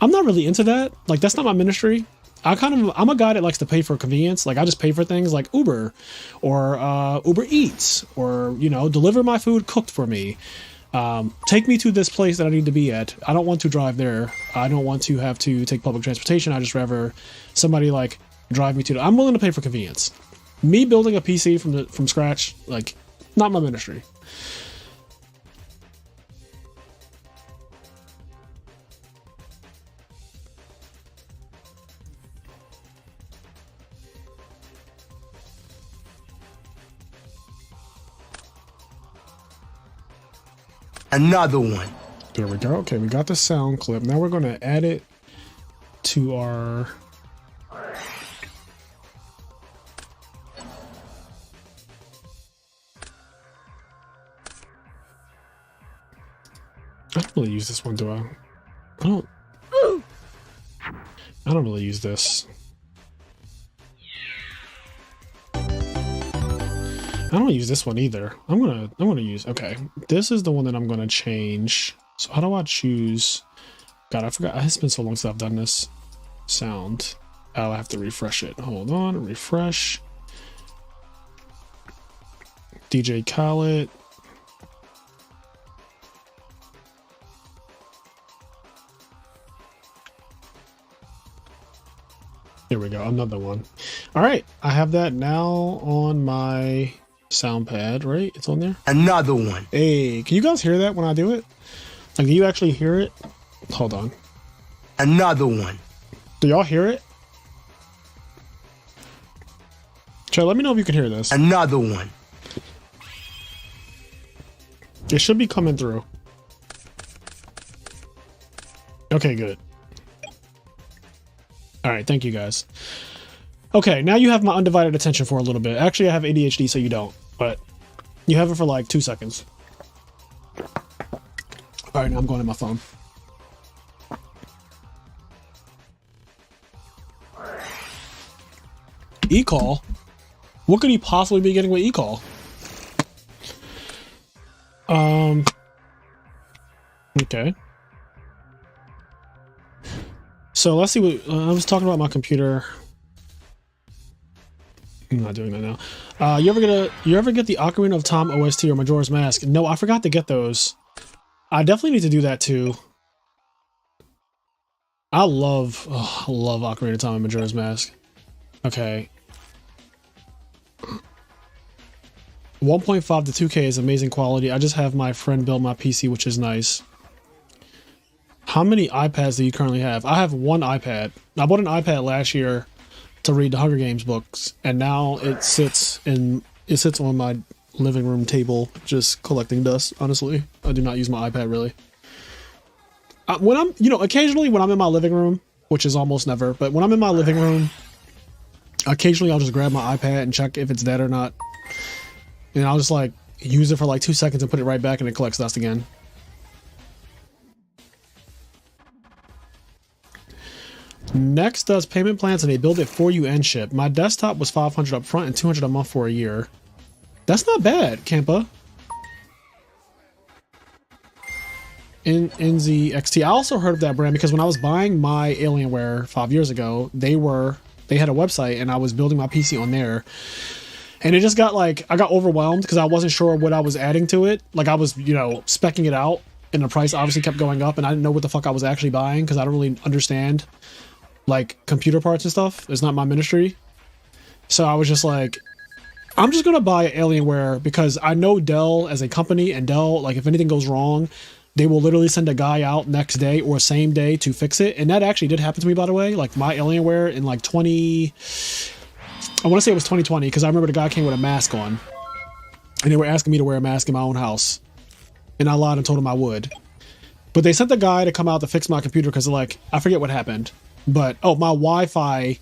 I'm not really into that. Like, that's not my ministry. I'm a guy that likes to pay for convenience. Like, I just pay for things like Uber or Uber Eats, or, you know, deliver my food cooked for me. Take me to this place that I need to be at. I don't want to drive there. I don't want to have to take public transportation. I just rather somebody like drive me to. I'm willing to pay for convenience. Me building a PC from scratch, like, not my ministry.
Another one.
There we go. Okay, we got the sound clip. Now we're going to add it to our... I don't really use this one, do I? I don't really use this. I don't use this one either. I'm gonna use, okay. This is the one that I'm gonna change. So how do I choose? God, I forgot. It's been so long since I've done this. Sound. Oh, I have to refresh it. Hold on, refresh. DJ Khaled. Here we go, another one. All right, I have that now on my sound pad, right? It's on there.
Another one.
Hey, can you guys hear that when I do it? Like, do you actually hear it? Hold on.
Another one.
Do y'all hear it? Chat, let me know if you can hear this.
Another one.
It should be coming through. Okay, good. All right, thank you guys. Okay, now you have my undivided attention for a little bit. Actually, I have ADHD, so you don't, but you have it for like 2 seconds. All right, now I'm going to my phone. E-call? What could he possibly be getting with e-call? Okay. So let's see what I was talking about. My computer. I'm not doing that now. You ever get the Ocarina of Time OST or Majora's Mask? No, I forgot to get those. I definitely need to do that too. I love Ocarina of Time and Majora's Mask. Okay. 1.5 to 2K is amazing quality. I just have my friend build my PC, which is nice. How many iPads do you currently have? I have one iPad. I bought an iPad last year to read the Hunger Games books, and now it sits on my living room table, just collecting dust. Honestly, I do not use my iPad really. When I'm, occasionally when I'm in my living room, which is almost never, but when I'm in my living room, occasionally I'll just grab my iPad and check if it's dead or not. And I'll just like use it for like 2 seconds and put it right back and it collects dust again. Next does payment plans and they build it for you and ship. My desktop was $500 up front and $200 a month for a year. That's not bad, Kampa. In the XT. I also heard of that brand because when I was buying my Alienware 5 years ago, they had a website and I was building my PC on there. And it just got like, I got overwhelmed because I wasn't sure what I was adding to it. Like I was, speccing it out and the price obviously kept going up and I didn't know what the fuck I was actually buying because I don't really understand like computer parts and stuff. It's not my ministry. So I was just like, I'm just going to buy Alienware because I know Dell as a company, and Dell, like if anything goes wrong, they will literally send a guy out next day or same day to fix it. And that actually did happen to me, by the way. Like my Alienware in like I want to say it was 2020 because I remember the guy came with a mask on and they were asking me to wear a mask in my own house. And I lied and told him I would. But they sent the guy to come out to fix my computer because like, I forget what happened. But, my Wi-Fi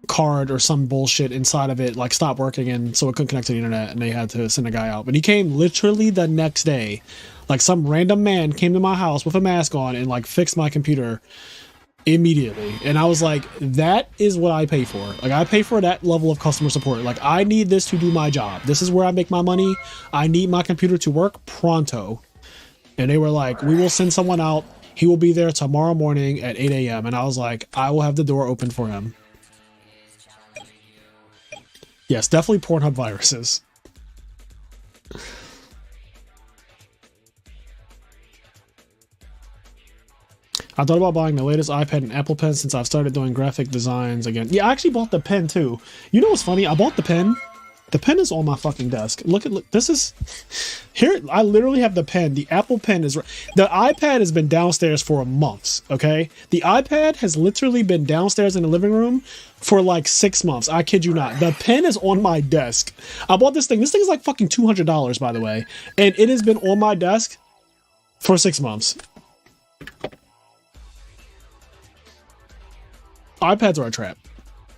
card or some bullshit inside of it like stopped working and so it couldn't connect to the internet and they had to send a guy out. But he came literally the next day. Like some random man came to my house with a mask on and like fixed my computer immediately. And I was like, that is what I pay for. Like I pay for that level of customer support. Like I need this to do my job. This is where I make my money. I need my computer to work pronto. And they were like, we will send someone out. He will be there tomorrow morning at 8 a.m. And I was like, I will have the door open for him. Yes, definitely Pornhub viruses. I thought about buying the latest iPad and Apple Pen since I've started doing graphic designs again. Yeah, I actually bought the pen too. You know what's funny? I bought the pen. The pen is on my fucking desk. Look, this is here. I literally have the pen. The Apple Pen is, the iPad has been downstairs for months. Okay. The iPad has literally been downstairs in the living room for like 6 months. I kid you not. The pen is on my desk. I bought this thing. This thing is like fucking $200, by the way. And it has been on my desk for 6 months. iPads are a trap.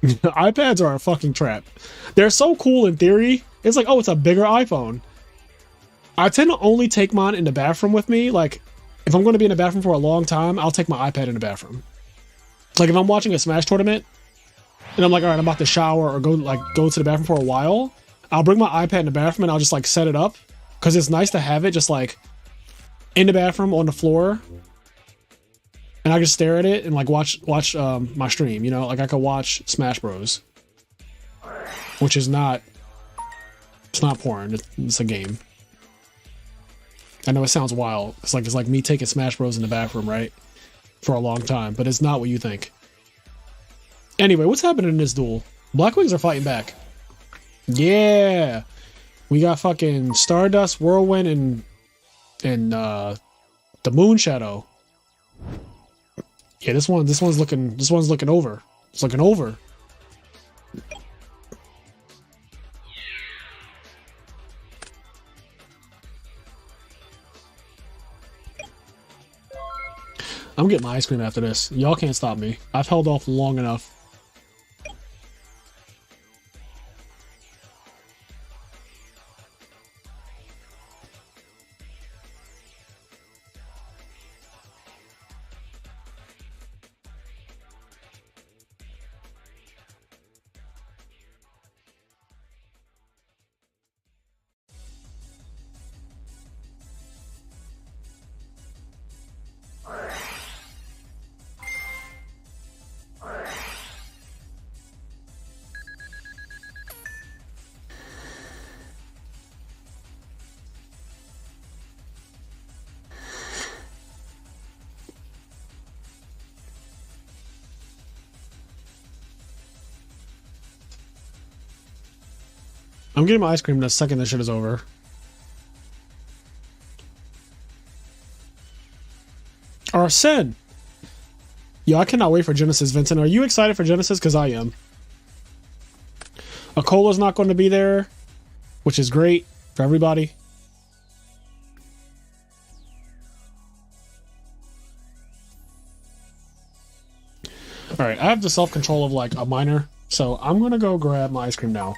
iPads are a fucking trap. They're so cool in theory. It's like, oh, it's a bigger iPhone. I tend to only take mine in the bathroom with me. Like, if I'm going to be in the bathroom for a long time, I'll take my iPad in the bathroom. Like, if I'm watching a Smash tournament, and I'm like, all right, I'm about to shower or go to the bathroom for a while, I'll bring my iPad in the bathroom and I'll just, like, set it up. Because it's nice to have it just, like, in the bathroom on the floor. And I just stare at it and like watch my stream, like I could watch Smash Bros, which is not, it's not porn. It's a game. I know it sounds wild. It's like me taking Smash Bros in the bathroom, right? For a long time, but it's not what you think. Anyway, what's happening in this duel? Blackwings are fighting back. Yeah, we got fucking Stardust, Whirlwind, and the Moon Shadow. Yeah, this one's looking over. It's looking over. I'm getting my ice cream after this. Y'all can't stop me. I've held off long enough. I'm getting my ice cream the second this shit is over. Arsene! Yo, I cannot wait for Genesis, Vincent. Are you excited for Genesis? Because I am. Akola's not going to be there, which is great for everybody. Alright, I have the self-control of like a minor, so I'm going to go grab my ice cream now.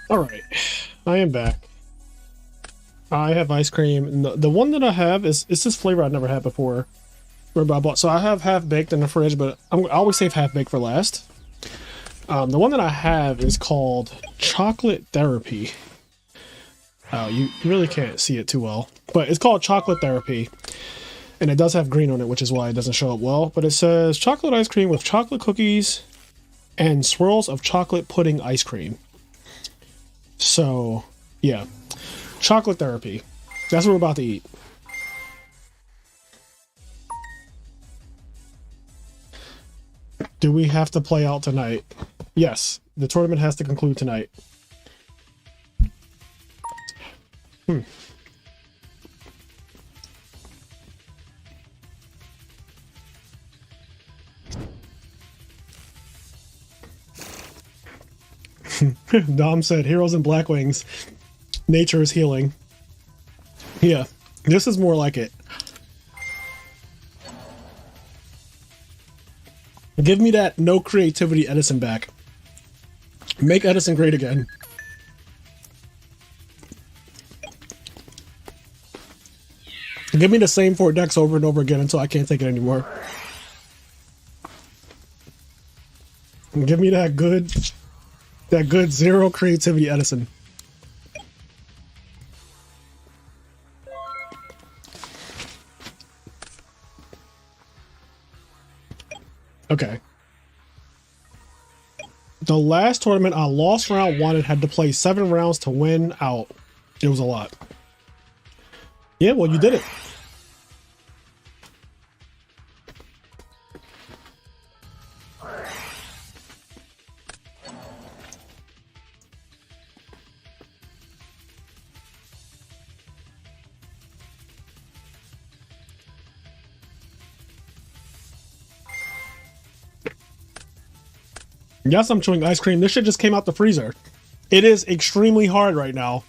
Alright, I am back. I have ice cream. And the one that I have is this flavor I've never had before. I bought. So I have half baked in the fridge, but I always save half baked for last. The one that I have is called Chocolate Therapy. Oh, you really can't see it too well, but it's called Chocolate Therapy. And it does have green on it, which is why it doesn't show up well. But it says chocolate ice cream with chocolate cookies and swirls of chocolate pudding ice cream. So, yeah. Chocolate Therapy. That's what we're about to eat. Do we have to play out tonight? Yes. The tournament has to conclude tonight. Dom said, Heroes and Black Wings. Nature is healing. Yeah, this is more like it. Give me that no creativity Edison back. Make Edison great again. Give me the same 4 decks over and over again until I can't take it anymore. Give me that good zero creativity Edison. Okay. The last tournament, I lost round 1 and had to play 7 rounds to win out. It was a lot. Yeah, well, you did it. Yes, I'm chewing ice cream. This shit just came out the freezer. It is extremely hard right now.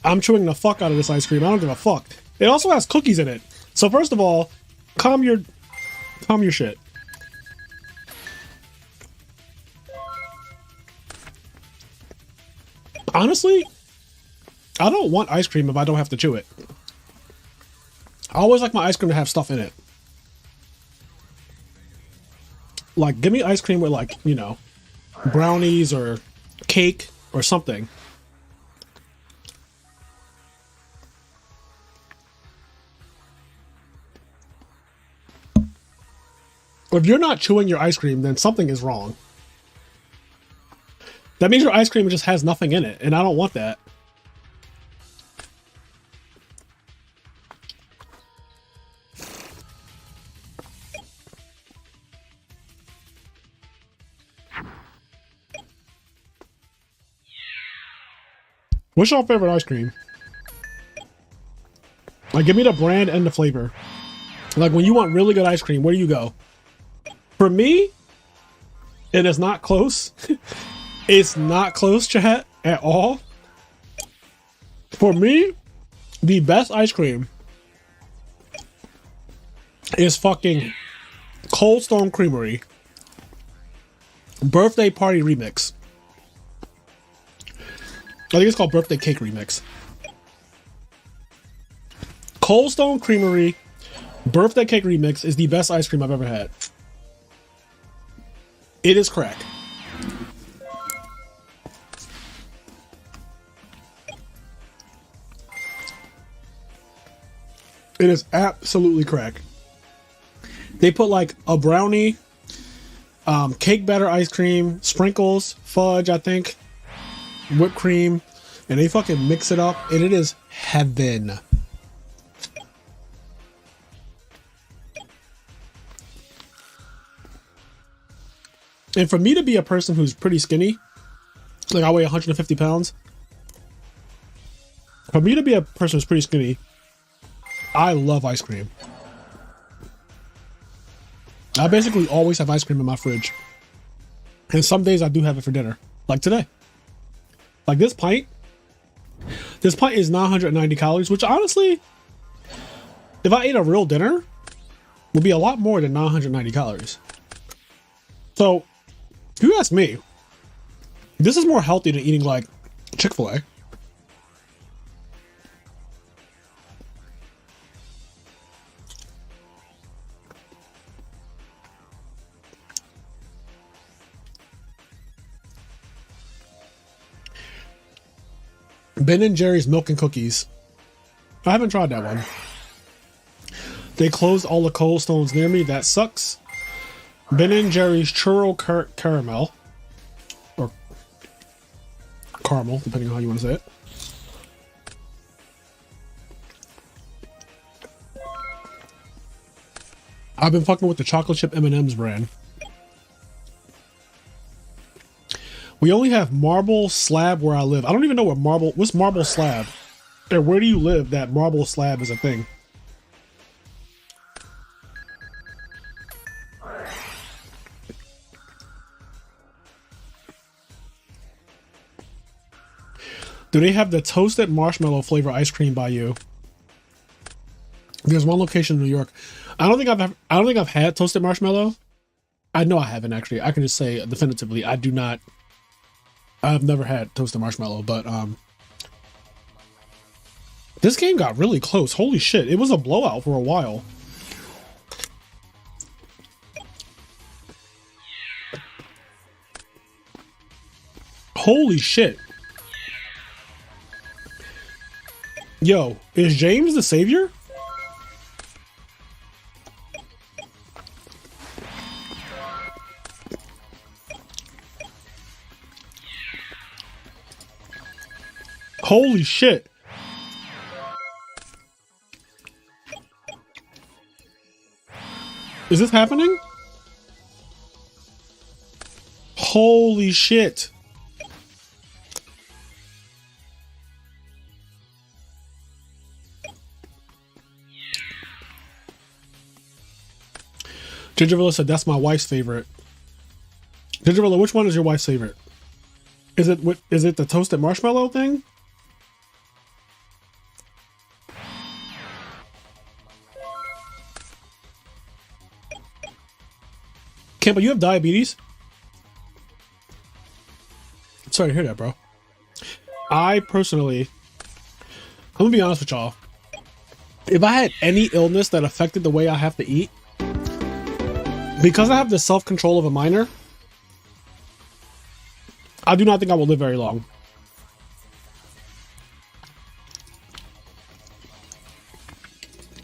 I'm chewing the fuck out of this ice cream. I don't give a fuck. It also has cookies in it. So first of all, calm your shit. Honestly, I don't want ice cream if I don't have to chew it. I always like my ice cream to have stuff in it. Like, give me ice cream with, like, you know, brownies or cake or something. If you're not chewing your ice cream, then something is wrong. That means your ice cream just has nothing in it, and I don't want that. What's your favorite ice cream? Like, give me the brand and the flavor. Like, when you want really good ice cream, where do you go? For me, it is not close. It's not close, chat, at all. For me, the best ice cream is fucking Cold Stone Creamery Birthday Party Remix. I think it's called Birthday Cake Remix. Cold Stone Creamery Birthday Cake Remix is the best ice cream I've ever had. It is crack. It is absolutely crack. They put like a brownie, cake batter ice cream, sprinkles, fudge, I think, whipped cream, and they fucking mix it up, and it is heaven. And for me to be a person who's pretty skinny, like I weigh 150 pounds, for me to be a person who's pretty skinny, I love ice cream. I basically always have ice cream in my fridge. And some days I do have it for dinner. Like today. Like this pint is 990 calories, which honestly, if I ate a real dinner, would be a lot more than 990 calories. So, if you ask me, this is more healthy than eating like Chick-fil-A. Ben and Jerry's Milk and Cookies. I haven't tried that one. They closed all the Cold Stones near me. That sucks. Ben and Jerry's Churro Caramel. Or caramel, depending on how you want to say it. I've been fucking with the chocolate chip M&M's brand. We only have Marble Slab where I live. I don't even know what's Marble Slab? And where do you live that Marble Slab is a thing? Do they have the toasted marshmallow flavor ice cream by you? There's one location in New York. I don't think I've had toasted marshmallow. I know I haven't actually. I can just say definitively I do not. I've never had toasted marshmallow, but this game got really close. Holy shit. It was a blowout for a while. Holy shit. Yo, is James the savior? Holy shit. Is this happening? Holy shit. Gingervilla said that's my wife's favorite. Gingervilla, which one is your wife's favorite? Is it the toasted marshmallow thing? Campbell, you have diabetes? Sorry to hear that, bro. I personally, I'm gonna be honest with y'all. If I had any illness that affected the way I have to eat, because I have the self-control of a minor, I do not think I will live very long.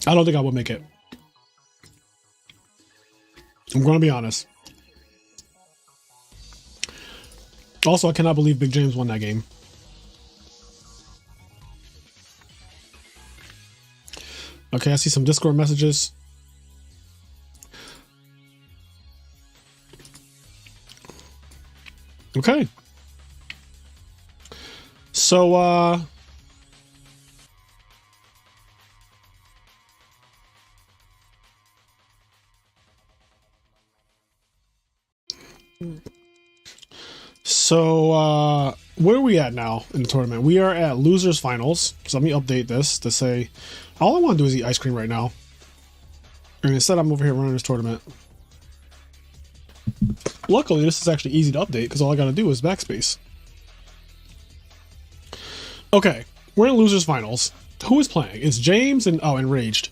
I don't think I will make it. I'm going to be honest. Also, I cannot believe Big James won that game. Okay, I see some Discord messages. Okay. So, where are we at now in the tournament? We are at losers finals. So let me update this to say, all I want to do is eat ice cream right now. And instead I'm over here running this tournament. Luckily, this is actually easy to update because all I got to do is backspace. Okay, we're in losers finals. Who is playing? It's James and Enraged.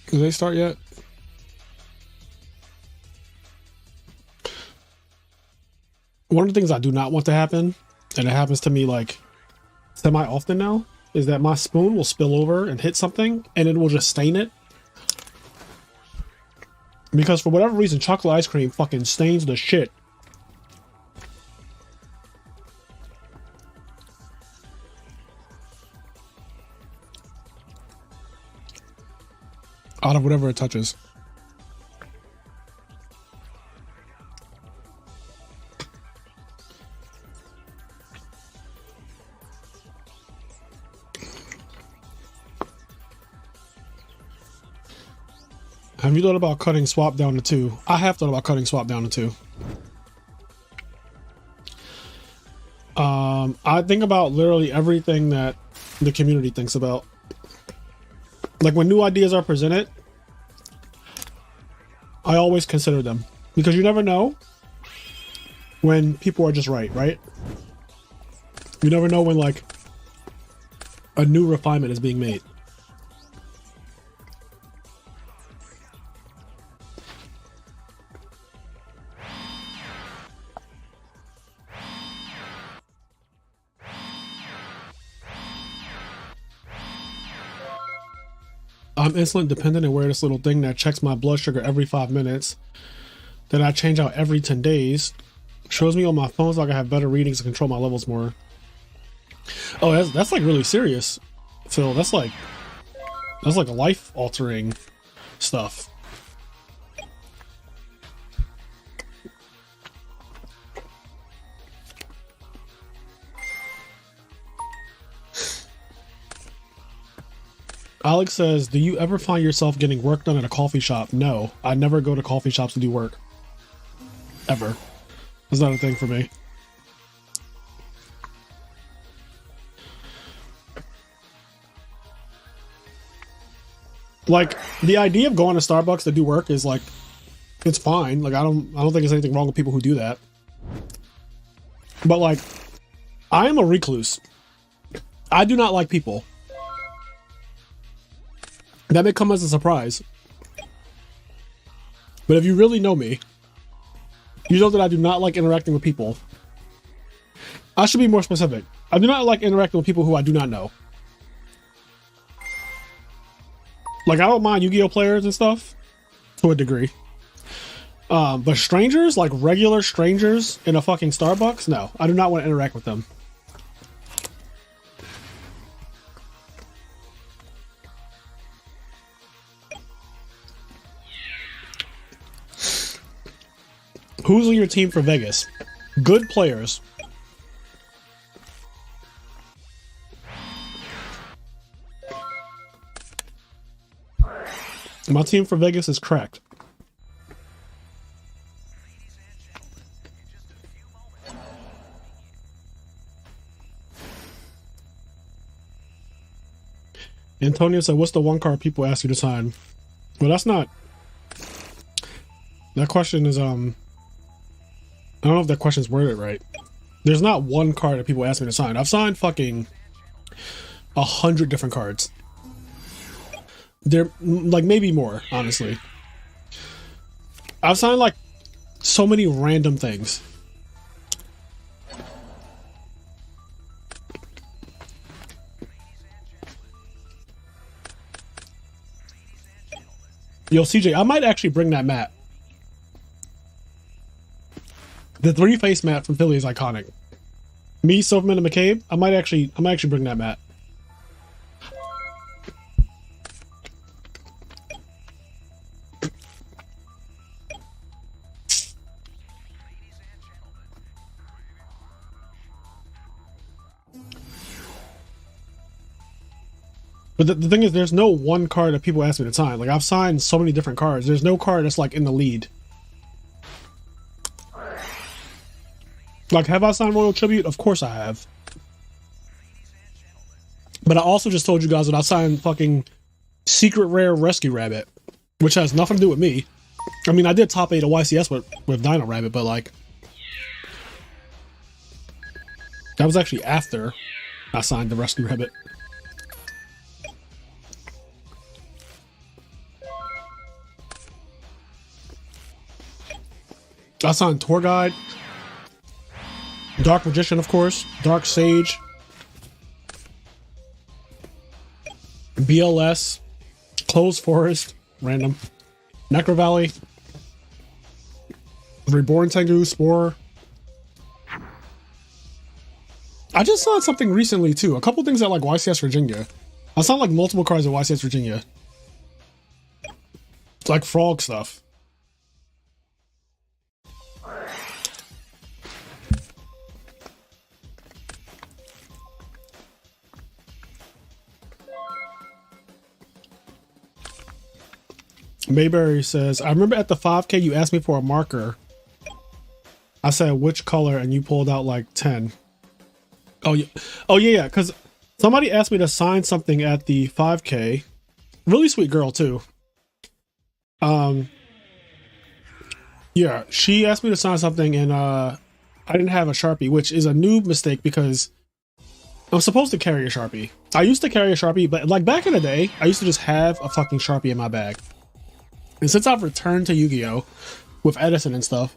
Did they start yet? One of the things I do not want to happen, and it happens to me like semi-often now, is that my spoon will spill over and hit something and it will just stain it. Because for whatever reason, chocolate ice cream fucking stains the shit out of whatever it touches. Have you thought about cutting swap down to 2? I have thought about cutting swap down to 2. I think about literally everything that the community thinks about. Like when new ideas are presented, I always consider them because you never know when people are just right? You never know when like a new refinement is being made. I'm insulin dependent and wear this little thing that checks my blood sugar every 5 minutes that I change out every 10 days. Shows me on my phone so I can have better readings to control my levels more. Oh, that's like really serious, Phil. That's like life altering stuff. Alex says, do you ever find yourself getting work done at a coffee shop? No, I never go to coffee shops to do work. Ever. It's not a thing for me. Like, the idea of going to Starbucks to do work is like, it's fine. Like, I don't think there's anything wrong with people who do that. But like, I am a recluse. I do not like people. That may come as a surprise. But if you really know me, you know that I do not like interacting with people. I should be more specific. I do not like interacting with people who I do not know. Like, I don't mind Yu-Gi-Oh players and stuff to a degree. But strangers, like regular strangers in a fucking Starbucks, no. I do not want to interact with them. Who's on your team for Vegas? Good players. My team for Vegas is cracked. Antonio said, what's the one card people ask you to sign? Well, that's not... That question is, I don't know if that question's worded right. There's not one card that people ask me to sign. I've signed fucking 100 different cards. There, like, maybe more, honestly. I've signed, like, so many random things. Yo, CJ, I might actually bring that mat. The three-face mat from Philly is iconic. Me, Silverman, and McCabe. I might actually bring that mat. But the thing is, there's no one card that people ask me to sign. Like, I've signed so many different cards. There's no card that's, like, in the lead. Like, have I signed Royal Tribute? Of course I have. But I also just told you guys that I signed fucking Secret Rare Rescue Rabbit, which has nothing to do with me. I mean, I did top 8 of YCS with Dino Rabbit, but, like, that was actually after I signed the Rescue Rabbit. I signed Tour Guide, Dark Magician, of course, Dark Sage, BLS, Closed Forest, random, Necro Valley, Reborn Tengu, Spore. I just saw something recently too. A couple things at like YCS Virginia. I saw like multiple cards at YCS Virginia. Like frog stuff. Mayberry says, I remember at the 5K you asked me for a marker. I said which color and you pulled out like 10. Oh yeah, because somebody asked me to sign something at the 5K. Really sweet girl too. Yeah, she asked me to sign something and I didn't have a Sharpie, which is a new mistake because I'm supposed to carry a Sharpie. I used to carry a Sharpie, but like back in the day, I used to just have a fucking Sharpie in my bag. And since I've returned to Yu-Gi-Oh! With Edison and stuff,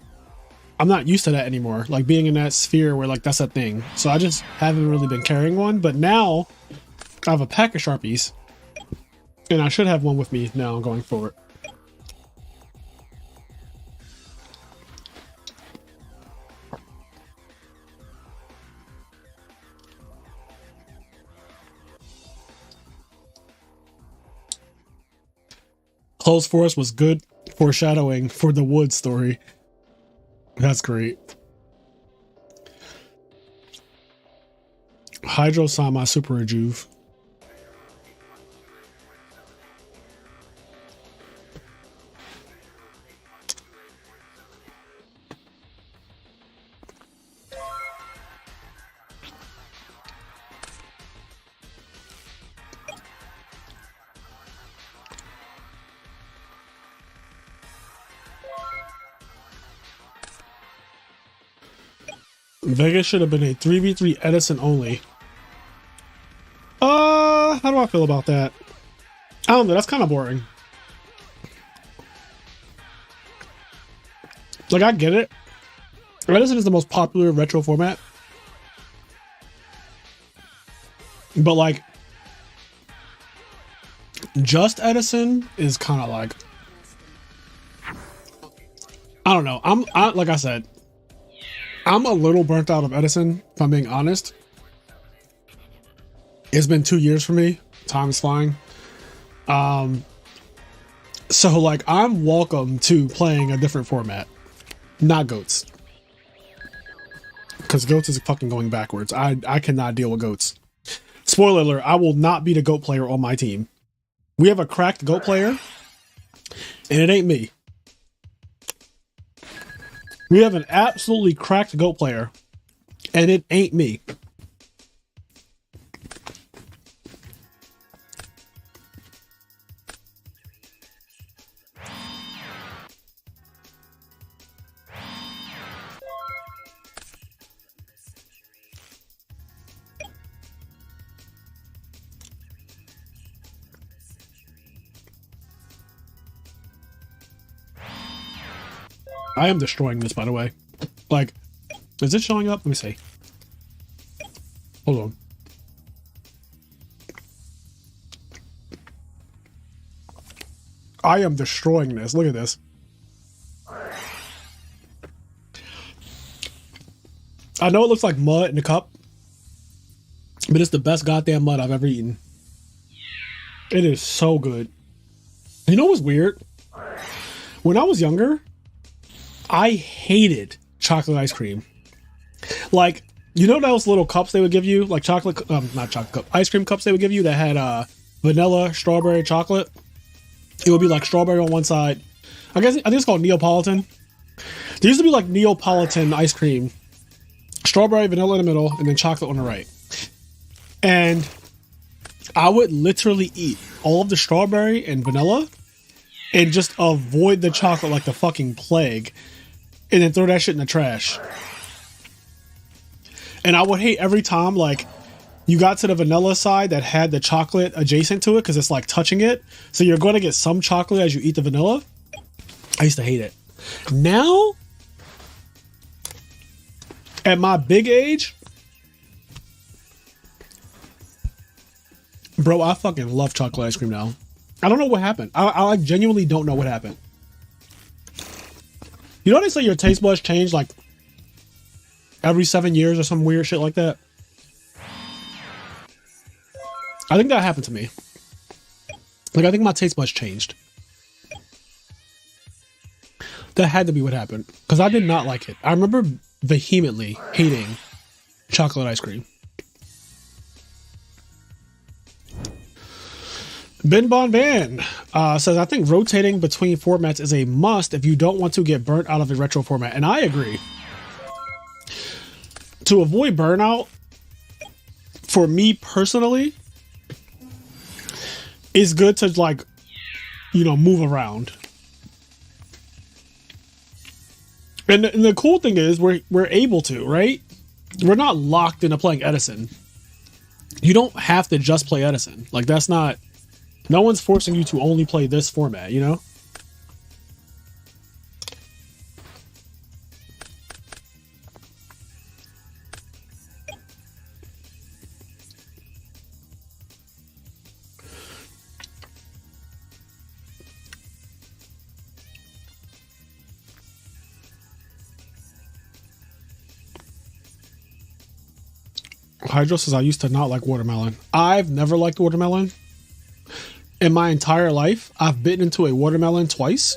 I'm not used to that anymore. Like being in that sphere where like that's a thing. So I just haven't really been carrying one. But now I have a pack of Sharpies. And I should have one with me now going forward. Closed Forest was good foreshadowing for the Wood story. That's great. Hydro Sama Super Rejuve. Vegas should have been a 3v3 Edison only. How do I feel about that? I don't know, that's kind of boring. Like, I get it. Edison is the most popular retro format. But, like, just Edison is kind of like... I don't know. Like I said, I'm a little burnt out of Edison, if I'm being honest. It's been 2 years for me. Time's flying. So like I'm welcome to playing a different format. Not GOATs. Because GOATs is fucking going backwards. I cannot deal with GOATs. Spoiler alert, I will not be the GOAT player on my team. We have a cracked GOAT player, and it ain't me. We have an absolutely cracked GOAT player, and it ain't me. I am destroying this, by the way. Like, is it showing up? Let me see. Hold on. I am destroying this. Look at this. I know it looks like mud in the cup, but it's the best goddamn mud I've ever eaten. It is so good. You know what's weird? When I was younger, I hated chocolate ice cream. Like, you know those little cups they would give you? Like chocolate, not chocolate cup, ice cream cups they would give you that had vanilla, strawberry, chocolate. It would be like strawberry on one side. I think it's called Neapolitan. There used to be like Neapolitan ice cream, strawberry, vanilla in the middle, and then chocolate on the right. And I would literally eat all of the strawberry and vanilla and just avoid the chocolate like the fucking plague, and then throw that shit in the trash. And I would hate every time like you got to the vanilla side that had the chocolate adjacent to it, because it's like touching it. So you're going to get some chocolate as you eat the vanilla. I used to hate it. Now, at my big age, bro, I fucking love chocolate ice cream now. I don't know what happened. I like genuinely don't know what happened. You know they say your taste buds change like every 7 years or some weird shit like that? I think that happened to me. Like, I think my taste buds changed. That had to be what happened, because I did not like it. I remember vehemently hating chocolate ice cream. Ben Bon Van says, I think rotating between formats is a must if you don't want to get burnt out of the retro format. And I agree. To avoid burnout, for me personally, it's good to, like, you know, move around. And the cool thing is we're able to, right? We're not locked into playing Edison. You don't have to just play Edison. Like, that's not... No one's forcing you to only play this format, you know? Hydro says, I used to not like watermelon. I've never liked watermelon. In my entire life, I've bitten into a watermelon twice.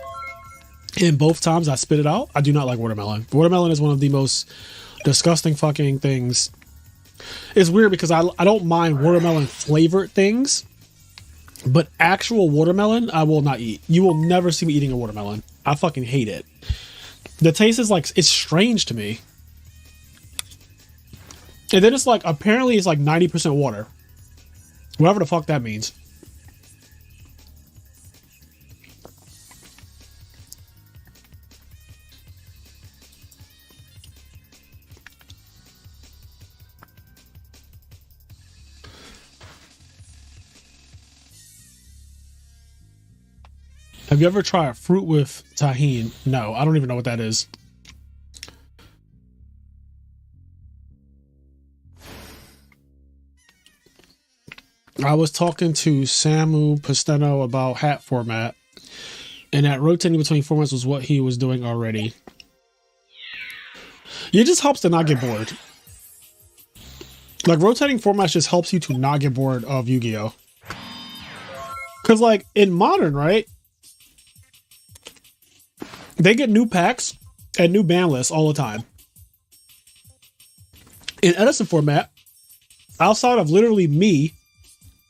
And both times I spit it out. I do not like watermelon. Watermelon is one of the most disgusting fucking things. It's weird because I don't mind watermelon flavored things. But actual watermelon, I will not eat. You will never see me eating a watermelon. I fucking hate it. The taste is like, it's strange to me. And then it's like, apparently it's like 90% water. Whatever the fuck that means. Have you ever tried fruit with tahini? No, I don't even know what that is. I was talking to Samu Pasteno about hat format, and that rotating between formats was what he was doing already. It just helps to not get bored. Like, rotating formats just helps you to not get bored of Yu-Gi-Oh! Because, like, in Modern, right? They get new packs and new ban lists all the time. In Edison format, outside of literally me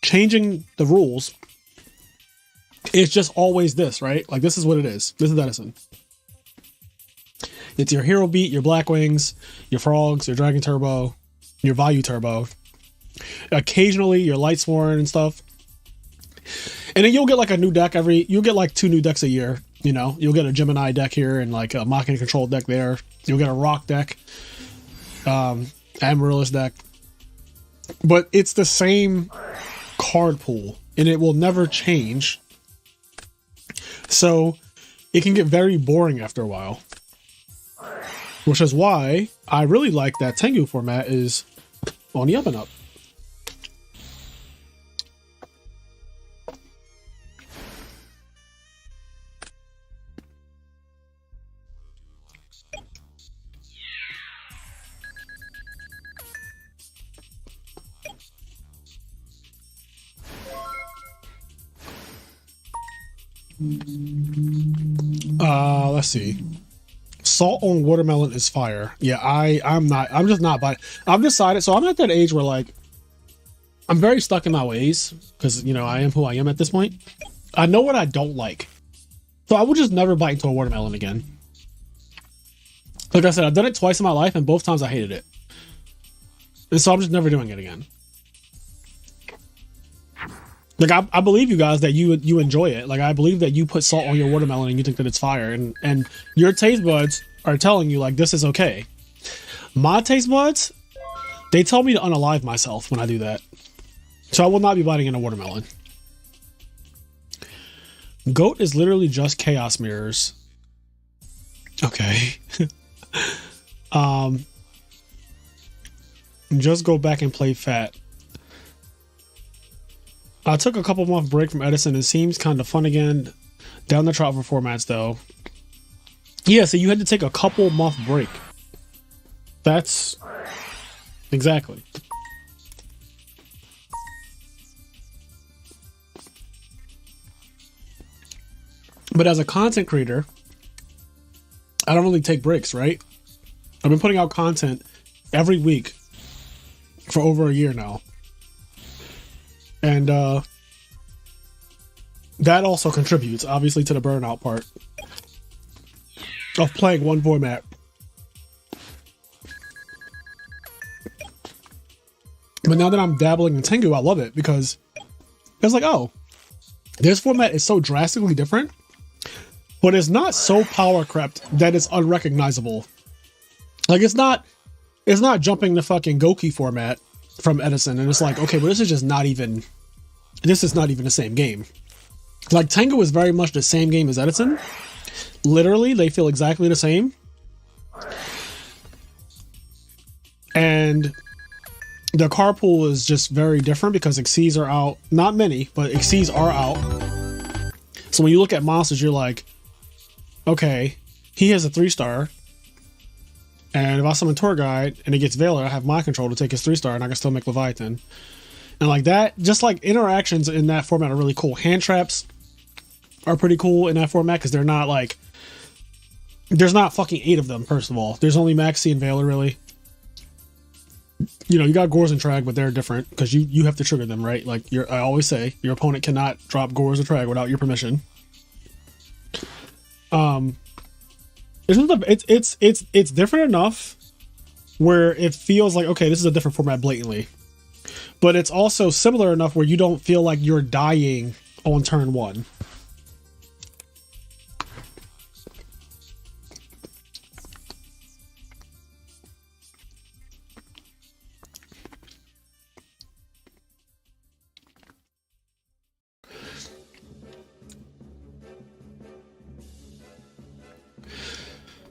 changing the rules, it's just always this, right? Like, this is what it is. This is Edison. It's your Hero Beat, your Black Wings, your Frogs, your Dragon Turbo, your Value Turbo. Occasionally your Light Sworn and stuff. And then you'll get like a new deck you'll get like 2 new decks a year. You know, you'll get a Gemini deck here and like a Machina Control deck there. You'll get a Rock deck, Amaryllis deck. But it's the same card pool and it will never change. So it can get very boring after a while. Which is why I really like that Tengu format is on the up and up. Let's see. Salt on watermelon is fire. Yeah, I'm just not buying. I've decided, so I'm at that age where like I'm very stuck in my ways because, you know, I am who I am at this point. I know what I don't like. So I will just never bite into a watermelon again. Like I said, I've done it twice in my life and both times I hated it. And so I'm just never doing it again. Like I believe you guys that you enjoy it. Like I believe that you put salt on your watermelon and you think that it's fire, and your taste buds are telling you like this is okay. My taste buds, they tell me to unalive myself when I do that. So I will not be biting in a watermelon. Goat is literally just chaos mirrors. Okay. Just go back and play fat. I took a couple month break from Edison. It seems kind of fun again. Down the trot for formats though. Yeah, so you had to take a couple month break. That's exactly. But as a content creator, I don't really take breaks, right? I've been putting out content every week for over a year now. And that also contributes, obviously, to the burnout part of playing one format. But now that I'm dabbling in Tengu, I love it because it's like, oh, this format is so drastically different, but it's not so power crept that it's unrecognizable. Like it's not jumping the fucking Goki format from Edison, and it's like, okay, but this is not even the same game. Like Tengu is very much the same game as Edison. Literally, they feel exactly the same. And the carpool is just very different because Xyz are out. Not many, but Xyz are out. So when you look at monsters, you're like, okay, he has a 3-star. And if I summon Tour Guide and it gets Veiler, I have my control to take his 3-star and I can still make Leviathan. And like that, just like interactions in that format are really cool. Hand traps are pretty cool in that format because they're not like, there's not fucking 8 of them, first of all. There's only Maxi and Veiler, really. You know, you got Gores and Trag, but they're different because you have to trigger them, right? Like I always say, your opponent cannot drop Gores or Trag without your permission. It's different enough where it feels like, okay, this is a different format blatantly, but it's also similar enough where you don't feel like you're dying on turn 1.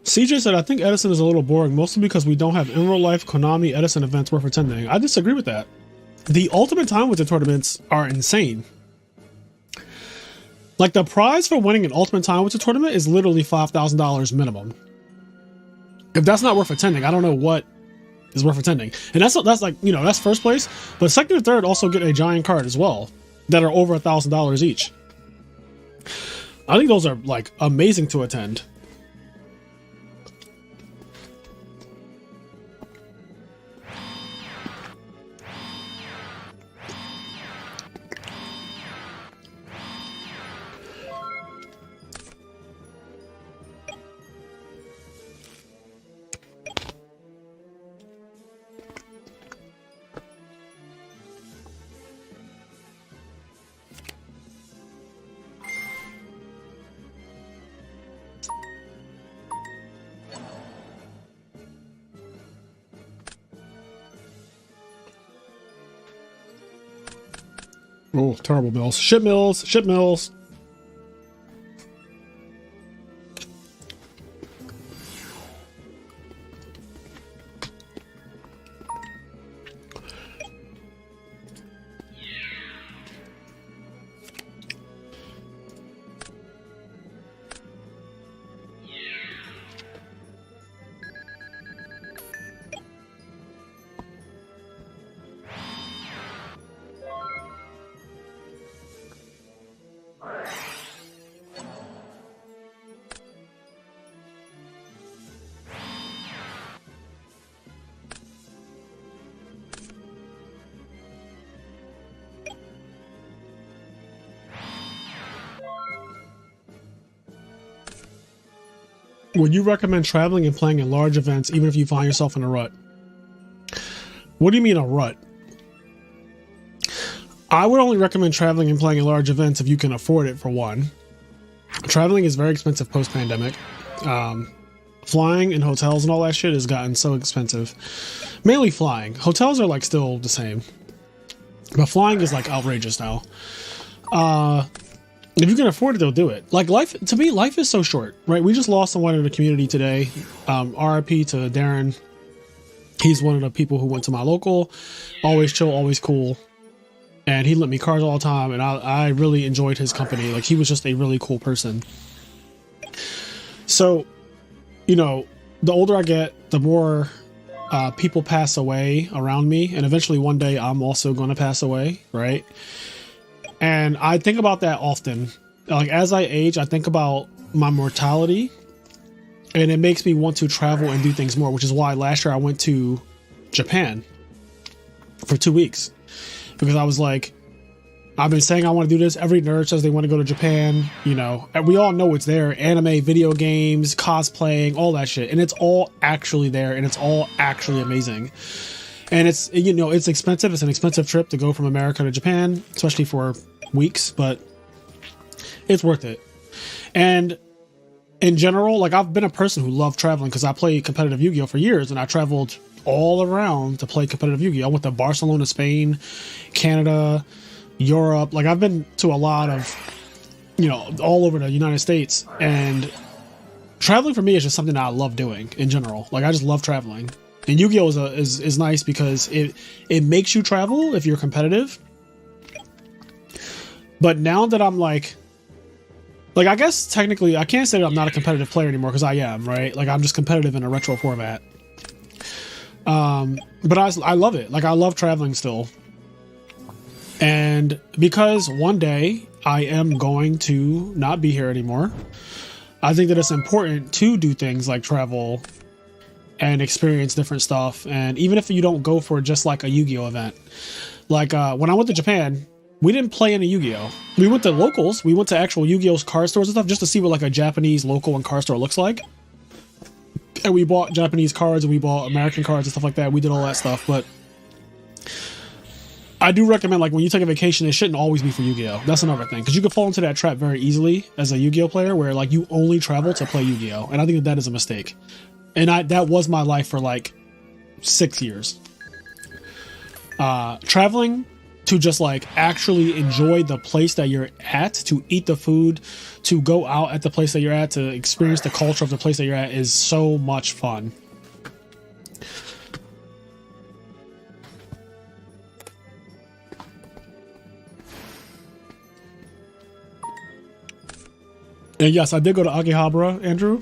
CJ said, I think Edison is a little boring, mostly because we don't have in real life Konami Edison events worth attending. I disagree with that. The Ultimate Time Wizard tournaments are insane. Like the prize for winning an Ultimate Time Wizard tournament is literally $5,000 minimum. If that's not worth attending, I don't know what is worth attending. And that's like, you know, that's first place. But second and third also get a giant card as well that are over $1,000 each. I think those are like amazing to attend. Oh, terrible mills. Shit mills. Shit mills. Would you recommend traveling and playing in large events even if you find yourself in a rut? What do you mean a rut? I would only recommend traveling and playing in large events if you can afford it, for one. Traveling is very expensive post-pandemic. Flying and hotels and all that shit has gotten so expensive. Mainly flying. Hotels are like still the same. But flying is like outrageous now. If you can afford it, they'll do it. Like life, to me, life is so short, right? We just lost someone in the community today. RIP to Darren. He's one of the people who went to my local. Always chill, always cool. And he lent me cards all the time. And I really enjoyed his company. Like he was just a really cool person. So, you know, the older I get, the more people pass away around me. And eventually one day I'm also going to pass away, right? And I think about that often. Like as I age, I think about my mortality. And it makes me want to travel and do things more, which is why last year I went to Japan for 2 weeks. Because I was like, I've been saying I want to do this. Every nerd says they want to go to Japan. You know, and we all know it's there. Anime, video games, cosplaying, all that shit. And it's all actually there. And it's all actually amazing. And it's, you know, it's expensive. It's an expensive trip to go from America to Japan, especially for weeks. But it's worth it. And in general, like I've been a person who loved traveling because I played competitive Yu-Gi-Oh! For years. And I traveled all around to play competitive Yu-Gi-Oh! I went to Barcelona, Spain, Canada, Europe. Like I've been to a lot of, you know, all over the United States. And traveling for me is just something that I love doing in general. Like I just love traveling. And Yu-Gi-Oh! is nice because it makes you travel if you're competitive. But now that I'm like I guess technically I can't say that I'm not a competitive player anymore because I am, right? Like I'm just competitive in a retro format. But I love it. Like I love traveling still. And because one day I am going to not be here anymore, I think that it's important to do things like travel and experience different stuff. And even if you don't go for just like a Yu-Gi-Oh! Event, like when I went to Japan, we didn't play any Yu-Gi-Oh! We went to locals. We went to actual Yu-Gi-Oh! Card stores and stuff just to see what like a Japanese local and card store looks like. And we bought Japanese cards and we bought American cards and stuff like that. We did all that stuff. But I do recommend, like, when you take a vacation, it shouldn't always be for Yu-Gi-Oh! That's another thing. Because you can fall into that trap very easily as a Yu-Gi-Oh! Player where, like, you only travel to play Yu-Gi-Oh! And I think that is a mistake. And that was my life for, like, 6 years. Traveling to just, like, actually enjoy the place that you're at, to eat the food, to go out at the place that you're at, to experience the culture of the place that you're at is so much fun. And yes, I did go to Akihabara, Andrew,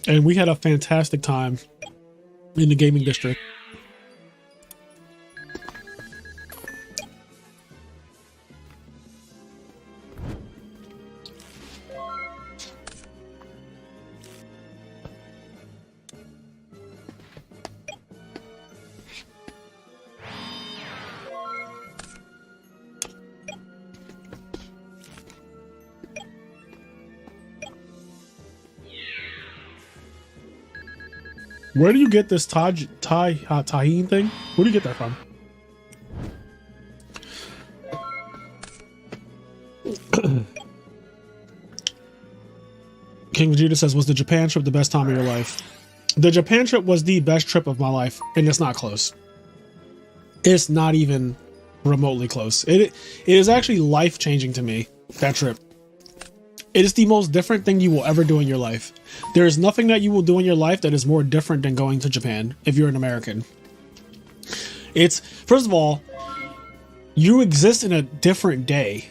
and we had a fantastic time in the gaming district. Where do you get this tahine thing? Where do you get that from? King Vegeta says, was the Japan trip the best time of your life? The Japan trip was the best trip of my life, and it's not close. It's not even remotely close. It is actually life-changing to me, that trip. It is the most different thing you will ever do in your life. There is nothing that you will do in your life that is more different than going to Japan if you're an American. It's, first of all, you exist in a different day.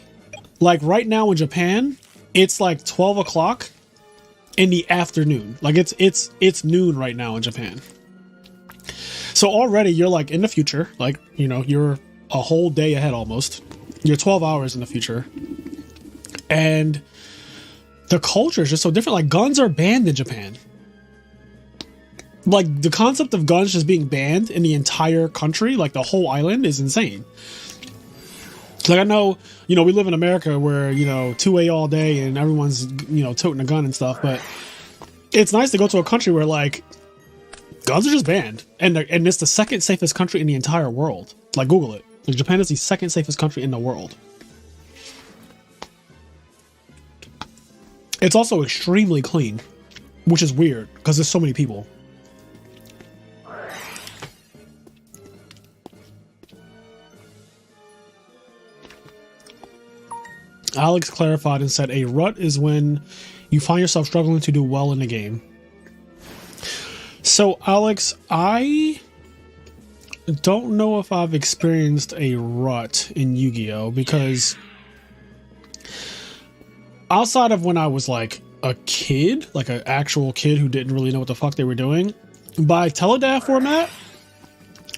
Like right now in Japan, it's like 12 o'clock in the afternoon. Like it's noon right now in Japan. So already you're like in the future, like, you know, you're a whole day ahead almost. You're 12 hours in the future. And the culture is just so different. Like guns are banned in Japan. Like the concept of guns just being banned in the entire country, like the whole island, is insane. Like I know, you know, we live in America where, you know, 2A all day and everyone's, you know, toting a gun and stuff. But it's nice to go to a country where like guns are just banned, and it's the second safest country in the entire world. Like, Google it. Like, Japan is the second safest country in the world. It's also extremely clean, which is weird because there's so many people. Alex clarified and said a rut is when you find yourself struggling to do well in the game. So, Alex, I don't know if I've experienced a rut in Yu-Gi-Oh! Because outside of when I was like a kid, like an actual kid who didn't really know what the fuck they were doing, by Teledav format,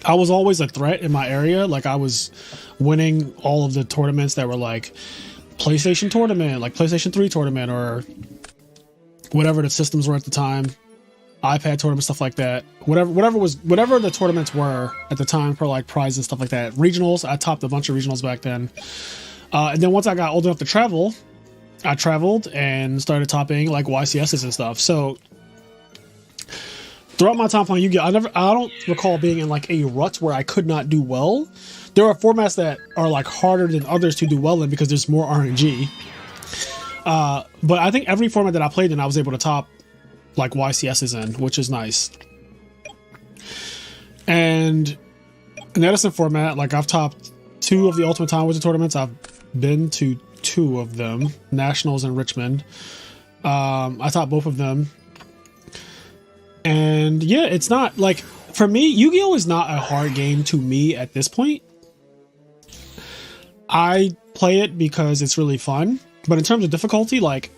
I was always a threat in my area. Like, I was winning all of the tournaments that were like PlayStation tournament, like PlayStation 3 tournament, or whatever the systems were at the time, iPad tournament, stuff like that. Whatever the tournaments were at the time for like prizes and stuff like that. Regionals, I topped a bunch of regionals back then. And then once I got old enough to travel, I traveled and started topping like YCSs and stuff. So throughout my time playing Yu-Gi-Oh, I don't recall being in like a rut where I could not do well. There are formats that are like harder than others to do well in because there's more RNG. But I think every format that I played in, I was able to top like YCSs in, which is nice. And in Edison format, like I've topped 2 of the Ultimate Time Wizard tournaments. I've been to 2 of them, Nationals and Richmond. I topped both of them. And yeah, it's not like, for me, Yu-Gi-Oh! Is not a hard game to me at this point. I play it because it's really fun. But in terms of difficulty, like,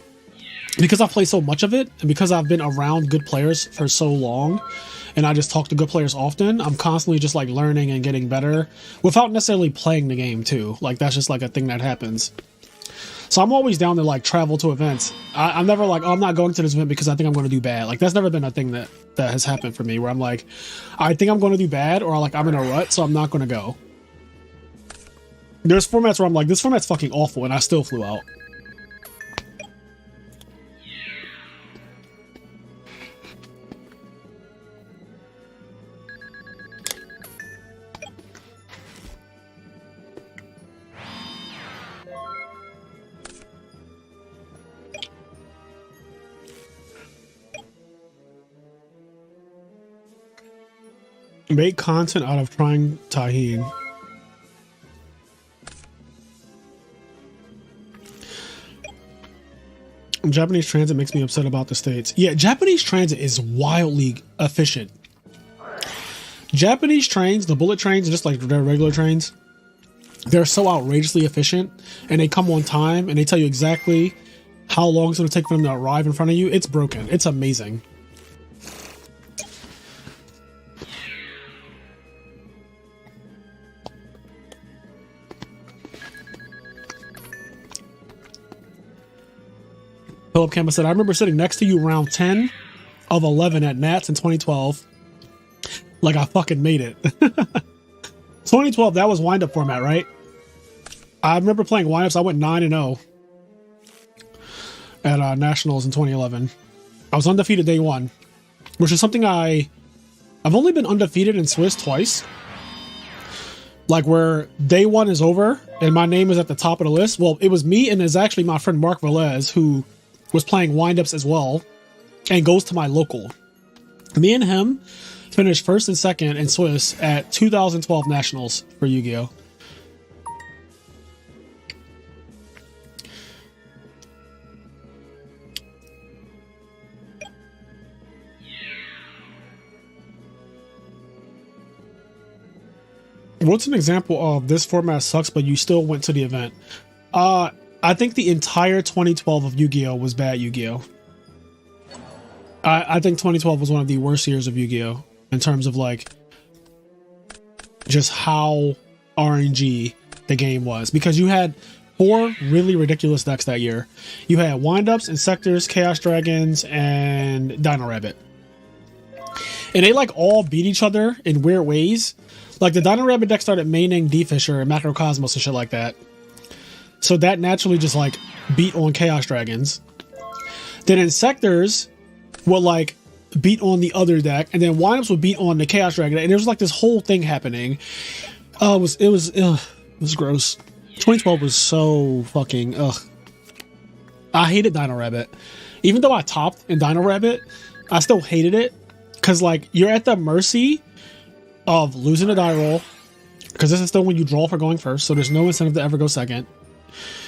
because I've played so much of it, and because I've been around good players for so long, and I just talk to good players often, I'm constantly just like learning and getting better without necessarily playing the game too. Like, that's just like a thing that happens. So I'm always down to like travel to events. I'm never like, oh, I'm not going to this event because I think I'm going to do bad. Like, that's never been a thing that has happened for me, where I'm like, I think I'm going to do bad, or like I'm in a rut, so I'm not going to go. There's formats where I'm like, this format's fucking awful, and I still flew out. Make content out of trying Tahine. Japanese transit makes me upset about the States. Yeah, Japanese transit is wildly efficient. Japanese trains, the bullet trains, just like their regular trains, they're so outrageously efficient, and they come on time, and they tell you exactly how long it's going to take for them to arrive in front of you. It's broken. It's amazing. Philip Campbell said, I remember sitting next to you round 10 of 11 at Nats in 2012. Like, I fucking made it. 2012, that was wind-up format, right? I remember playing wind-ups. I went 9-0 at Nationals in 2011. I was undefeated day 1, which is something I've only been undefeated in Swiss twice. Like, where day 1 is over and my name is at the top of the list. Well, it was me, and it's actually my friend Mark Velez, who was playing wind-ups as well, and goes to my local. Me and him finished 1st and 2nd in Swiss at 2012 Nationals for Yu-Gi-Oh! What's an example of this format sucks, but you still went to the event? I think the entire 2012 of Yu-Gi-Oh! Was bad Yu-Gi-Oh! I think 2012 was one of the worst years of Yu-Gi-Oh! In terms of like just how RNG the game was, because you had 4 really ridiculous decks that year. You had Windups, Insectors, Chaos Dragons, and Dino Rabbit, and they like all beat each other in weird ways. Like, the Dino Rabbit deck started maining D-Fisher and Macrocosmos and shit like that. So that naturally just like beat on Chaos Dragons. Then Insectors would like beat on the other deck, and then windups would beat on the Chaos Dragon deck, and there was like this whole thing happening. It was gross. 2012 was so fucking ugh. I hated Dino Rabbit. Even though I topped in Dino Rabbit, I still hated it because like you're at the mercy of losing a die roll, because this is still when you draw for going first, so there's no incentive to ever go second.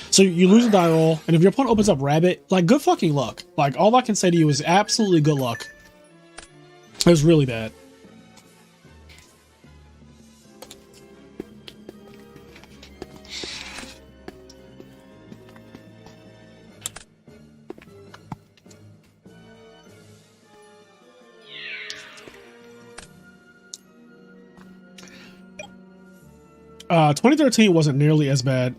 So you lose a die roll, and if your opponent opens up Rabbit, like good fucking luck. Like all I can say to you is absolutely good luck. It was really bad. Uh, 2013 wasn't nearly as bad.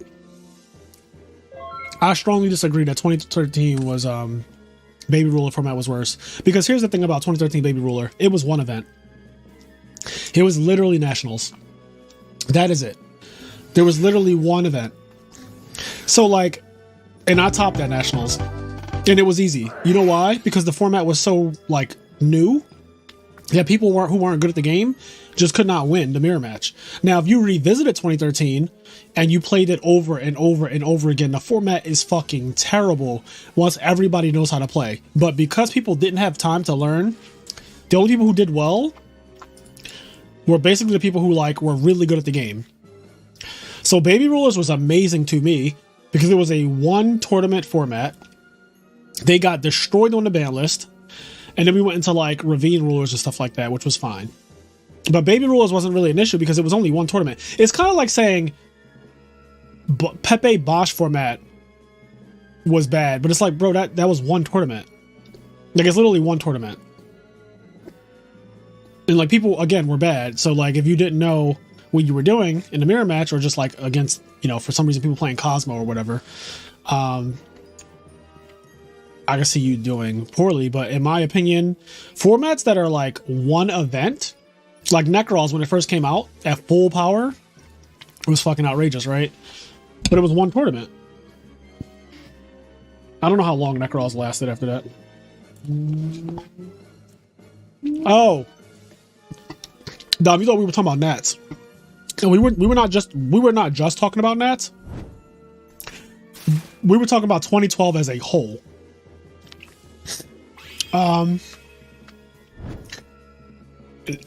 I strongly disagree that 2013 was Baby Ruler format was worse, because here's the thing about 2013 Baby Ruler: it was one event. It was literally Nationals. That is it. There was literally one event. So like, and I topped that Nationals, and it was easy. You know why? Because the format was so like new that people who weren't good at the game just could not win the mirror match. Now, if you revisited 2013 and you played it over and over and over again, the format is fucking terrible once everybody knows how to play. But because people didn't have time to learn, the only people who did well were basically the people who like were really good at the game. So Baby Rulers was amazing to me because it was a one tournament format. They got destroyed on the ban list. And then we went into like Ravine Rulers and stuff like that, which was fine. But Baby Rulers wasn't really an issue because it was only one tournament. It's kind of like saying Pepe Bosch format was bad, but it's like, bro, that was one tournament. Like, it's literally one tournament. And like, people, again, were bad. So like, if you didn't know what you were doing in the mirror match, or just like against, you know, for some reason people playing Cosmo or whatever, I can see you doing poorly. But in my opinion, formats that are like one event, like Necrons when it first came out at full power, it was fucking outrageous, right? But it was one tournament. I don't know how long Necrons lasted after that. Oh, Dom, you thought we were talking about Nats? And we were not just talking about Nats. We were talking about 2012 as a whole.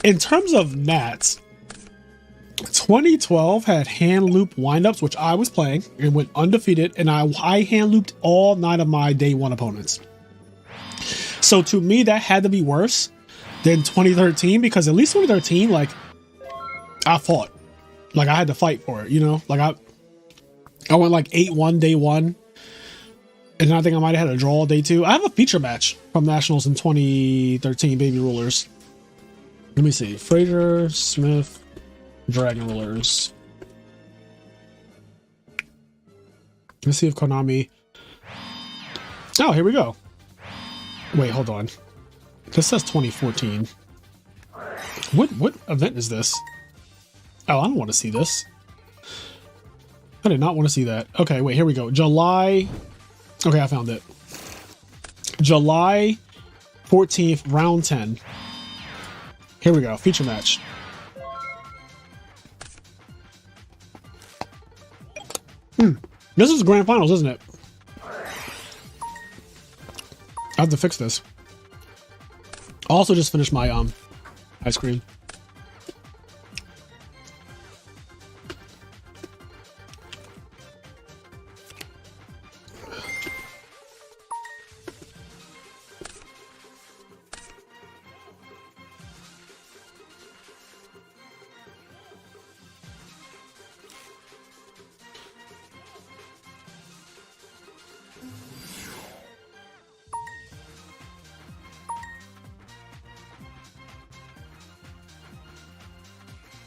In terms of Nats, 2012 had hand loop windups, which I was playing and went undefeated, and I hand looped all 9 of my day one opponents. So to me, that had to be worse than 2013, because at least 2013, like, I fought. Like, I had to fight for it, you know? Like, I went like 8-1 day one, and I think I might have had a draw day two. I have a feature match from Nationals in 2013 Baby Rulers. Let me see. Fraser, Smith, Dragon Rulers. Let's see if Konami... Oh, here we go. Wait, hold on. This says 2014. What event is this? Oh, I don't want to see this. I did not want to see that. Okay, wait, here we go. July... Okay, I found it. July 14th, round 10. Here we go, feature match. This is the grand finals, isn't it? I have to fix this. I also just finished my ice cream.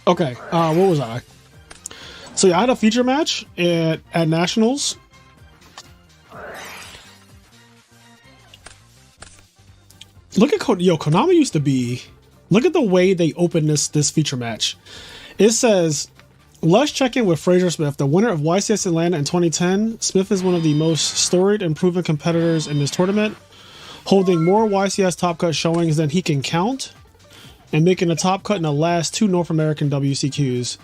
Okay, what was I? So yeah, I had a feature match at Nationals. Look at Konami used to be. Look at the way they opened this feature match. It says, let's check in with Fraser Smith, the winner of YCS Atlanta in 2010. Smith is one of the most storied and proven competitors in this tournament. holding more YCS Top Cut showings than he can count, and making a top cut in the last 2 North American WCQs.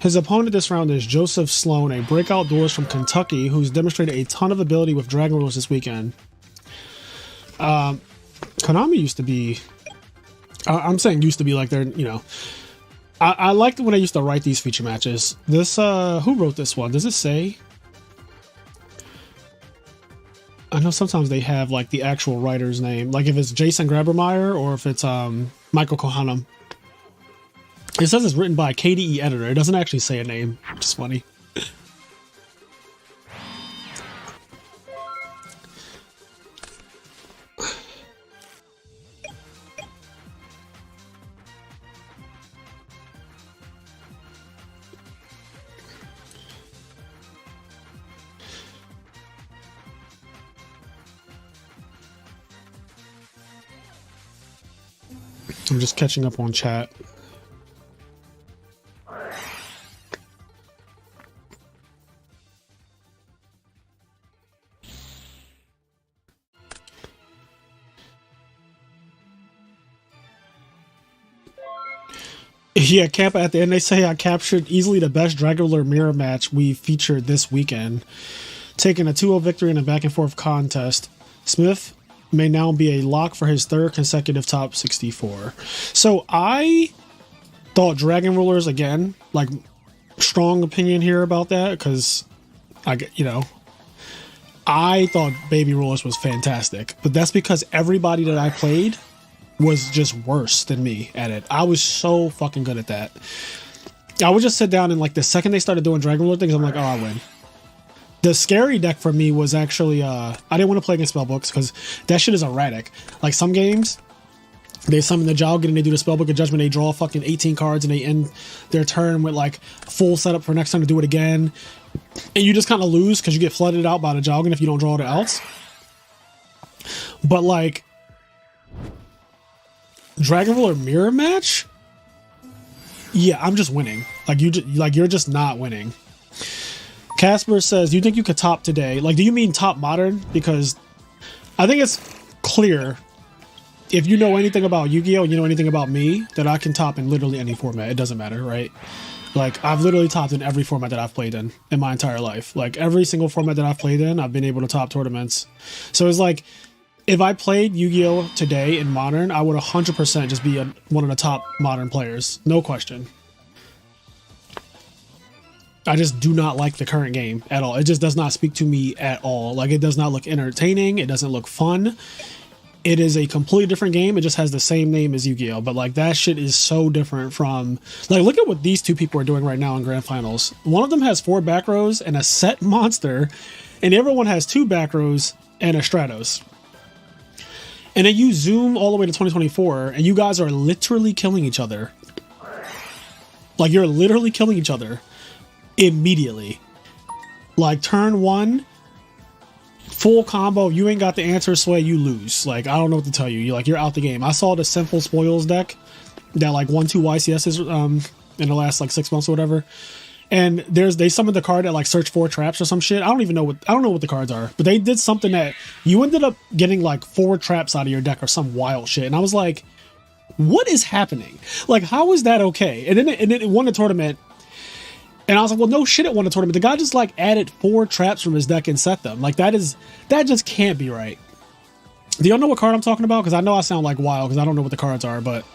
His opponent this round is Joseph Sloan, a breakout duelist from Kentucky who's demonstrated a ton of ability with Dragon Rules this weekend. Konami used to be... I'm saying used to be like they're, you know... I liked when I used to write these feature matches. This, who wrote this one? Does it say? I know sometimes they have like the actual writer's name, like if it's Jason Grabermeyer or if it's Michael Kohanam. It says it's written by KDE editor. It doesn't actually say a name, which is funny. I'm just catching up on chat. Yeah, Kappa at the end, they say I captured easily the best Dragon Ruler mirror match we featured this weekend. Taking a 2-0 victory in a back and forth contest. Smith may now be a lock for his 3rd consecutive top 64. So I thought Dragon Rulers, again, like, strong opinion here about that, because I thought Baby Rulers was fantastic, but that's because everybody that I played was just worse than me at it. I was so fucking good at that. I would just sit down and like the second they started doing Dragon Ruler things, I'm like, oh, I win. The scary deck for me was actually, I didn't want to play against spellbooks because that shit is erratic. Like some games, they summon the Jowgen and they do the Spellbook of Judgment, they draw fucking 18 cards and they end their turn with like full setup for next time to do it again. And you just kind of lose because you get flooded out by the Jowgen if you don't draw it else. But like, Dragon Ruler mirror match? Yeah, I'm just winning. Like you're just not winning. Casper says, do you think you could top today? Like, do you mean top modern? Because I think it's clear, if you know anything about Yu-Gi-Oh! And you know anything about me, that I can top in literally any format. It doesn't matter, right? Like, I've literally topped in every format that I've played in my entire life. Like, every single format that I've played in, I've been able to top tournaments. So it's like, if I played Yu-Gi-Oh! Today in Modern, I would 100% just be one of the top Modern players. No question. I just do not like the current game at all. It just does not speak to me at all. Like, it does not look entertaining. It doesn't look fun. It is a completely different game. It just has the same name as Yu-Gi-Oh! But, like, that shit is so different from... Like, look at what these two people are doing right now in Grand Finals. One of them has 4 back rows and a set monster, and the other one has 2 back rows and a Stratos. And then you zoom all the way to 2024, and you guys are literally killing each other. Like, you're literally killing each other. Immediately. Like turn 1, full combo, you ain't got the answer, Sway, you lose. Like, I don't know what to tell you. You're out the game. I saw the Sinful Spoils deck that like won 2 YCSs in the last like 6 months or whatever. And they summoned the card that like search 4 traps or some shit. I don't know what the cards are, but they did something that you ended up getting like 4 traps out of your deck or some wild shit. And I was like, what is happening? Like, how is that okay? And then it won the tournament. And I was like, well, no shit, it won a tournament. The guy just like added 4 traps from his deck and set them. Like that just can't be right. Do y'all know what card I'm talking about? Because I know I sound like wild because I don't know what the cards are, but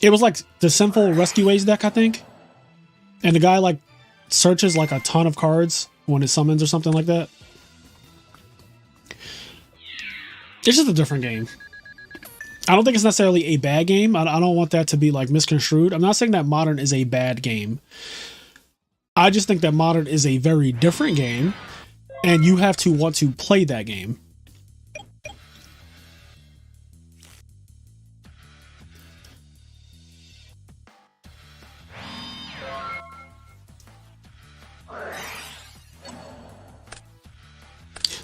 it was like the Sinful Rescueways deck, I think. And the guy like searches like a ton of cards when it summons or something like that. It's just a different game. I don't think it's necessarily a bad game. I don't want that to be like misconstrued. I'm not saying that Modern is a bad game. I just think that Modern is a very different game, and you have to want to play that game.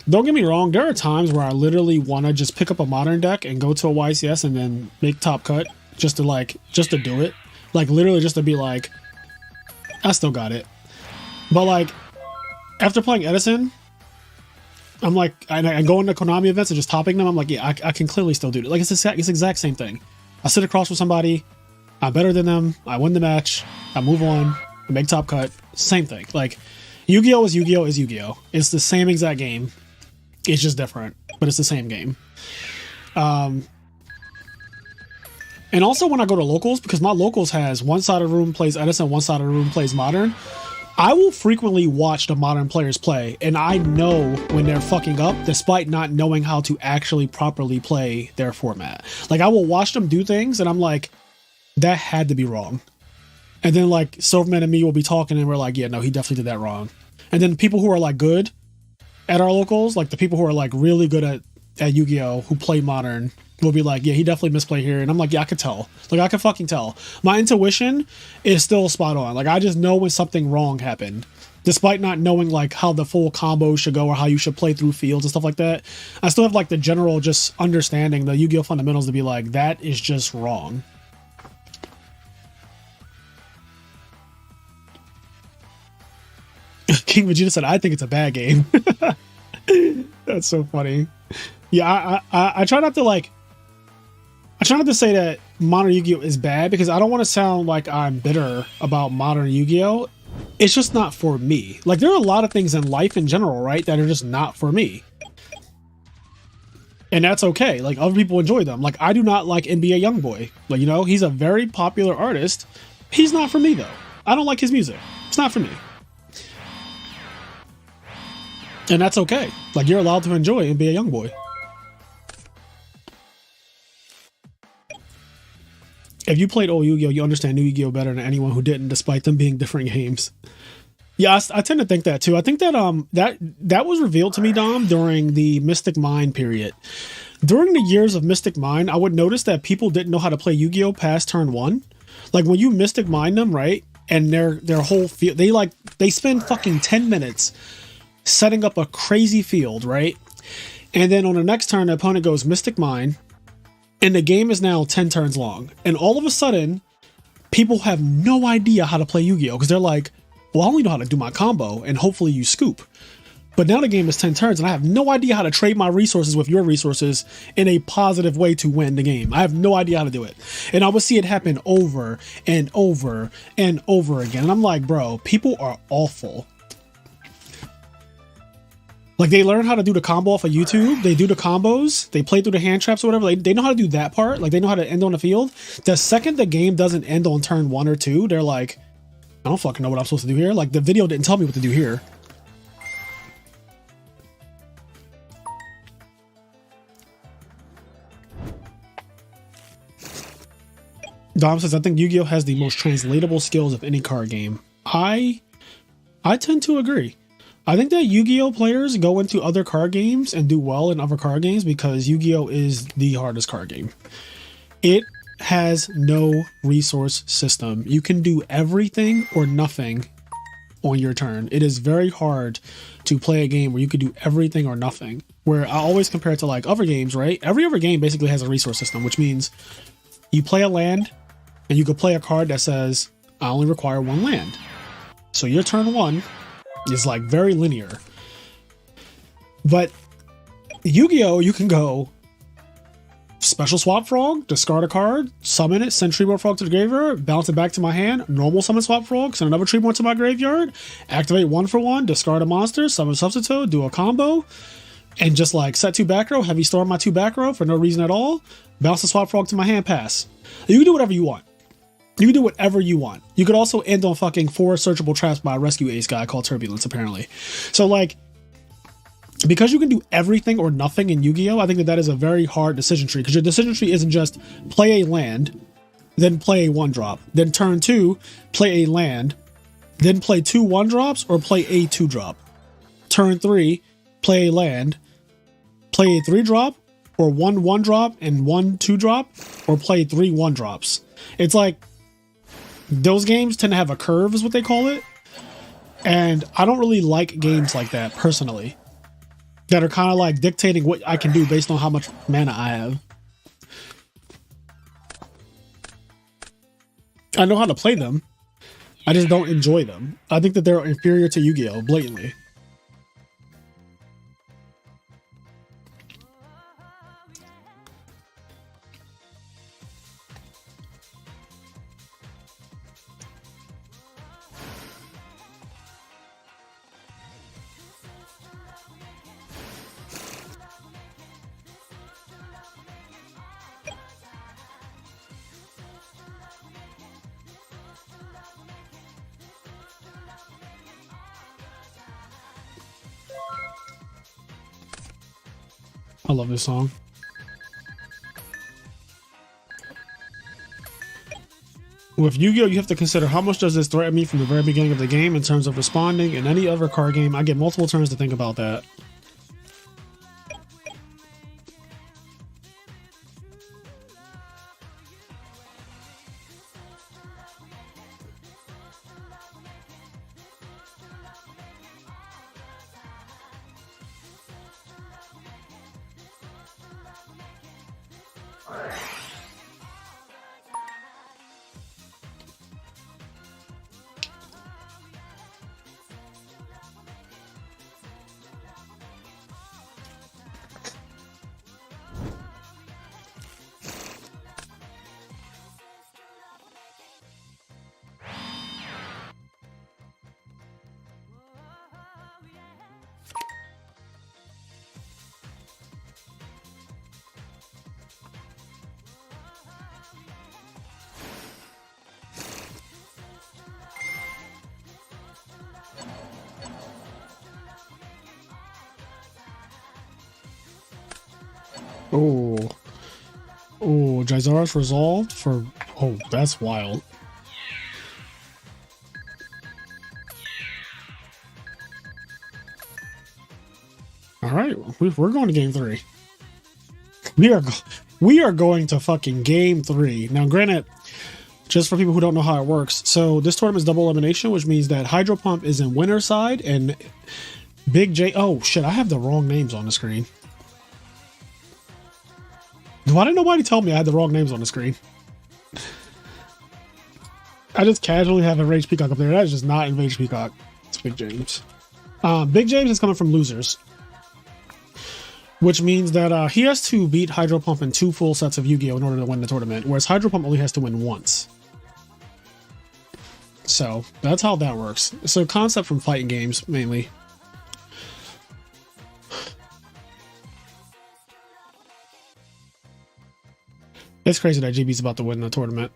Don't get me wrong, there are times where I literally want to just pick up a Modern deck and go to a YCS and then make top cut just to do it. Like literally just to be like, I still got it. But like, after playing Edison, I'm like, I go into Konami events and just topping them. I'm like, yeah, I can clearly still do it. Like, it's the exact same thing. I sit across from somebody, I'm better than them, I win the match, I move on, I make top cut. Same thing. Like, Yu-Gi-Oh is Yu-Gi-Oh is Yu-Gi-Oh. It's the same exact game. It's just different, but it's the same game. And also when I go to locals, because my locals has one side of the room plays Edison, one side of the room plays Modern, I will frequently watch the Modern players play, and I know when they're fucking up, despite not knowing how to actually properly play their format. Like, I will watch them do things, and I'm like, that had to be wrong. And then, like, Silverman and me will be talking, and we're like, yeah, no, he definitely did that wrong. And then people who are, like, good at our locals, like the people who are, like, really good at Yu-Gi-Oh! Who play Modern, will be like, yeah, he definitely misplayed here. And I'm like, yeah, I could tell. Like, I could fucking tell. My intuition is still spot on. Like, I just know when something wrong happened. Despite not knowing, like, how the full combo should go or how you should play through fields and stuff like that. I still have, like, the general just understanding, the Yu-Gi-Oh! Fundamentals to be like, that is just wrong. King Vegeta said, I think it's a bad game. That's so funny. Yeah, I try not to, like, I try not to say that Modern Yu-Gi-Oh! Is bad because I don't want to sound like I'm bitter about Modern Yu-Gi-Oh! It's just not for me. Like, there are a lot of things in life in general, right, that are just not for me. And that's okay. Like, other people enjoy them. Like, I do not like NBA Youngboy. Like, you know, he's a very popular artist. He's not for me, though. I don't like his music. It's not for me. And that's okay. Like, you're allowed to enjoy NBA Youngboy. If you played old Yu-Gi-Oh, you understand new Yu-Gi-Oh better than anyone who didn't, despite them being different games. Yeah, I tend to think that too. I think that that was revealed to me, Dom, during the Mystic Mine period. During the years of Mystic Mine, I would notice that people didn't know how to play Yu-Gi-Oh past turn 1. Like, when you Mystic Mine them, right, and their whole field, they spend fucking 10 minutes setting up a crazy field, right? And then on the next turn, the opponent goes Mystic Mine, and the game is now 10 turns long. And all of a sudden, people have no idea how to play Yu-Gi-Oh! Because they're like, well, I only know how to do my combo, and hopefully you scoop. But now the game is 10 turns, and I have no idea how to trade my resources with your resources in a positive way to win the game. I have no idea how to do it. And I would see it happen over and over and over again. And I'm like, bro, people are awful. Like, they learn how to do the combo off of YouTube. They do the combos. They play through the hand traps or whatever. They know how to do that part. Like, they know how to end on the field. The second the game doesn't end on turn 1 or 2, they're like, I don't fucking know what I'm supposed to do here. Like, the video didn't tell me what to do here. Dom says, I think Yu-Gi-Oh! Has the most translatable skills of any card game. I tend to agree. I think that Yu-Gi-Oh! Players go into other card games and do well in other card games because Yu-Gi-Oh! Is the hardest card game. It has no resource system. You can do everything or nothing on your turn. It is very hard to play a game where you could do everything or nothing. Where I always compare it to, like, other games, right? Every other game basically has a resource system, which means you play a land and you could play a card that says, I only require 1 land. So your turn 1 is, like, very linear. But Yu-Gi-Oh! You can go Special Swap Frog, discard a card, summon it, send Treeborn Frog to the graveyard, bounce it back to my hand, normal summon Swap Frog, send another Treeborn to my graveyard, activate 1 for 1, discard a monster, summon Substitute, do a combo, and just, like, set 2 back row, heavy storm my 2 back row for no reason at all, bounce the Swap Frog to my hand, pass. You can do whatever you want. You can do whatever you want. You could also end on fucking 4 searchable traps by a rescue ace guy called Turbulence, apparently. So, like, because you can do everything or nothing in Yu-Gi-Oh! I think that is a very hard decision tree, because your decision tree isn't just play a land, then play a 1-drop, then turn 2, play a land, then play 2 1-drops, or play a 2-drop. Turn 3, play a land, play a 3-drop, or 1 1-drop and 1 2-drop, or play 3 1-drops. It's like, those games tend to have a curve, is what they call it. And I don't really like games like that, personally, that are kind of like dictating what I can do based on how much mana I have. I know how to play them. I just don't enjoy them. I think that they're inferior to Yu-Gi-Oh! Blatantly. I love this song. With Yu-Gi-Oh, you have to consider how much does this threaten me from the very beginning of the game in terms of responding. In any other card game, I get multiple turns to think about that. Oh. Oh, Jizar's resolved for... Oh, that's wild. All right, we're going to game 3. We are going to fucking game 3. Now, granted, just for people who don't know how it works, so this tournament is double elimination, which means that Hydro Pump is in winner's side and Big J... Oh, shit, I have the wrong names on the screen. Why didn't nobody tell me I had the wrong names on the screen? I just casually have Enraged Peacock up there. That is just not Enraged Peacock. It's Big James. Big James is coming from losers. Which means that he has to beat Hydro Pump in 2 full sets of Yu-Gi-Oh! In order to win the tournament, whereas Hydro Pump only has to win once. So, that's how that works. It's a concept from fighting games, mainly. It's crazy that GB's about to win the tournament.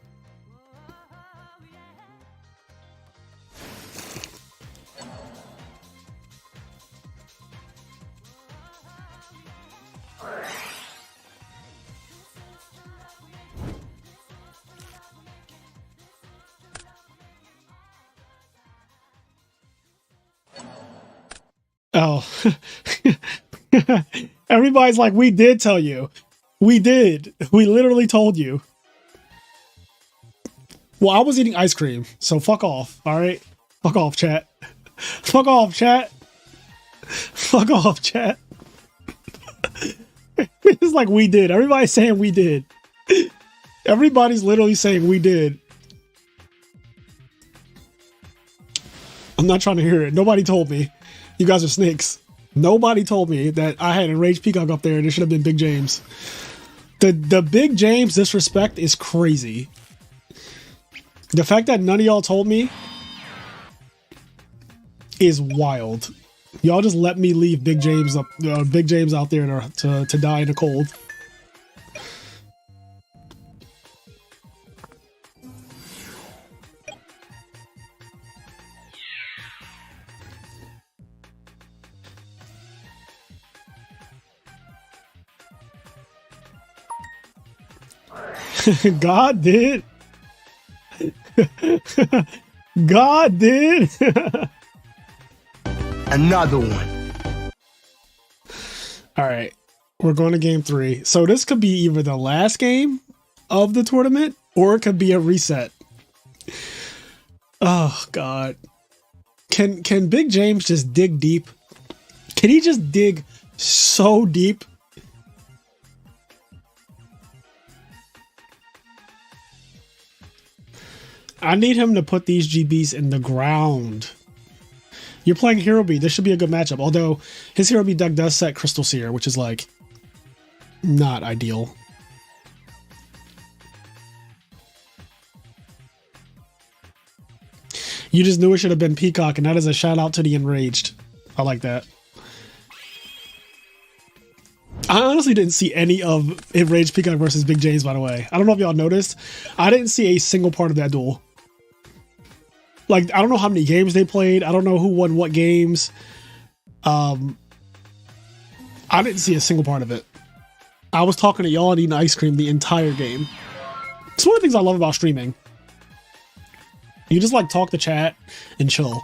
Oh. Everybody's like, we did tell you. We did. We literally told you. Well, I was eating ice cream, so fuck off, all right? Fuck off, chat. Fuck off, chat. Fuck off, chat. It's like we did. Everybody's saying we did. Everybody's literally saying we did. I'm not trying to hear it. Nobody told me. You guys are snakes. Nobody told me that I had Enraged Peacock up there and it should have been Big James. The Big James disrespect is crazy. The fact that none of y'all told me is wild. Y'all just let me leave Big James up, Big James out there to die in the cold. God did. God did.
Another one.
All right, we're going to game 3. So this could be either the last game of the tournament or it could be a reset. Oh God. Can Big James just dig deep? Can he just dig so deep? I need him to put these GBs in the ground. You're playing Hero B. This should be a good matchup. Although his Hero B deck does set Crystal Seer, which is like not ideal. You just knew it should have been Peacock, and that is a shout out to the Enraged. I like that. I honestly didn't see any of Enraged Peacock versus Big James, by the way. I don't know if y'all noticed. I didn't see a single part of that duel. Like, I don't know how many games they played. I don't know who won what games. I didn't see a single part of it. I was talking to y'all and eating ice cream the entire game. It's one of the things I love about streaming. You just like talk to chat and chill.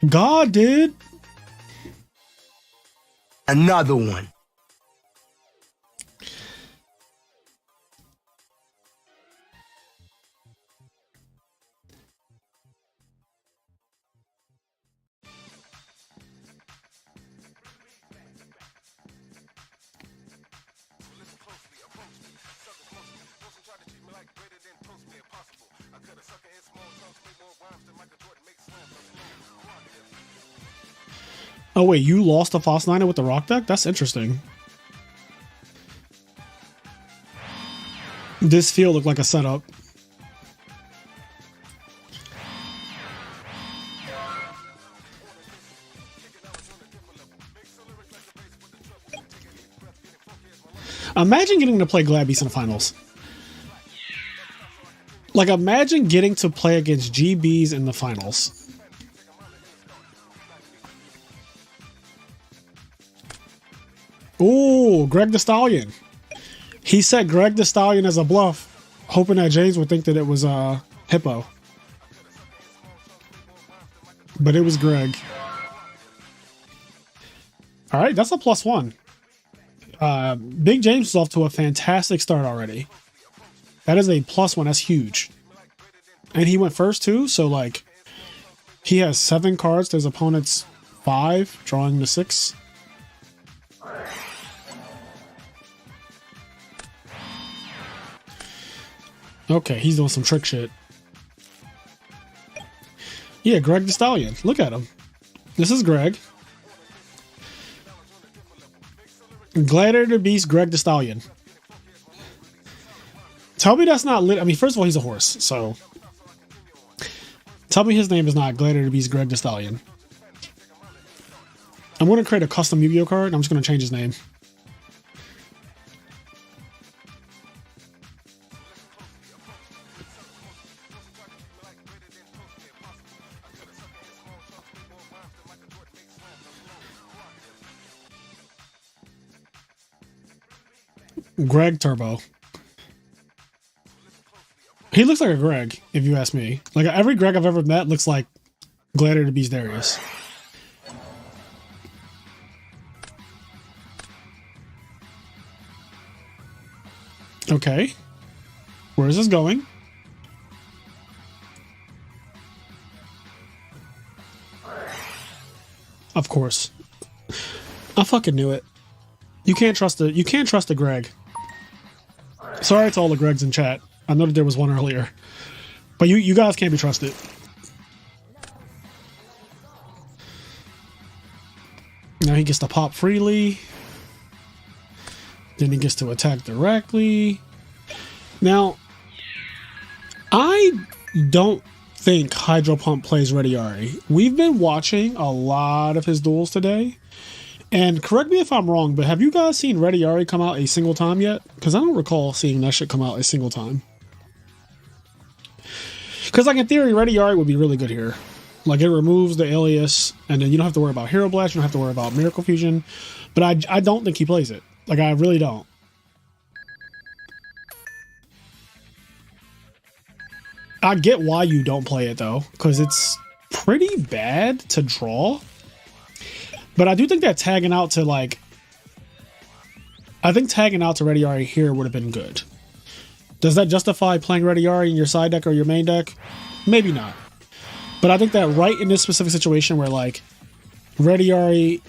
God, dude.
Another one.
Oh wait, you lost the Foss Niner with the rock deck? That's interesting. This field looked like a setup. Imagine getting to play Glad Beast in the finals. Like, imagine getting to play against GBs in the finals. Ooh, Greg the Stallion. He set Greg the Stallion as a bluff, hoping that James would think that it was Hippo. But it was Greg. All right, that's a +1. Big James is off to a fantastic start already. That is a +1. That's huge. And he went first too, so like he has 7 cards to his opponent's 5, drawing the 6. Okay, he's doing some trick shit. Yeah, Greg the Stallion. Look at him. This is Greg. Gladiator Beast, Greg the Stallion. Tell me that's not lit. I mean, first of all, he's a horse, so tell me his name is not Gladiator Beast, Greg the Stallion. I'm going to create a custom Yu-Gi-Oh card, and I'm just going to change his name. Greg Turbo. He looks like a Greg, if you ask me. Like, every Greg I've ever met looks like Gladiator Beast Darius. Okay. Where is this going? Of course. I fucking knew it. You can't trust a Greg. Sorry to all the Gregs in chat. I know that there was one earlier. But you guys can't be trusted. Now he gets to pop freely. Then he gets to attack directly. Now, I don't think Hydro Pump plays Ready Ari. We've been watching a lot of his duels today. And correct me if I'm wrong, but have you guys seen Ready Ari come out a single time yet? Because I don't recall seeing that shit come out a single time. Because, like, in theory, Ready Ari would be really good here. Like, it removes the alias, and then you don't have to worry about Hero Blast, you don't have to worry about Miracle Fusion. But I don't think he plays it. Like, I really don't. I get why you don't play it, though, because it's pretty bad to draw. But I do think that tagging out to, like, I think tagging out to Ready Ari here would have been good. Does that justify playing Ready Ari in your side deck or your main deck? Maybe not. But I think that right in this specific situation where, like, Ready Ari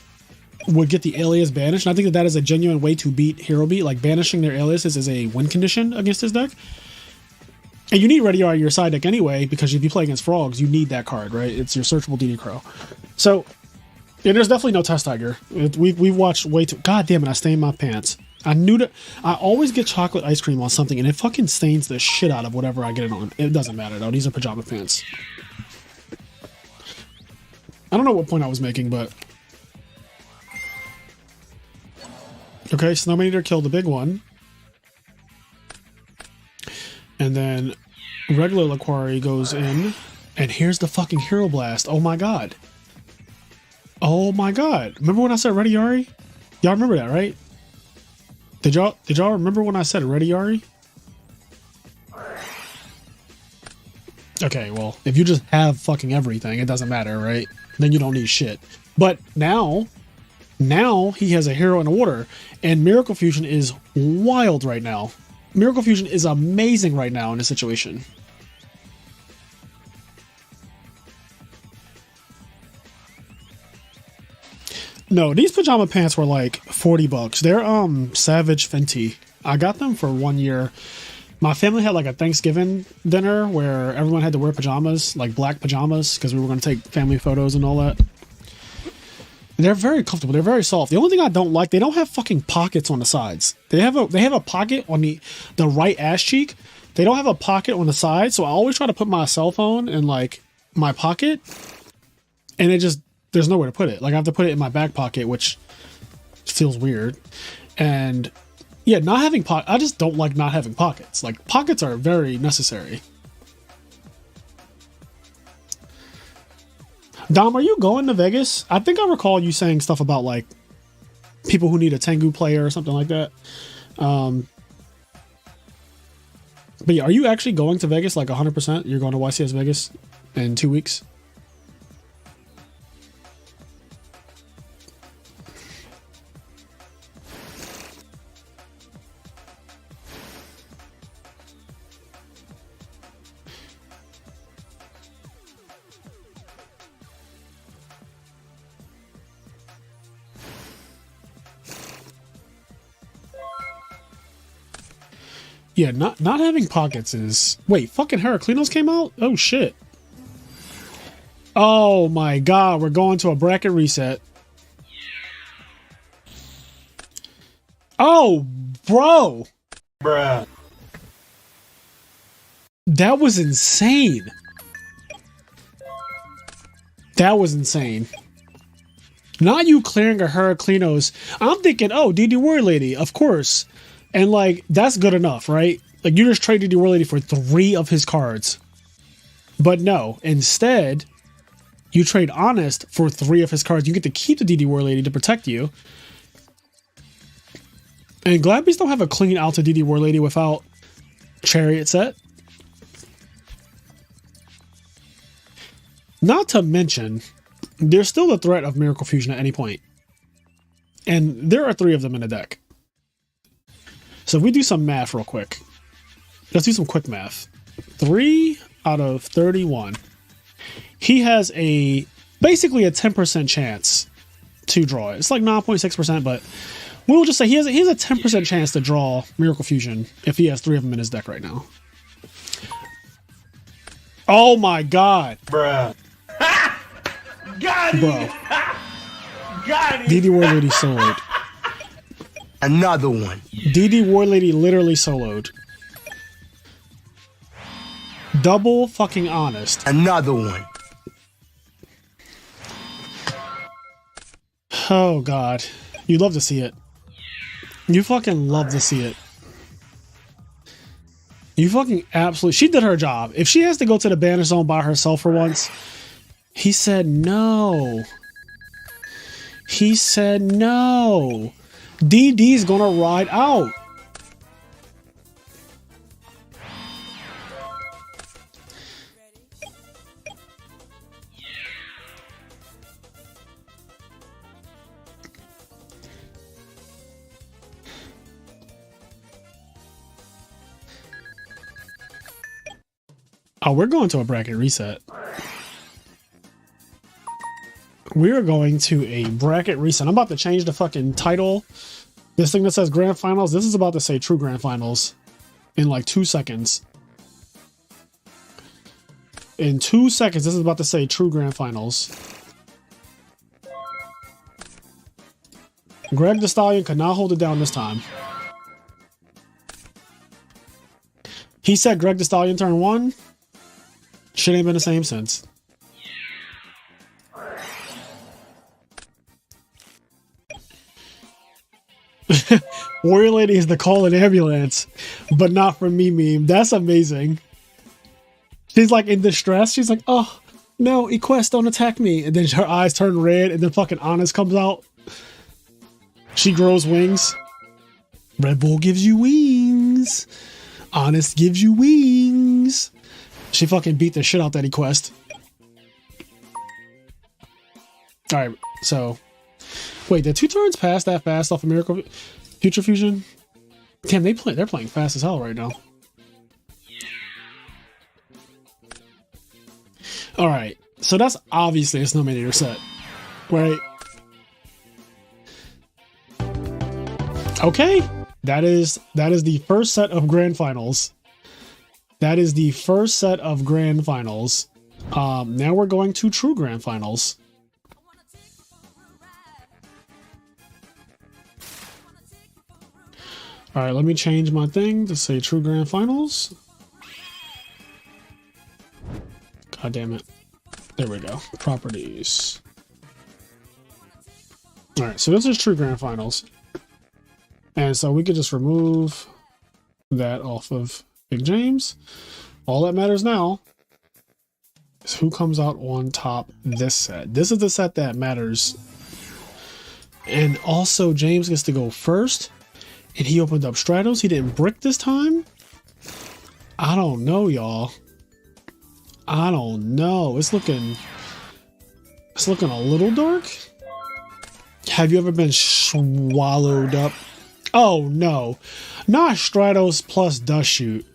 would get the alias banished, and I think that that is a genuine way to beat Hero Beat. Like, banishing their aliases is a win condition against his deck. And you need Ready Ari in your side deck anyway, because if you play against Frogs, you need that card, right? It's your searchable DD Crow. So, yeah, there's definitely no Test Tiger. We've watched way too... God damn it, I stained my pants. I knew that... I always get chocolate ice cream on something, and it fucking stains the shit out of whatever I get it on. It doesn't matter, though. These are pajama pants. I don't know what point I was making, but... Okay, Snowman Eater killed the big one. And then regular Laquari goes in, and here's the fucking Hero Blast. Oh my god. Oh my god. Remember when I said Ready Ari? Y'all remember that, right? Did y'all remember when I said ready, Ari? Okay, well, if you just have fucking everything, it doesn't matter, right? Then you don't need shit. But now he has a hero in the water, and Miracle Fusion is wild right now. Miracle Fusion is amazing right now in this situation. No, these pajama pants were like $40. They're Savage Fenty. I got them for 1 year. My family had like a Thanksgiving dinner where everyone had to wear pajamas, like black pajamas, because we were going to take family photos and all that. And they're very comfortable. They're very soft. The only thing I don't like, they don't have fucking pockets on the sides. They have a pocket on the right ass cheek. They don't have a pocket on the side, so I always try to put my cell phone in like my pocket, and it just, there's nowhere to put it. Like I have to put it in my back pocket, which feels weird. And yeah, not having I just don't like not having pockets. Like pockets are very necessary. Dom, are you going to Vegas? I think I recall you saying stuff about like people who need a Tengu player or something like that. But yeah, are you actually going to Vegas like 100%? You're going to YCS Vegas in 2 weeks? Yeah, not having pockets is... Wait, fucking Heraclinos came out? Oh, shit. Oh, my God. We're going to a bracket reset. Oh, bro.
Bruh.
That was insane. That was insane. Not you clearing a Heraclinos. I'm thinking, oh, DD Warrior Lady, of course. And like, that's good enough, right? Like you just traded your War Lady for 3 of his cards. But no, instead, you trade Honest for 3 of his cards. You get to keep the DD War Lady to protect you. And Glad don't have a clean out to DD War Lady without Chariot set. Not to mention, there's still the threat of Miracle Fusion at any point. And there are 3 of them in the deck. So if we do some math real quick, let's do some quick math. 3 out of 31. He has basically a 10% chance to draw it. It's like 9.6%, but we'll just say he has a 10% chance to draw Miracle Fusion if he has 3 of them in his deck right now. Oh my God.
Bruh. Got him.
Bro.
Got him.
DD War Lady soloed.
Another one.
DD War Lady literally soloed. Double fucking Honest.
Another one.
Oh God. You love to see it. You fucking love to see it. You fucking absolutely... She did her job. If she has to go to the banner zone by herself for once, he said no. He said no. DD's gonna ride out. Oh, we're going to a bracket reset. We are going to a bracket reset. I'm about to change the fucking title. This thing that says Grand Finals, this is about to say True Grand Finals in like 2 seconds. In 2 seconds, this is about to say True Grand Finals. Greg the Stallion could not hold it down this time. He said Greg the Stallion turn 1. Shit ain't been the same since. Warrior Lady is the call an ambulance, but not for me meme. That's amazing. She's like in distress. She's like, oh, no, Equest, don't attack me. And then her eyes turn red and then fucking Honest comes out. She grows wings. Red Bull gives you wings. Honest gives you wings. She fucking beat the shit out that quest. Alright, so. Wait, did 2 turns pass that fast off of Miracle Future Fusion? Damn, they're playing fast as hell right now. Alright, so that's obviously a Snowmanator set. Right? Okay. That is the first set of grand finals. That is the first set of grand finals. Now we're going to true grand finals. All right, let me change my thing to say true grand finals. God damn it. There we go. Properties. All right, so this is true grand finals. And so we could just remove that off of Big James. All that matters now is who comes out on top this set. This is the set that matters. And also James gets to go first. And he opened up Stratos. He didn't brick this time. I don't know, y'all. I don't know. It's looking a little dark. Have you ever been swallowed up? Oh no, not Stratos plus Dust Shoot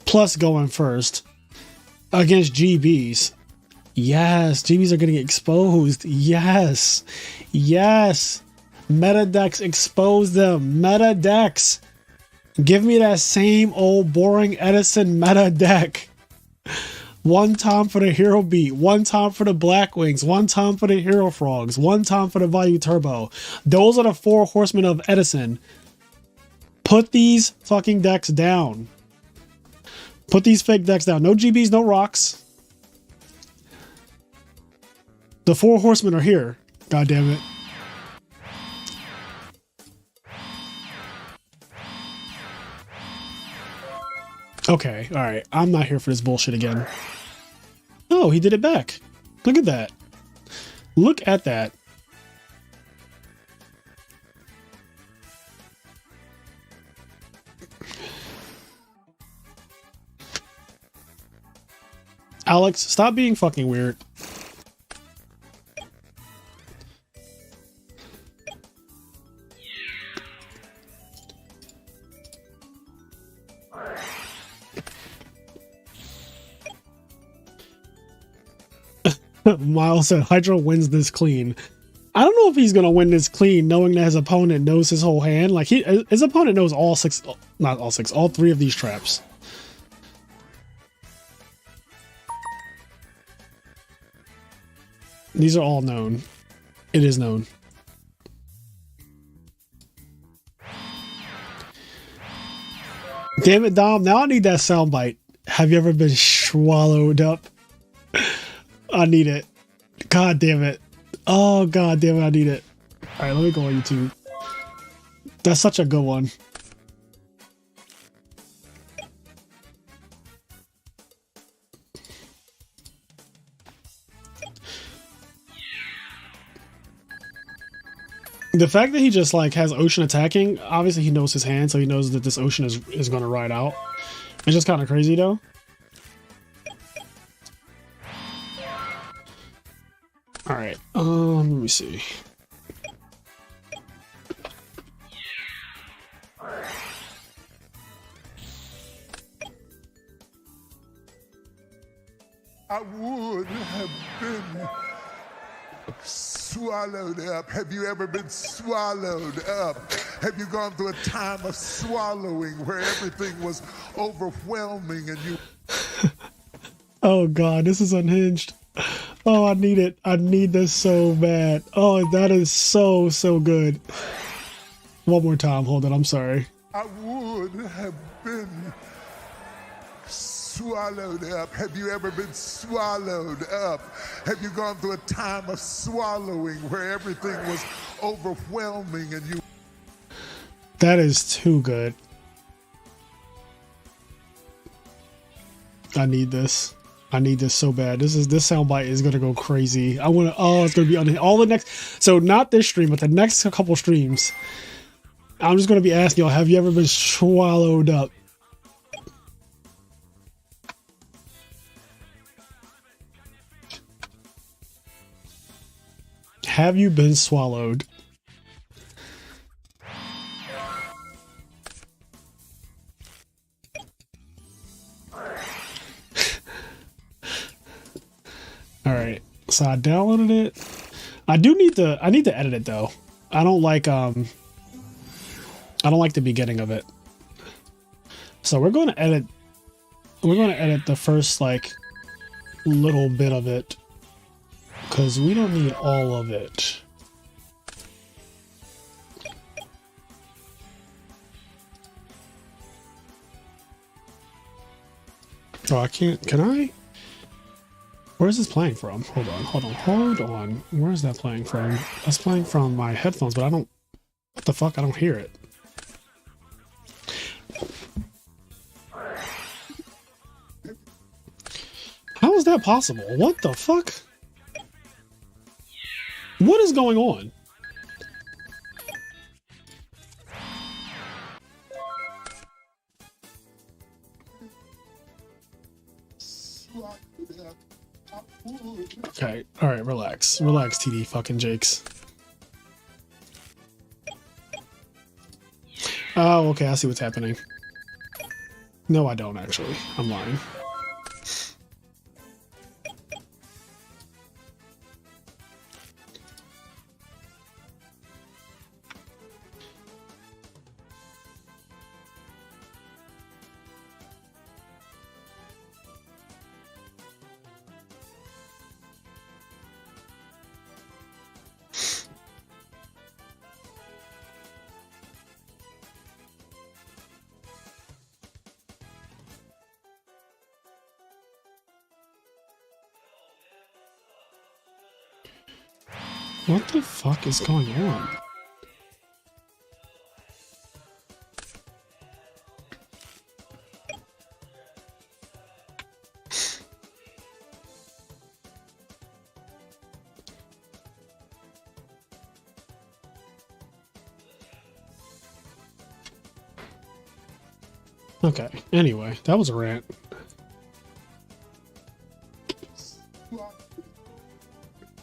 plus going first against GBs. Yes, GBs are getting exposed. Yes, yes. Meta decks, expose them. Meta decks. Give me that same old boring Edison meta deck. One time for the Hero Beat, one time for the Black Wings, one time for the Hero Frogs, one time for the Value Turbo. Those are the 4 horsemen of Edison. Put these fucking decks down. Put these fake decks down. No GBs, no rocks. The 4 horsemen are here. God damn it. Okay, alright. I'm not here for this bullshit again. Oh, he did it back. Look at that. Look at that. Alex, stop being fucking weird. Miles said Hydro wins this clean. I don't know if he's gonna win this clean, knowing that his opponent knows his whole hand. Like his opponent knows all 6, not all 6, all 3 of these traps. These are all known. It is known. Damn it, Dom. Now I need that soundbite. Have you ever been swallowed up? I need it. God damn it. Oh, god damn it. I need it. All right, let me go on YouTube. That's such a good one. The fact that he just like has Ocean attacking, obviously he knows his hand, so he knows that this Ocean is going to ride out. It's just kind of crazy though. All right, let me see.
I would have been swallowed up. Have you ever been swallowed up? Have you gone through a time of swallowing where everything was overwhelming and you...
Oh god, this is unhinged. Oh, I need it. I need this so bad. Oh, that is so good. One more time. Hold on. I'm sorry.
I would have been swallowed up. Have you ever been swallowed up? Have you gone through a time of swallowing where everything was overwhelming and you...
That is too good. I need this. I need this so bad. This soundbite is gonna go crazy. I want to. Oh, it's gonna be on all the next. So not this stream, but the next couple streams. I'm just gonna be asking y'all, have you ever been swallowed up? Have you been swallowed? All right, so I downloaded it. I need to edit it though. I don't like the beginning of it. So we're going to edit the first like little bit of it because we don't need all of it. Oh, I can't. Can I? Where is this playing from? Hold on. Where is that playing from? That's playing from my headphones, but I don't... What the fuck? I don't hear it. How is that possible? What the fuck? What is going on? Okay, alright, relax. Relax, TD fucking Jakes. Oh, okay, I see what's happening. No, I don't actually. I'm lying. What the fuck is going on? Okay, anyway, that was a rant.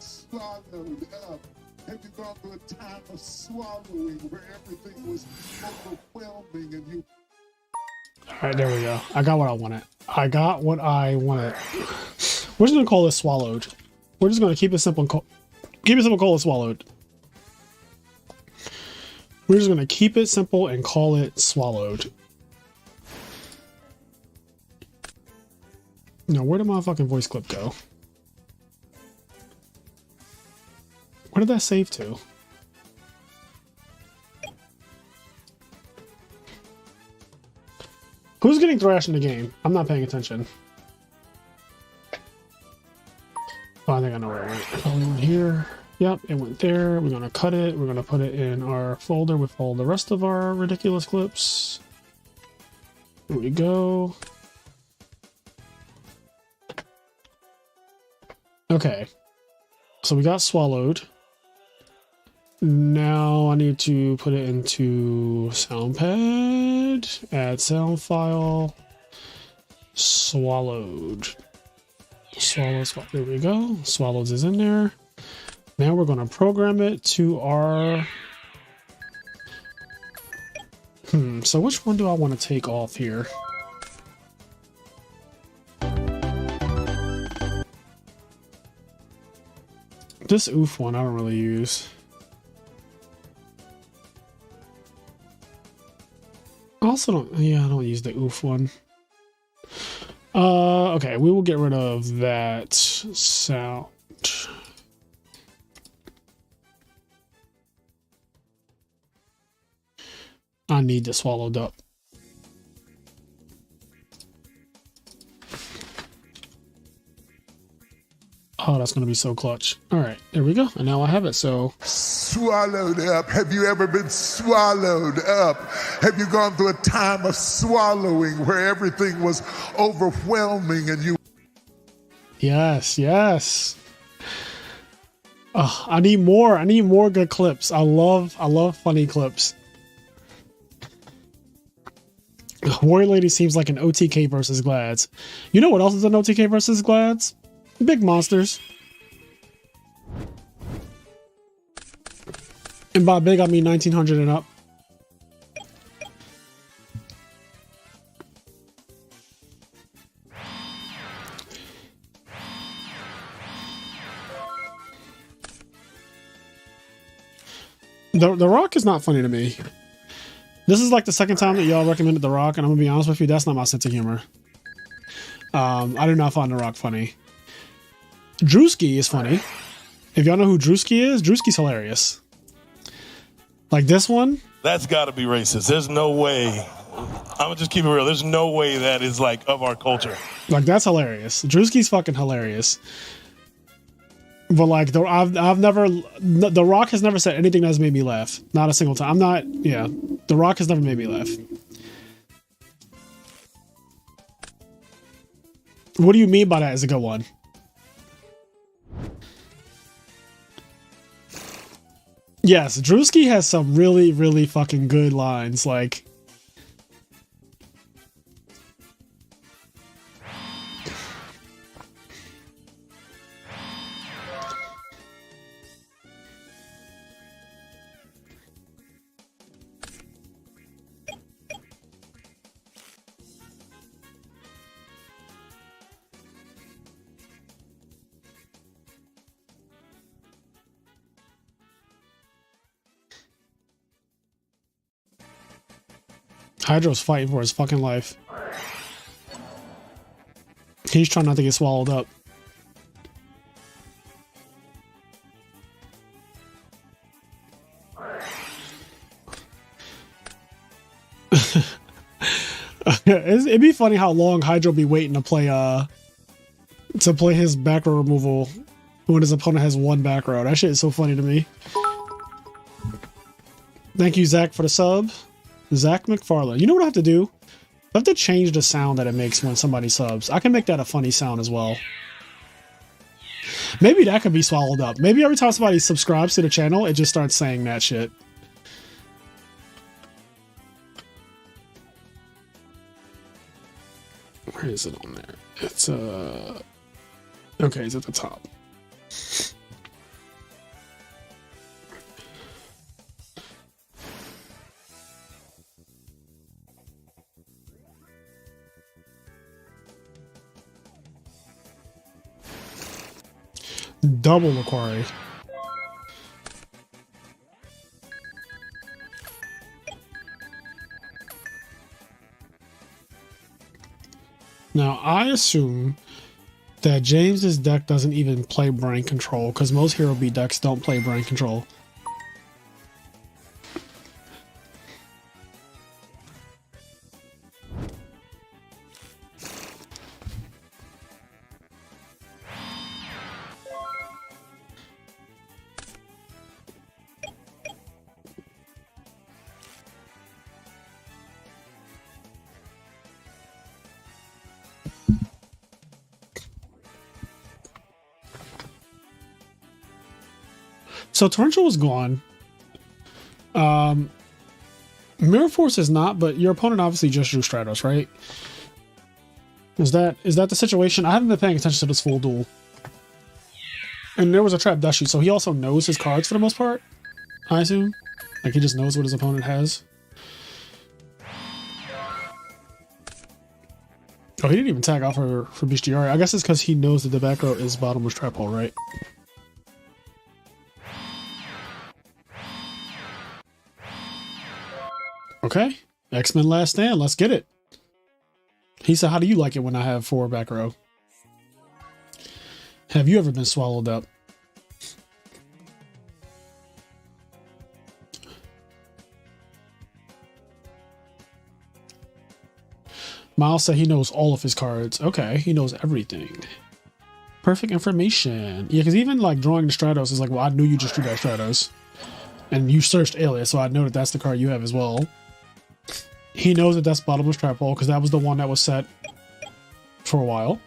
Swallowed up. Have you gone through a time of swallowing where everything was overwhelming and you...
Alright, there we go. I got what I wanted. We're just gonna call this swallowed. We're just gonna keep it simple and call it swallowed. We're just gonna keep it simple and call it swallowed. Now, where did my fucking voice clip go? Where did that save to? Who's getting thrashed in the game? I'm not paying attention. Oh, I think I know where it went. It probably went here. Yep, it went there. We're gonna cut it. We're gonna put it in our folder with all the rest of our ridiculous clips. There we go. Okay. So we got swallowed. Now I need to put it into SoundPad, add sound file, swallowed. Swallow, there we go. Swallows is in there. Now we're going to program it to our... so which one do I want to take off here? This oof one I don't really use. I also don't, yeah, I don't use the oof one. Okay, we will get rid of that sound. I need the swallowed up. Oh, that's going to be so clutch. All right, there we go. And now I have it, so...
Swallowed up. Have you ever been swallowed up? Have you gone through a time of swallowing where everything was overwhelming and you...
Yes, yes. I need more. I need more good clips. I love funny clips. Warrior Lady seems like an OTK versus Glads. You know what else is an OTK versus Glads? Big monsters. And by big, I mean 1900 and up. The Rock is not funny to me. This is like the second time that y'all recommended The Rock, and I'm gonna be honest with you, that's not my sense of humor. I do not find The Rock funny. Drewski is funny. If y'all know who Drewski is, Drewski's hilarious. Like this one.
That's got to be racist. There's no way. I'm gonna just keep it real. There's no way that is like of our culture.
Like that's hilarious. Drewski's fucking hilarious. But like, I've never, The Rock has never said anything that's made me laugh. Not a single time. I'm not, yeah. The Rock has never made me laugh. What do you mean by that is a good one? Yes, Drewski has some really, really fucking good lines. Like, Hydro's fighting for his fucking life. He's trying not to get swallowed up. It'd be funny how long Hydro be waiting to play his back row removal when his opponent has one back row. That shit is so funny to me. Thank you, Zach, for the sub. Zach McFarlane. You know what I have to do? I have to change the sound that it makes when somebody subs. I can make that a funny sound as well. Maybe that could be swallowed up. Maybe every time somebody subscribes to the channel, it just starts saying that shit. Where is it on there? It's okay, it's at the top. Double Macquarie. Now, I assume that James's deck doesn't even play brain control because most Hero B decks don't play brain control. So Torrential is gone. Mirror Force is not, but your opponent obviously just drew Stratos, right? Is that the situation? I haven't been paying attention to this full duel. And there was a trap Dushy, so he also knows his cards for the most part, I assume. Like he just knows what his opponent has. Oh, he didn't even tag off for Bestiari. I guess it's because he knows that the back row is bottomless trap hole, right? Okay, X-Men Last Stand, let's get it. He said, how do you like it when I have 4 back row? Have you ever been swallowed up? Miles said he knows all of his cards. Okay, he knows everything. Perfect information. Yeah, because even like drawing the Stratos is like, well, I knew you just drew that Stratos. And you searched Alias, so I know that that's the card you have as well. He knows that that's bottomless trap hole because that was the one that was set for a while.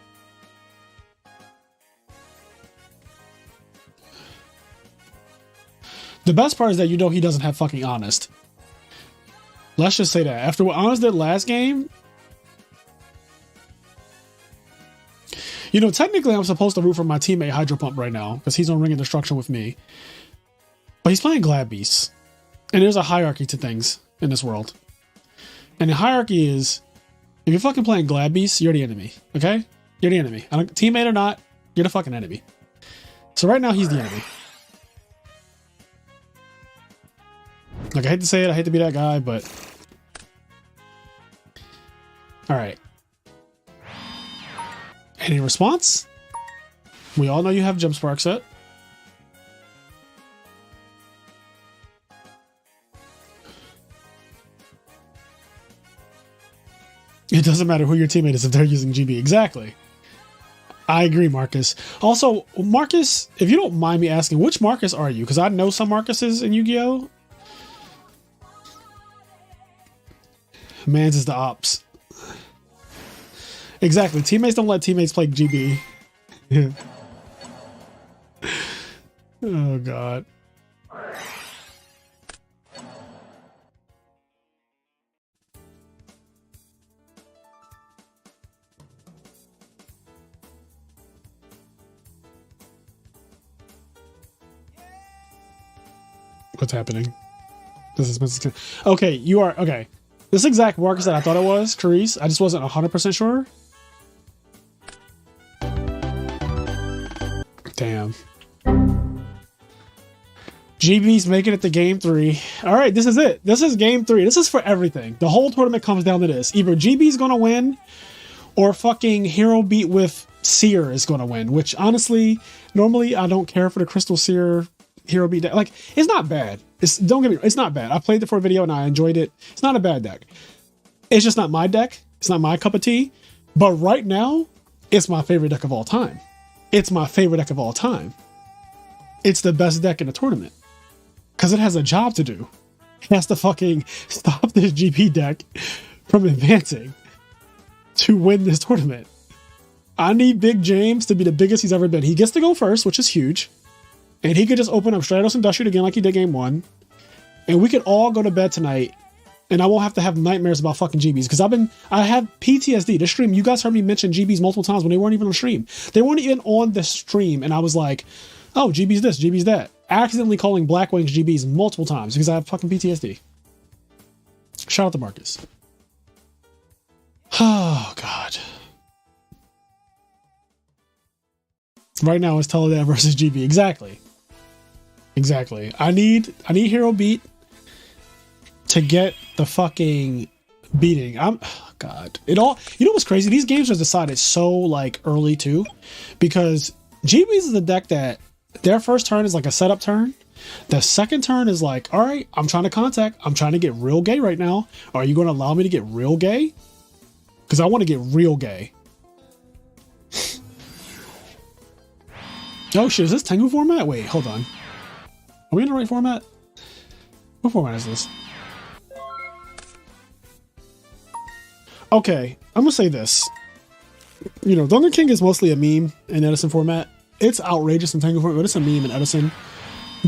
The best part is that you know he doesn't have fucking Honest. Let's just say that. After what Honest did last game, You know, technically I'm supposed to root for my teammate Hydro Pump right now because he's on Ring of Destruction with me. But he's playing Glad Beast. And there's a hierarchy to things in this world. And the hierarchy is, if you're fucking playing Glad Beast, you're the enemy. Okay? You're the enemy. Teammate or not, you're the fucking enemy. So right now he's the enemy. Like, I hate to say it, I hate to be that guy, but... Alright. Any response? We all know you have Gem Spark set. It doesn't matter who your teammate is if they're using GB. Exactly. I agree, Marcus. Also, Marcus, if you don't mind me asking, which Marcus are you? Because I know some Marcuses in Yu-Gi-Oh! Mans is the ops. Exactly. Teammates don't let teammates play GB. Oh, God. What's happening? This is okay. You are okay. This exact Marcus that I thought it was, Carice. I just wasn't 100% sure. Damn. GB's making it to game 3. All right, this is it. This is game 3. This is for everything. The whole tournament comes down to this. Either GB's gonna win, or fucking Hero Beat with Seer is gonna win. Which honestly, normally I don't care for the Crystal Seer Hero Beat deck. Like, it's not bad. Don't get me wrong, it's not bad. I played it for a video and I enjoyed it. It's not a bad deck. It's just not my deck. It's not my cup of tea. But right now, it's my favorite deck of all time. It's my favorite deck of all time. It's the best deck in the tournament. Because it has a job to do. It has to fucking stop this GP deck from advancing to win this tournament. I need Big James to be the biggest he's ever been. He gets to go first, which is huge. And he could just open up Stratos and Dustry again like he did game 1. And we could all go to bed tonight. And I won't have to have nightmares about fucking GBs. Because I have PTSD. The stream, you guys heard me mention GBs multiple times when they weren't even on stream. They weren't even on the stream. And I was like, oh, GB's this, GB's that. Accidentally calling Blackwings GBs multiple times because I have fucking PTSD. Shout out to Marcus. Oh, God. Right now it's Teledad versus GB. Exactly. Exactly. I need Hero Beat to get the fucking beating. Oh God. It all, you know what's crazy? These games are decided so like early too, because GB's is a deck that their first turn is like a setup turn. The second turn is like, all right, I'm trying to contact. I'm trying to get real gay right now. Are you going to allow me to get real gay? Because I want to get real gay. Oh shit, is this Tengu format? Wait, hold on. Are we in the right format? What format is this? Okay, I'm gonna say this. You know, Thunder King is mostly a meme in Edison format. It's outrageous in Tengu format, but it's a meme in Edison.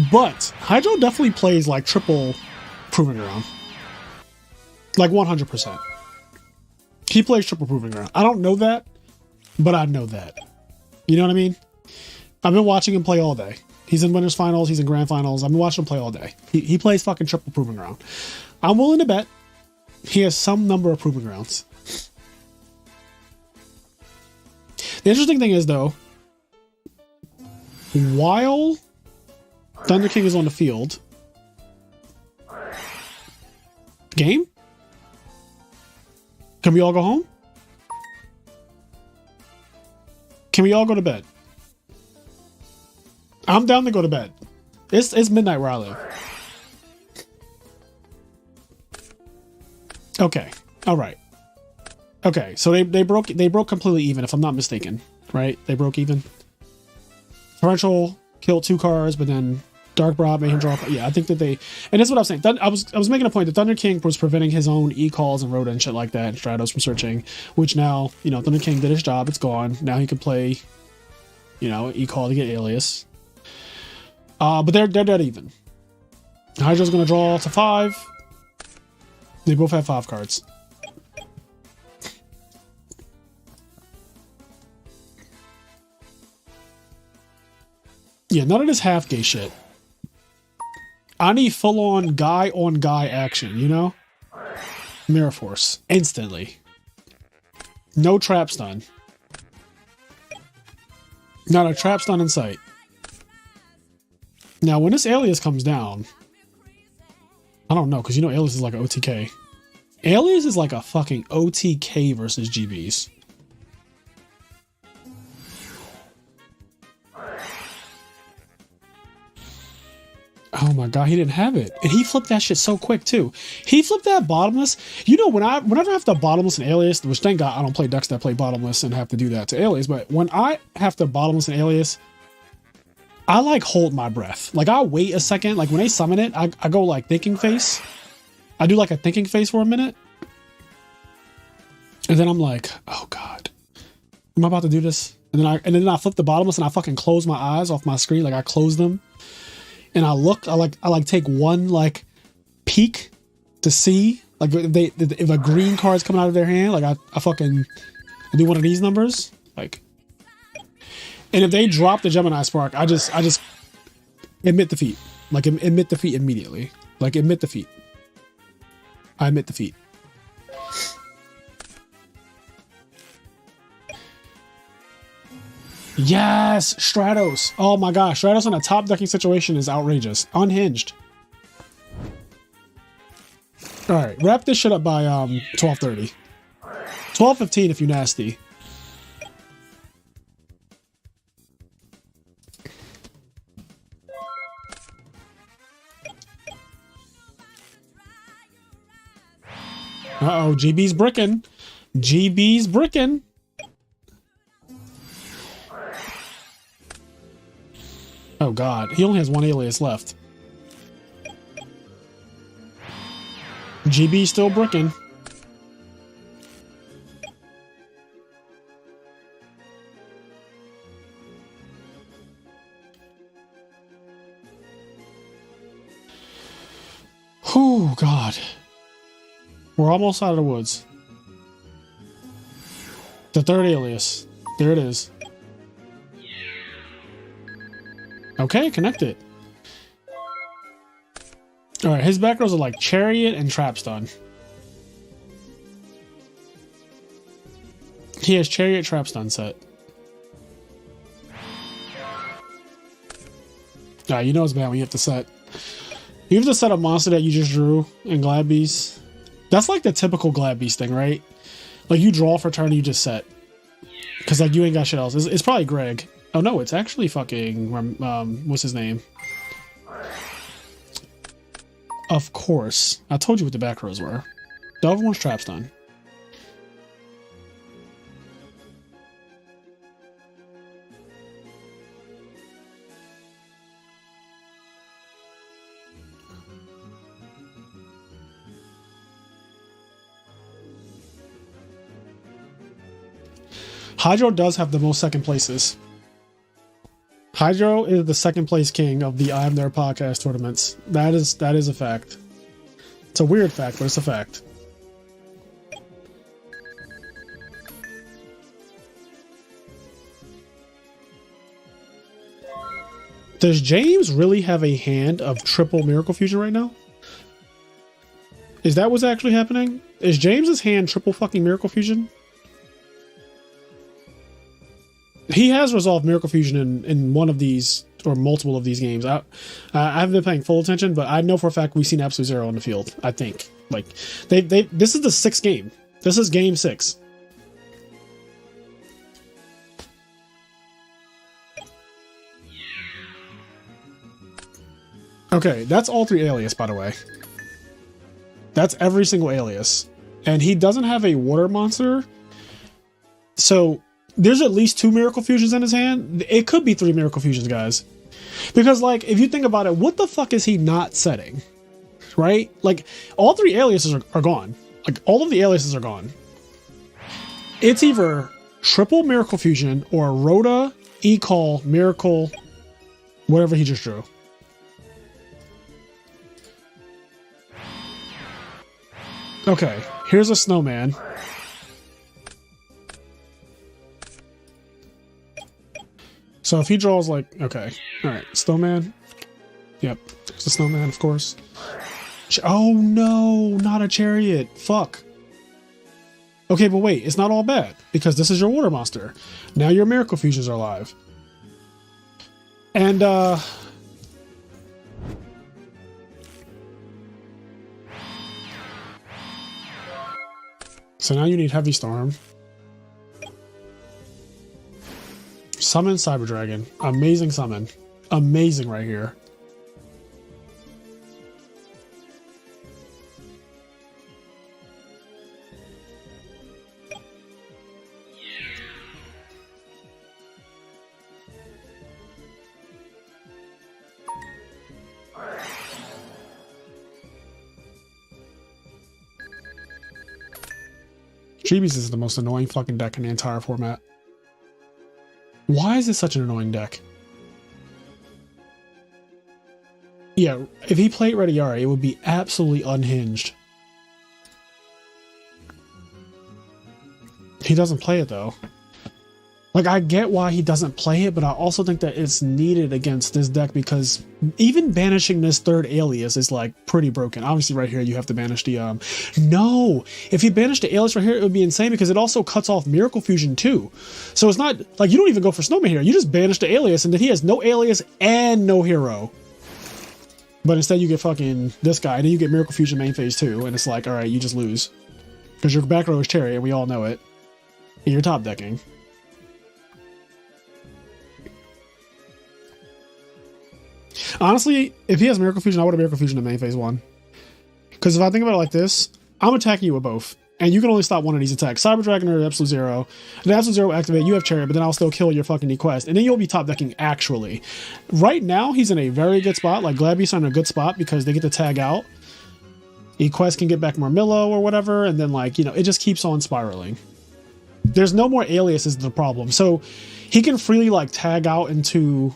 But Hydro definitely plays like triple Proving Ground. Like 100%. He plays triple Proving Ground. I don't know that, but I know that. You know what I mean? I've been watching him play all day. He's in winners finals. He's in grand finals. I've been watching him play all day. He plays fucking triple Proving Ground. I'm willing to bet he has some number of Proving Grounds. The interesting thing is, though, while Thunder King is on the field, game? Can we all go home? Can we all go to bed? I'm down to go to bed. It's midnight where I live. Okay. All right. Okay. So they broke completely even, if I'm not mistaken. Right? They broke even. Torrential killed 2 cards, but then Dark Broad made him draw. Yeah, I think that they, and that's what I was saying. I was making a point that Thunder King was preventing his own e-calls and Rhoda and shit like that, and Stratos from searching, which now, you know, Thunder King did his job. It's gone. Now he can play, you know, e-call to get Alias. But they're dead even. Hydra's gonna draw to 5. They both have 5 cards. Yeah, none of this half gay shit. I need full-on guy-on-guy action, you know? Mirror Force. Instantly. No trap stun. Not a trap stun in sight. Now, when this Alias comes down... I don't know, because you know Alias is like an OTK. Alias is like a fucking OTK versus GBs. Oh my god, he didn't have it. And he flipped that shit so quick too. He flipped that bottomless. You know, whenever I have to bottomless and Alias, which thank god I don't play decks that play bottomless and have to do that to Alias, but when I have to bottomless and Alias, I like hold my breath. Like I wait a second, like when they summon it, I go like thinking face. I do like a thinking face for a minute. And then I'm like, oh god. Am I about to do this? And then I flip the bottomless and I fucking close my eyes off my screen, like I close them. And I like take one like peek to see like if a green card's coming out of their hand, like I do one of these numbers, like, and if they drop the Gemini Spark, I just admit defeat, like admit defeat immediately, like admit defeat. I admit defeat. Yes, Stratos. Oh my gosh, Stratos in a top decking situation is outrageous. Unhinged. All right, wrap this shit up by 12:30. 12:15 if you nasty. Uh-oh, GB's bricking. GB's bricking. Oh god, he only has one Alias left. GB still bricking. Oh god. We're almost out of the woods. The third Alias. There it is. Okay, connected. Alright, his back rows are like Chariot and Trap Stun. He has Chariot Trap Stun set. You know it's bad when you have to set. You have to set a monster that you just drew in Glad Beast. That's like the typical Glad Beast thing, right? Like you draw for turn and you just set. Because like you ain't got shit else. It's probably Greg. Oh no, it's actually fucking, what's his name? Of course. I told you what the back rows were. The other one's Trap Stun. Hydro does have the most second places. Hydro is the second place king of the IMNerd podcast tournaments. That is a fact. It's a weird fact, but it's a fact. Does James really have a hand of triple Miracle Fusion right now? Is that what's actually happening? Is James's hand triple fucking Miracle Fusion? He has resolved Miracle Fusion in one of these or multiple of these games. I haven't been paying full attention, but I know for a fact we've seen Absolute Zero on the field. I think like this is the 6th game. This is game 6. Okay, that's all 3 Alias, by the way. That's every single Alias, and he doesn't have a water monster, so. There's at least 2 Miracle Fusions in his hand. It could be 3 Miracle Fusions, guys. Because, like, if you think about it, what the fuck is he not setting? Right? Like, all 3 Aliases are gone. Like, all of the Aliases are gone. It's either triple Miracle Fusion or Rhoda, E-Call, Miracle, whatever he just drew. Okay, here's a snowman. So if he draws like, okay, all right, snowman. Yep, there's the snowman, of course. Oh no, not a chariot. Fuck. Okay, but wait, it's not all bad because this is your water monster. Now your miracle fusions are live. And so now you need heavy storm. Summon Cyber Dragon. Amazing summon. Amazing right here. Chibi's is the most annoying fucking deck in the entire format. Why is this such an annoying deck? Yeah, if he played Rediari, it would be absolutely unhinged. He doesn't play it though. Like, I get why he doesn't play it, but I also think that it's needed against this deck because even banishing this third alias is like pretty broken. Obviously right here you have to banish the no, if you banish the alias right here it would be insane because it also cuts off Miracle Fusion too. So it's not like you don't even go for Snowman here, you just banish the alias and then he has no alias and no hero. But instead you get fucking this guy and then you get Miracle Fusion main phase 2 and it's like, alright, you just lose. Because your back row is Chariot and we all know it. And you're top decking. Honestly, if he has Miracle Fusion, I would have Miracle Fusion in main phase 1. Because if I think about it like this, I'm attacking you with both. And you can only stop one of these attacks. Cyber Dragon or Absolute Zero. The Absolute Zero will activate, you have Chariot, but then I'll still kill your fucking Equest. And then you'll be top decking actually. Right now, he's in a very good spot. Like, Glad Beasts are in a good spot because they get to tag out. Equest can get back more Millo or whatever. And then, like, you know, it just keeps on spiraling. There's no more aliases is the problem. So he can freely, like, tag out into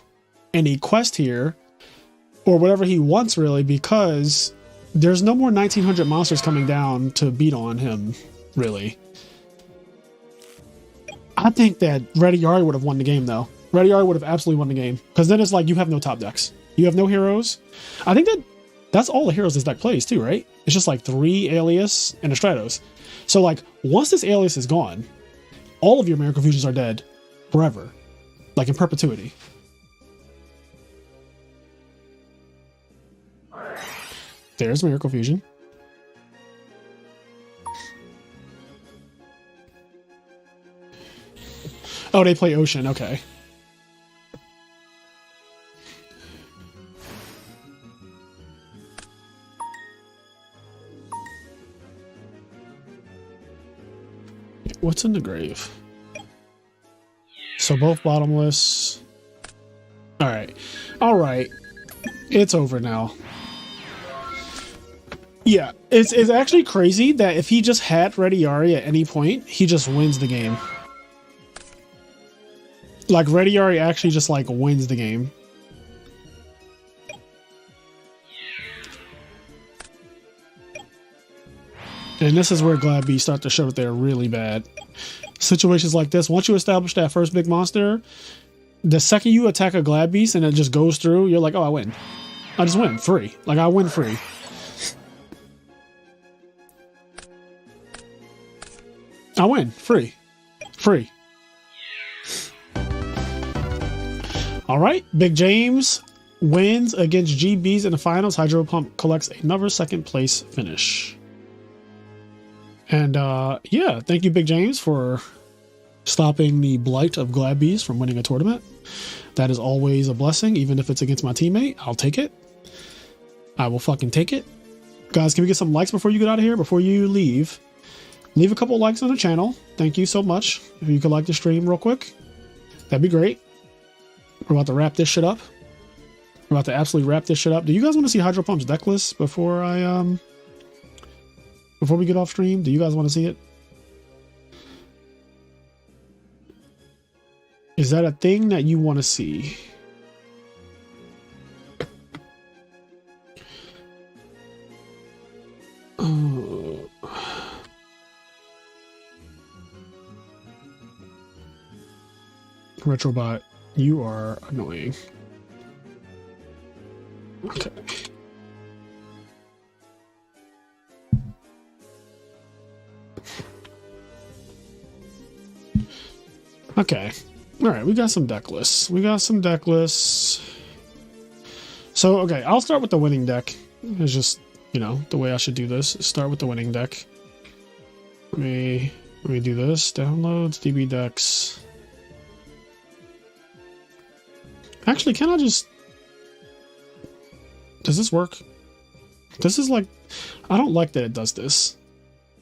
an Equest here. Or whatever he wants, really, because there's no more 1900 monsters coming down to beat on him, really. I think that Rediari would have won the game, though. Rediari would have absolutely won the game. Because then it's like, you have no top decks. You have no heroes. I think that's all the heroes this deck plays, too, right? It's just like 3 Alias and a Stratos. So, like, once this Alias is gone, all of your Miracle Fusions are dead forever. Like, in perpetuity. There's Miracle Fusion. Oh, they play Ocean. Okay. What's in the grave? So both bottomless. All right. All right. It's over now. Yeah, it's actually crazy that if he just had Rediari at any point, he just wins the game. Like, Rediari actually just, like, wins the game. And this is where Glad Beasts start to show that they're really bad. Situations like this, once you establish that first big monster, the second you attack a Glad Beast and it just goes through, you're like, oh, I win. I just win. Free. Like, I win free. I win. Free. Free. All right. Big James wins against GBs in the finals. Hydro Pump collects another second place finish. And yeah, thank you, Big James, for stopping the blight of Glad Beasts from winning a tournament. That is always a blessing, even if it's against my teammate. I'll take it. I will fucking take it. Guys, can we get some likes before you get out of here? Before you leave? Leave a couple likes on the channel. Thank you so much. If you could like the stream real quick, that'd be great. We're about to wrap this shit up. We're about to absolutely wrap this shit up. Do you guys want to see Hydro Pump's deck list before we get off stream? Do you guys want to see it? Is that a thing that you want to see? Oh. Retrobot. You are annoying. Okay. Okay. All right, we got some deck lists. So, okay, I'll start with the winning deck. It's just, you know, the way I should do this. Start with the winning deck. Let me do this. Downloads, DB decks. Actually, can I just... Does this work? This is like... I don't like that it does this.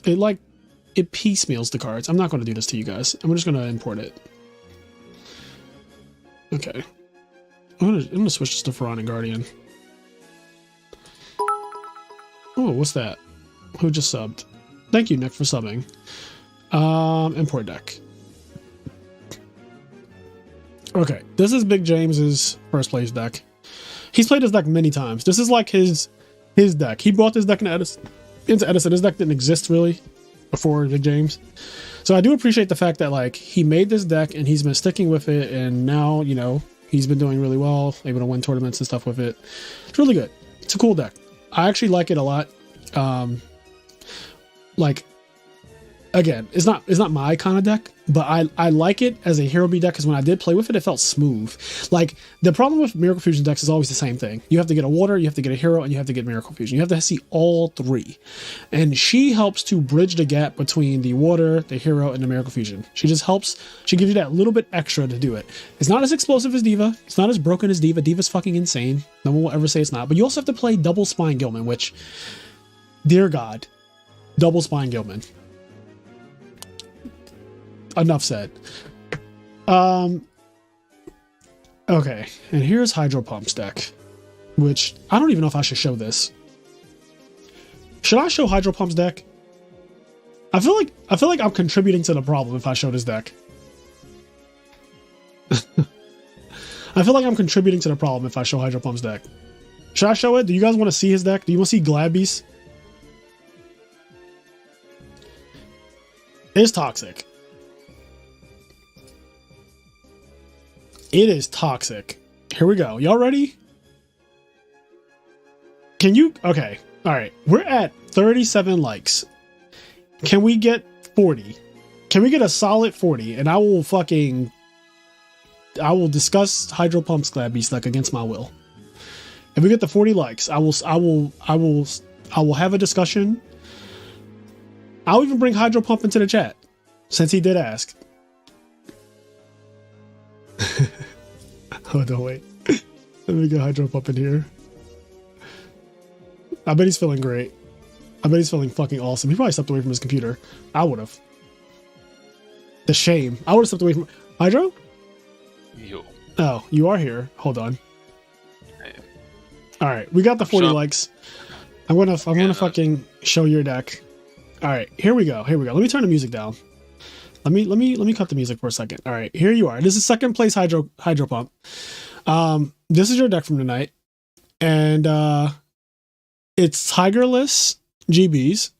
It piecemeals the cards. I'm not going to do this to you guys. I'm just going to import it. Okay. I'm gonna switch this to Ferran and Guardian. Oh, what's that? Who just subbed? Thank you, Nick, for subbing. Import deck. Okay, this is Big James's first place deck. He's played this deck many times. This is like his deck. He brought this deck into Edison. This deck didn't exist really before Big James. So I do appreciate the fact that like he made this deck and he's been sticking with it, and now, you know, he's been doing really well, able to win tournaments and stuff with it. It's really good. It's a cool deck. I actually like it a lot. Like, again, it's not my kind of deck, but I like it as a Hero B deck because when I did play with it, it felt smooth. Like, the problem with Miracle Fusion decks is always the same thing. You have to get a Water, you have to get a Hero, and you have to get Miracle Fusion. You have to see all three. And she helps to bridge the gap between the Water, the Hero, and the Miracle Fusion. She just helps. She gives you that little bit extra to do it. It's not as explosive as Diva. It's not as broken as Diva. Diva's fucking insane. No one will ever say it's not. But you also have to play double Spine Gilman, which, dear God, double Spine Gilman. Enough said. Okay, and here's Hydro Pump's deck, which I don't even know if I should show this. Should I show Hydro Pump's deck? I feel like I'm contributing to the problem if I show this deck. I feel like I'm contributing to the problem if I show Hydro Pump's deck. Should I show it? Do you guys want to see his deck? Do you want to see Glad Beast? It's toxic. It is toxic. Here we go. Y'all ready? Can you... Okay. All right. We're at 37 likes. Can we get 40? Can we get a solid 40? And I will discuss Hydro Pump's Glad Beast deck against my will. If we get the 40 likes, I will have a discussion. I'll even bring Hydro Pump into the chat, since he did ask. Hold on, wait. Let me get Hydro Pump in here. I bet he's feeling great. I bet he's feeling fucking awesome. He probably stepped away from his computer. I would have. The shame. I would have stepped away from... Hydro?
Yo.
Oh, you are here. Hold on.
Hey.
All right, we got the 40 likes. I'm gonna fucking show your deck. All right, here we go. Let me turn the music down. Let me cut the music for a second. All right, here you are. This is second place Hydro Pump. This is your deck from tonight, and it's Tigerless GBs.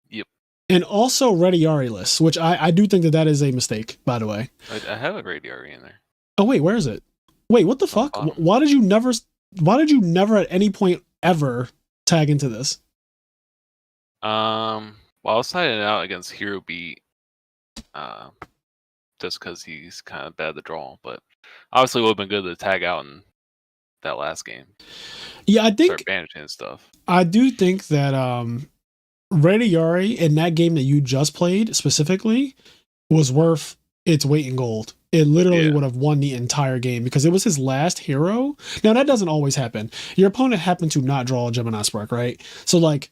Yep.
And also Rediari lists, which I do think that is a mistake, by the way.
I have a Rediari in there.
Oh wait, where is it? Wait, what the fuck? Why did you never at any point ever tag into this?
Well, I was siding out against Hero B, just because he's kind of bad to draw, but obviously it would have been good to tag out in that last game.
Yeah, I think
start banishing and stuff.
I do think that Rediari in that game that you just played specifically was worth its weight in gold. It literally would have won the entire game because it was his last hero. Now that doesn't always happen. Your opponent happened to not draw a Gemini Spark, right? So like,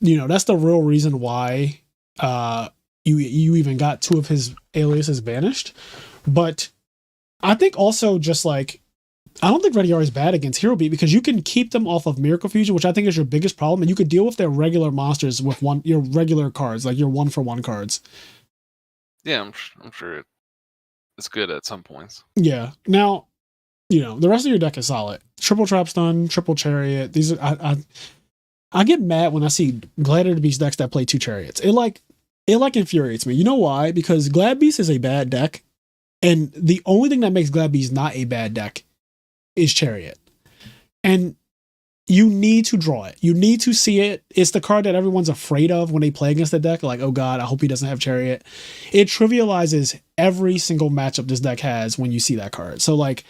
you know, that's the real reason why you even got two of his aliases banished. But I think also just like, I don't think Rediari is bad against Hero Beat because you can keep them off of Miracle Fusion, which I think is your biggest problem, and you could deal with their regular monsters with your regular cards, like your 1-for-1 cards.
Yeah, I'm sure it's good at some points.
Yeah. Now, you know, the rest of your deck is solid. Triple Trap Stun, Triple Chariot. These are I get mad when I see Gladiator Beast decks that play 2 Chariots. It infuriates me. You know why? Because Glad Beast is a bad deck, And the only thing that makes Glad Bees not a bad deck is Chariot. And you need to draw it. You need to see it. It's the card that everyone's afraid of when they play against the deck. Like, oh God, I hope he doesn't have Chariot. It trivializes every single matchup this deck has when you see that card. So like,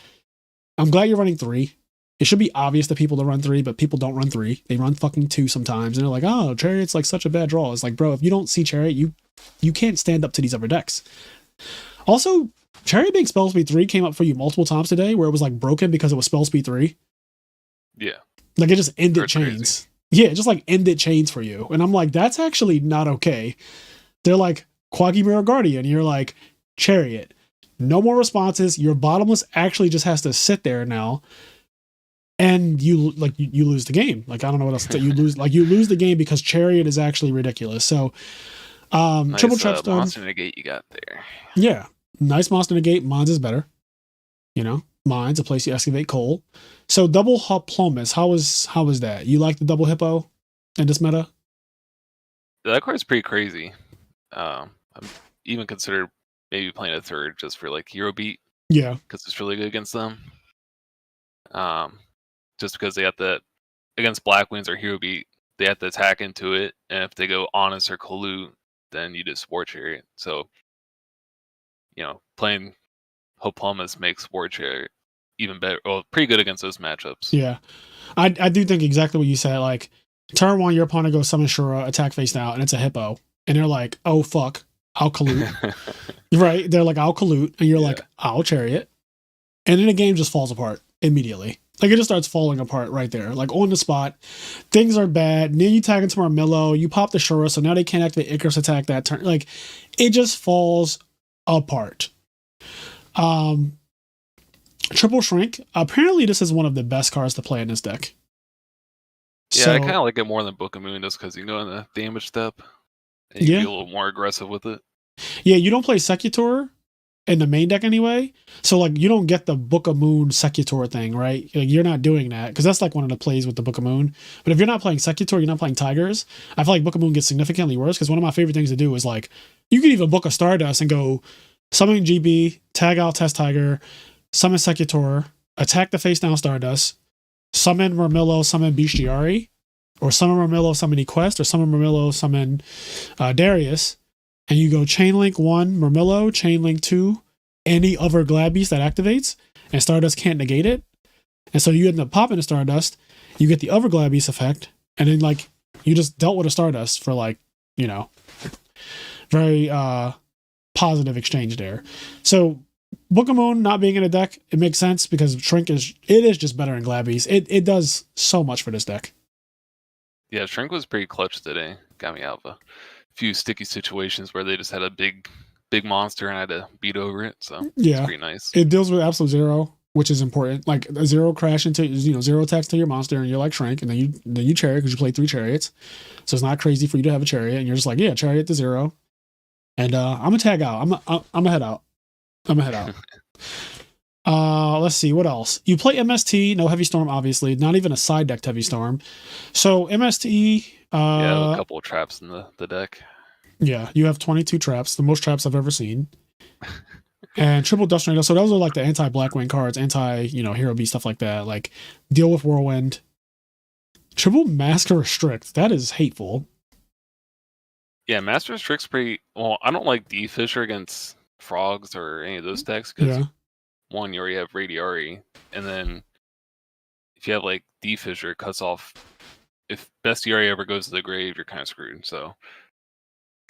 I'm glad you're running 3. It should be obvious to people to run 3, but people don't run 3. They run fucking 2 sometimes. And they're like, oh, Chariot's like such a bad draw. It's like, bro, if you don't see Chariot, you can't stand up to these other decks. Also, Chariot being spell speed 3 came up for you multiple times today where it was like broken because it was spell speed 3.
Yeah.
Like it just ended
That's
chains.
crazy.
Yeah, it just like ended chains for you. And I'm like, that's actually not okay. They're like, Quaggy Mirror Guardian. You're like, Chariot. No more responses. Your bottomless actually just has to sit there now. And you lose the game. Like, I don't know what else to say. You lose the game because Chariot is actually ridiculous. So
Nice,
triple Trapstone.
monster negate you got there.
Yeah. Nice monster negate. Mines is better. You know? Mines, a place you excavate coal. So double Hippopotamus, how was that? You like the double hippo in this meta?
That card's pretty crazy. I'm even considered maybe playing a third just for like hero beat
Yeah.
because it's really good against them. Just because they have to against Black Wings or hero beat, they have to attack into it, and if they go honest or collude, then you just War Chariot. So, playing Hippopotamus makes War Chariot even better. Well, pretty good against those matchups.
Yeah. I do think exactly what you said. Like, turn 1, your opponent goes summon Shura, attack face down, and it's a hippo. And they're like, oh fuck, I'll collude. Right? They're like, I'll collude. And you're like, I'll Chariot. And then the game just falls apart immediately. Like, it just starts falling apart right there. Like, on the spot. Things are bad. And then you tag into Marmillo. You pop the Shura, so now they can't activate Icarus attack that turn. Like, it just falls apart. Triple Shrink. Apparently, this is one of the best cards to play in this deck.
Yeah,
So,
I kind of like it more than Book of Moon just because you go in the damage step and you can be a little more aggressive with it.
yeah, you don't play Secutor in the main deck anyway. So, like, you don't get the Book of Moon Secutor thing, right? Like, you're not doing that because that's like one of the plays with the Book of Moon. But if you're not playing Secutor, you're not playing Tigers. I feel like Book of Moon gets significantly worse because one of my favorite things to do is like, you could even book a Stardust and go summon GB, tag out Test Tiger, summon Secutor, attack the face down Stardust, summon Marmillo, summon Bestiari, or summon Marmillo, summon Equest, or summon Marmillo, summon Darius, and you go Chainlink 1, Marmillo, Chainlink 2, any other Glad Beast that activates, and Stardust can't negate it. And so you end up popping the Stardust, you get the other Glad Beast effect, and then like you just dealt with a Stardust for like, very positive exchange there. So Book of Moon not being in a deck, it makes sense because Shrink is just better in Glad Beast. It does so much for this deck.
Yeah, Shrink was pretty clutch today. Got me out of a few sticky situations where they just had a big monster and I had to beat over it. So
Yeah,
it's pretty nice.
it deals with absolute zero, which is important. Like a zero crash into zero attacks to your monster, and you're like Shrink, and then you Chariot because you play 3 Chariots, so it's not crazy for you to have a Chariot, and you're just like, yeah, Chariot to 0, and I'm gonna tag out. I'm gonna head out. Let's see what else. You play MST, no Heavy Storm, obviously, not even a side decked Heavy Storm. So MST,
yeah, a couple of traps in the deck.
Yeah, you have 22 traps, the most traps I've ever seen. And triple Dust Tornado. So those are like the anti Blackwing cards, anti Hero Beast, stuff like that. Like deal with Whirlwind. Triple Master Restrict. That is hateful.
Yeah, Master Restrict's pretty. Well, I don't like D Fisher against frogs or any of those decks because one, you already have Radiari, and then if you have like D Fisher, it cuts off. If Bestiary ever goes to the grave, you're kind of screwed. So,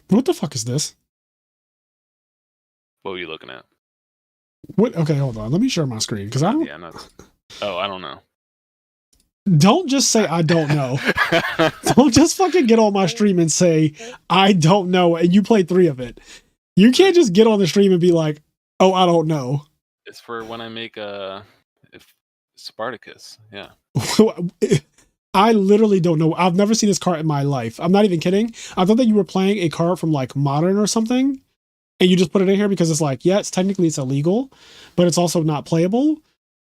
What the fuck is this?
what were you looking at?
What? Okay, hold on. Let me share my screen because I don't.
Yeah, no. Oh, I don't know.
Don't just say I don't know. Don't just fucking get on my stream and say I don't know, and you play 3 of it. You can't just get on the stream and be like, "Oh, I don't know."
It's for when I make if Spartacus. Yeah.
I literally don't know. I've never seen this card in my life. I'm not even kidding. I thought that you were playing a card from like Modern or something, and you just put it in here because it's like, yeah, it's illegal, but it's also not playable.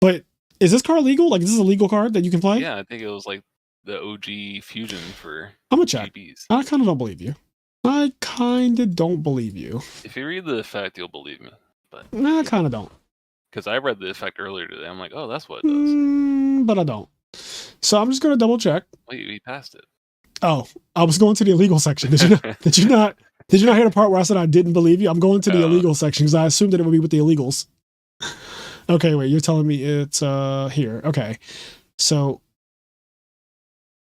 But is this card legal? Like, is this a legal card that you can play?
Yeah, I think it was like the OG fusion for
I'm gonna check.
GBs.
I kind of don't believe you. I kind of don't believe you.
If you read the effect, you'll believe me. but
Nah, I kind of don't.
because I read the effect earlier today, I'm like, oh, that's what it does.
But I don't. So I'm just gonna double check.
Wait, we passed it.
Oh, I was going to the illegal section. Did you not? Did you not? Did you not hear the part where I said I didn't believe you? I'm going to the illegal section because I assumed that it would be with the illegals. Okay, wait. You're telling me it's here. Okay, so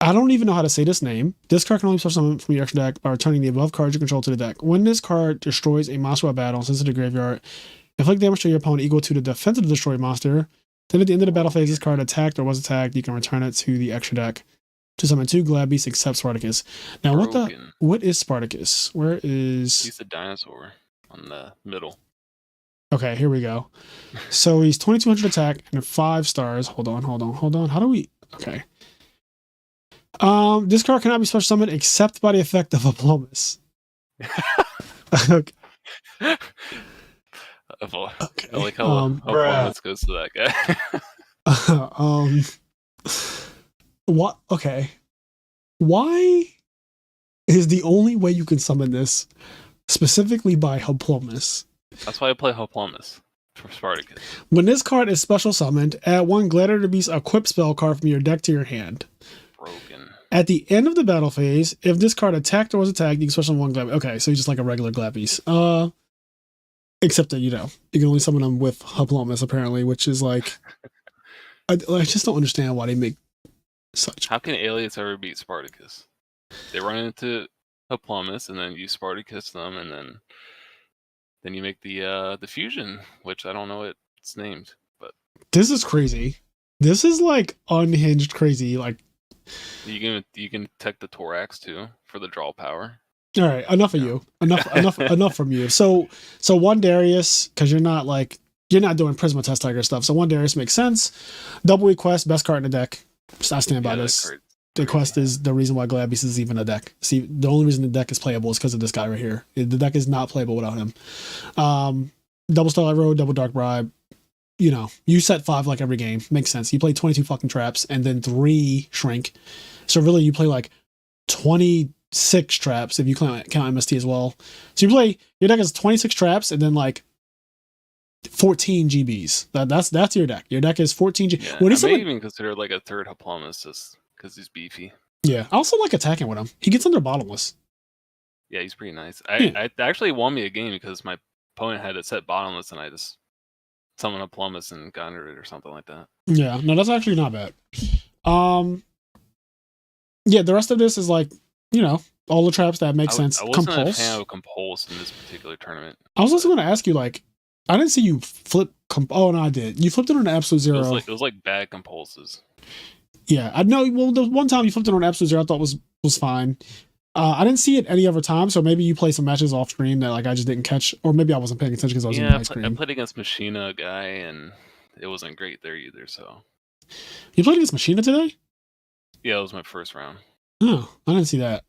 I don't even know how to say this name. This card can only special summon from your extra deck by returning the above cards you control to the deck. When this card destroys a monster by battle and sends it to the graveyard, inflict damage to your opponent equal to the defensive destroyed monster. Then at the end of the battle phase, this card attacked or was attacked, you can return it to the extra deck to summon 2 Glad Beasts except Spartacus. Now, what is Spartacus? Where is...
He's the dinosaur on the middle.
Okay, here we go. So he's 2200 attack and 5 stars. Hold on. How do we... Okay. This card cannot be special summoned except by the effect of a Plumbus. Okay.
I like how Plumbus goes to that guy.
What? Okay. Why is the only way you can summon this specifically by Hoplomus?
That's why I play Hoplomus for Spartacus.
When this card is special summoned, add 1 Gladiator Beast equip spell card from your deck to your hand.
Broken.
At the end of the battle phase, if this card attacked or was attacked, you can special summon 1 Glad. Okay, so he's just like a regular Glad Beast. Except that, you can only summon them with Hoplomus, apparently, which is like... I just don't understand why they make such...
How can Alias ever beat Spartacus? They run into Hoplomus, and then you Spartacus them, and then you make the fusion, which I don't know what it's named, but...
This is crazy. This is, like, unhinged crazy, like...
You can attack the Thorax, too, for the draw power.
All right, enough of you. Enough from you. So one Darius, because you're not doing Prisma Test Tiger stuff. So one Darius makes sense. Double Request, best card in the deck. I stand by this. The quest is the reason why Glad Beast is even a deck. See, the only reason the deck is playable is because of this guy right here. The deck is not playable without him. Double Starlight Road, double Dark Bribe. You set 5 like every game. Makes sense. You play 22 fucking traps and then 3 shrink. So really, you play like 26 traps if you count MST as well. So your deck is 26 traps and then like 14 GBs. That's your deck. Your deck is 14 GBs.
Yeah, I may even consider like a third Hoplomus just because he's beefy.
Yeah, I also like attacking with him. He gets under bottomless.
Yeah, he's pretty nice. I actually won me a game because my opponent had it set bottomless and I just summoned a Plumbus and got under it or something like that.
Yeah, no, that's actually not bad. Yeah, the rest of this is like, all the traps that make sense.
I wasn't a fan of Compulse in this particular tournament.
I was also going to ask you, like, I didn't see you flip. Oh, no, I did. You flipped it on an Absolute Zero.
It was like bad Compulses.
Yeah, I know. Well, the one time you flipped it on Absolute Zero, I thought was fine. I didn't see it any other time, so maybe you play some matches off screen that like I just didn't catch, or maybe I wasn't paying attention because I was in my screen.
I played against Machina guy, and it wasn't great there either. So
you played against Machina today?
Yeah, it was my first round.
Oh, I didn't see that.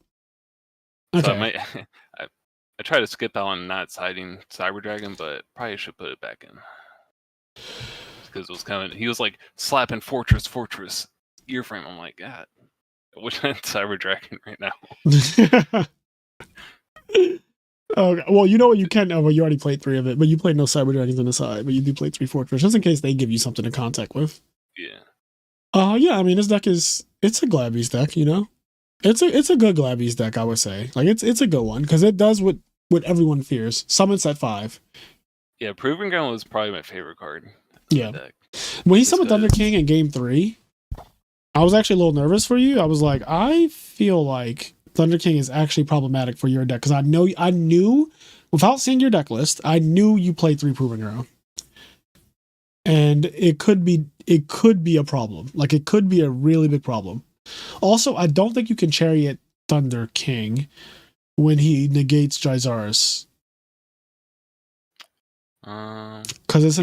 Okay.
So I tried to skip out on not siding Cyber Dragon, but probably should put it back in because it was he was like slapping Fortress earframe. I'm like, God. I wish I had Cyber Dragon right now.
Okay. Well, you know what you can. Oh, well, you already played 3 of it, but you played no Cyber Dragons on the side. But you do play 3 Fortress just in case they give you something to contact with.
Yeah.
Yeah. I mean, this deck it's a Glad Beast deck. It's a good Glad Beast deck. I would say like it's a good one because it does what everyone fears. Summons at 5.
Yeah, Proving Ground was probably my favorite card.
Yeah. When he summoned Thunder King in Game 3. I was actually a little nervous for you. I was like, I feel like Thunder King is actually problematic for your deck because I knew without seeing your deck list, I knew you played 3 Proving Ground, and it could be a problem. Like it could be a really big problem. Also, I don't think you can Chariot Thunder King when he negates Jaizaris. Because it's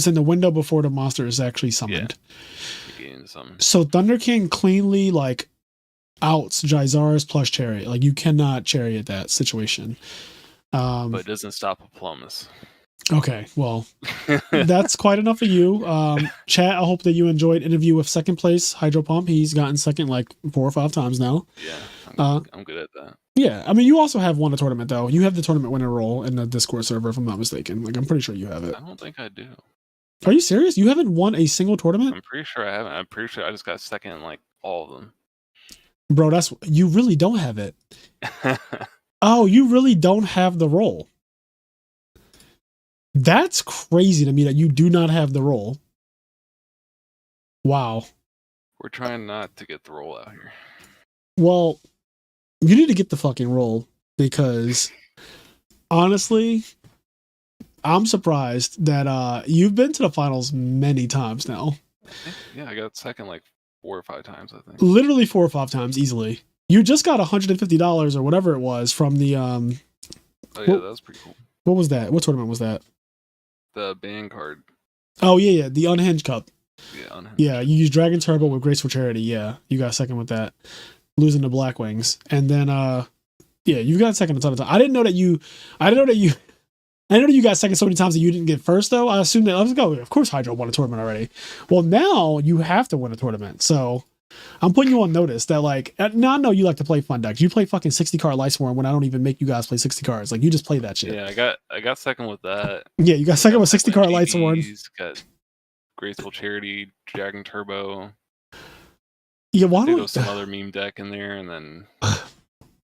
in the window before the monster is actually summoned. So Thunder King cleanly like outs Jaizaris plus Chariot. Like you cannot Chariot that situation.
But it doesn't stop a Plumbus.
Okay, well, that's quite enough of you. Chat, I hope that you enjoyed interview with second place Hydro Pump. He's gotten second like 4 or 5 times now.
Yeah, I'm good at that.
Yeah, I mean, you also have won a tournament though. You have the tournament winner role in the Discord server, if I'm not mistaken. Like, I'm pretty sure you have it.
I don't think I do.
Are you serious? You haven't won a single tournament?
I'm pretty sure I haven't. I'm pretty sure I just got second in like all of them.
Bro, you really don't have it. Oh, you really don't have the role. That's crazy to me that you do not have the role. Wow.
We're trying not to get the roll out here.
Well, you need to get the fucking role because honestly, I'm surprised that you've been to the finals many times now.
Yeah, I got second like 4 or 5 times, I think.
Literally 4 or 5 times easily. You just got $150 or whatever it was from the
Oh yeah, that was pretty cool.
What was that? What tournament was that?
The band card.
Oh yeah, the Unhinged Cup.
Yeah, Unhinged.
Yeah, you used Dragon Turbo with Graceful Charity. Yeah, you got second with that, losing to Black Wings, and then yeah, you got second a ton of times. I didn't know that you got second so many times that you didn't get first though. I assumed that let's go. Of course, Hydro won a tournament already. Well, now you have to win a tournament, so I'm putting you on notice that like now I know you like to play fun decks. You play fucking 60 card Lightsworn when I don't even make you guys play 60 cards. Like you just play that shit.
Yeah, I got second with that.
Yeah, you got second with 60 card Lightsworn.
Got Graceful Charity, Dragon Turbo.
Yeah, why
There
don't
was some other meme deck in there, and then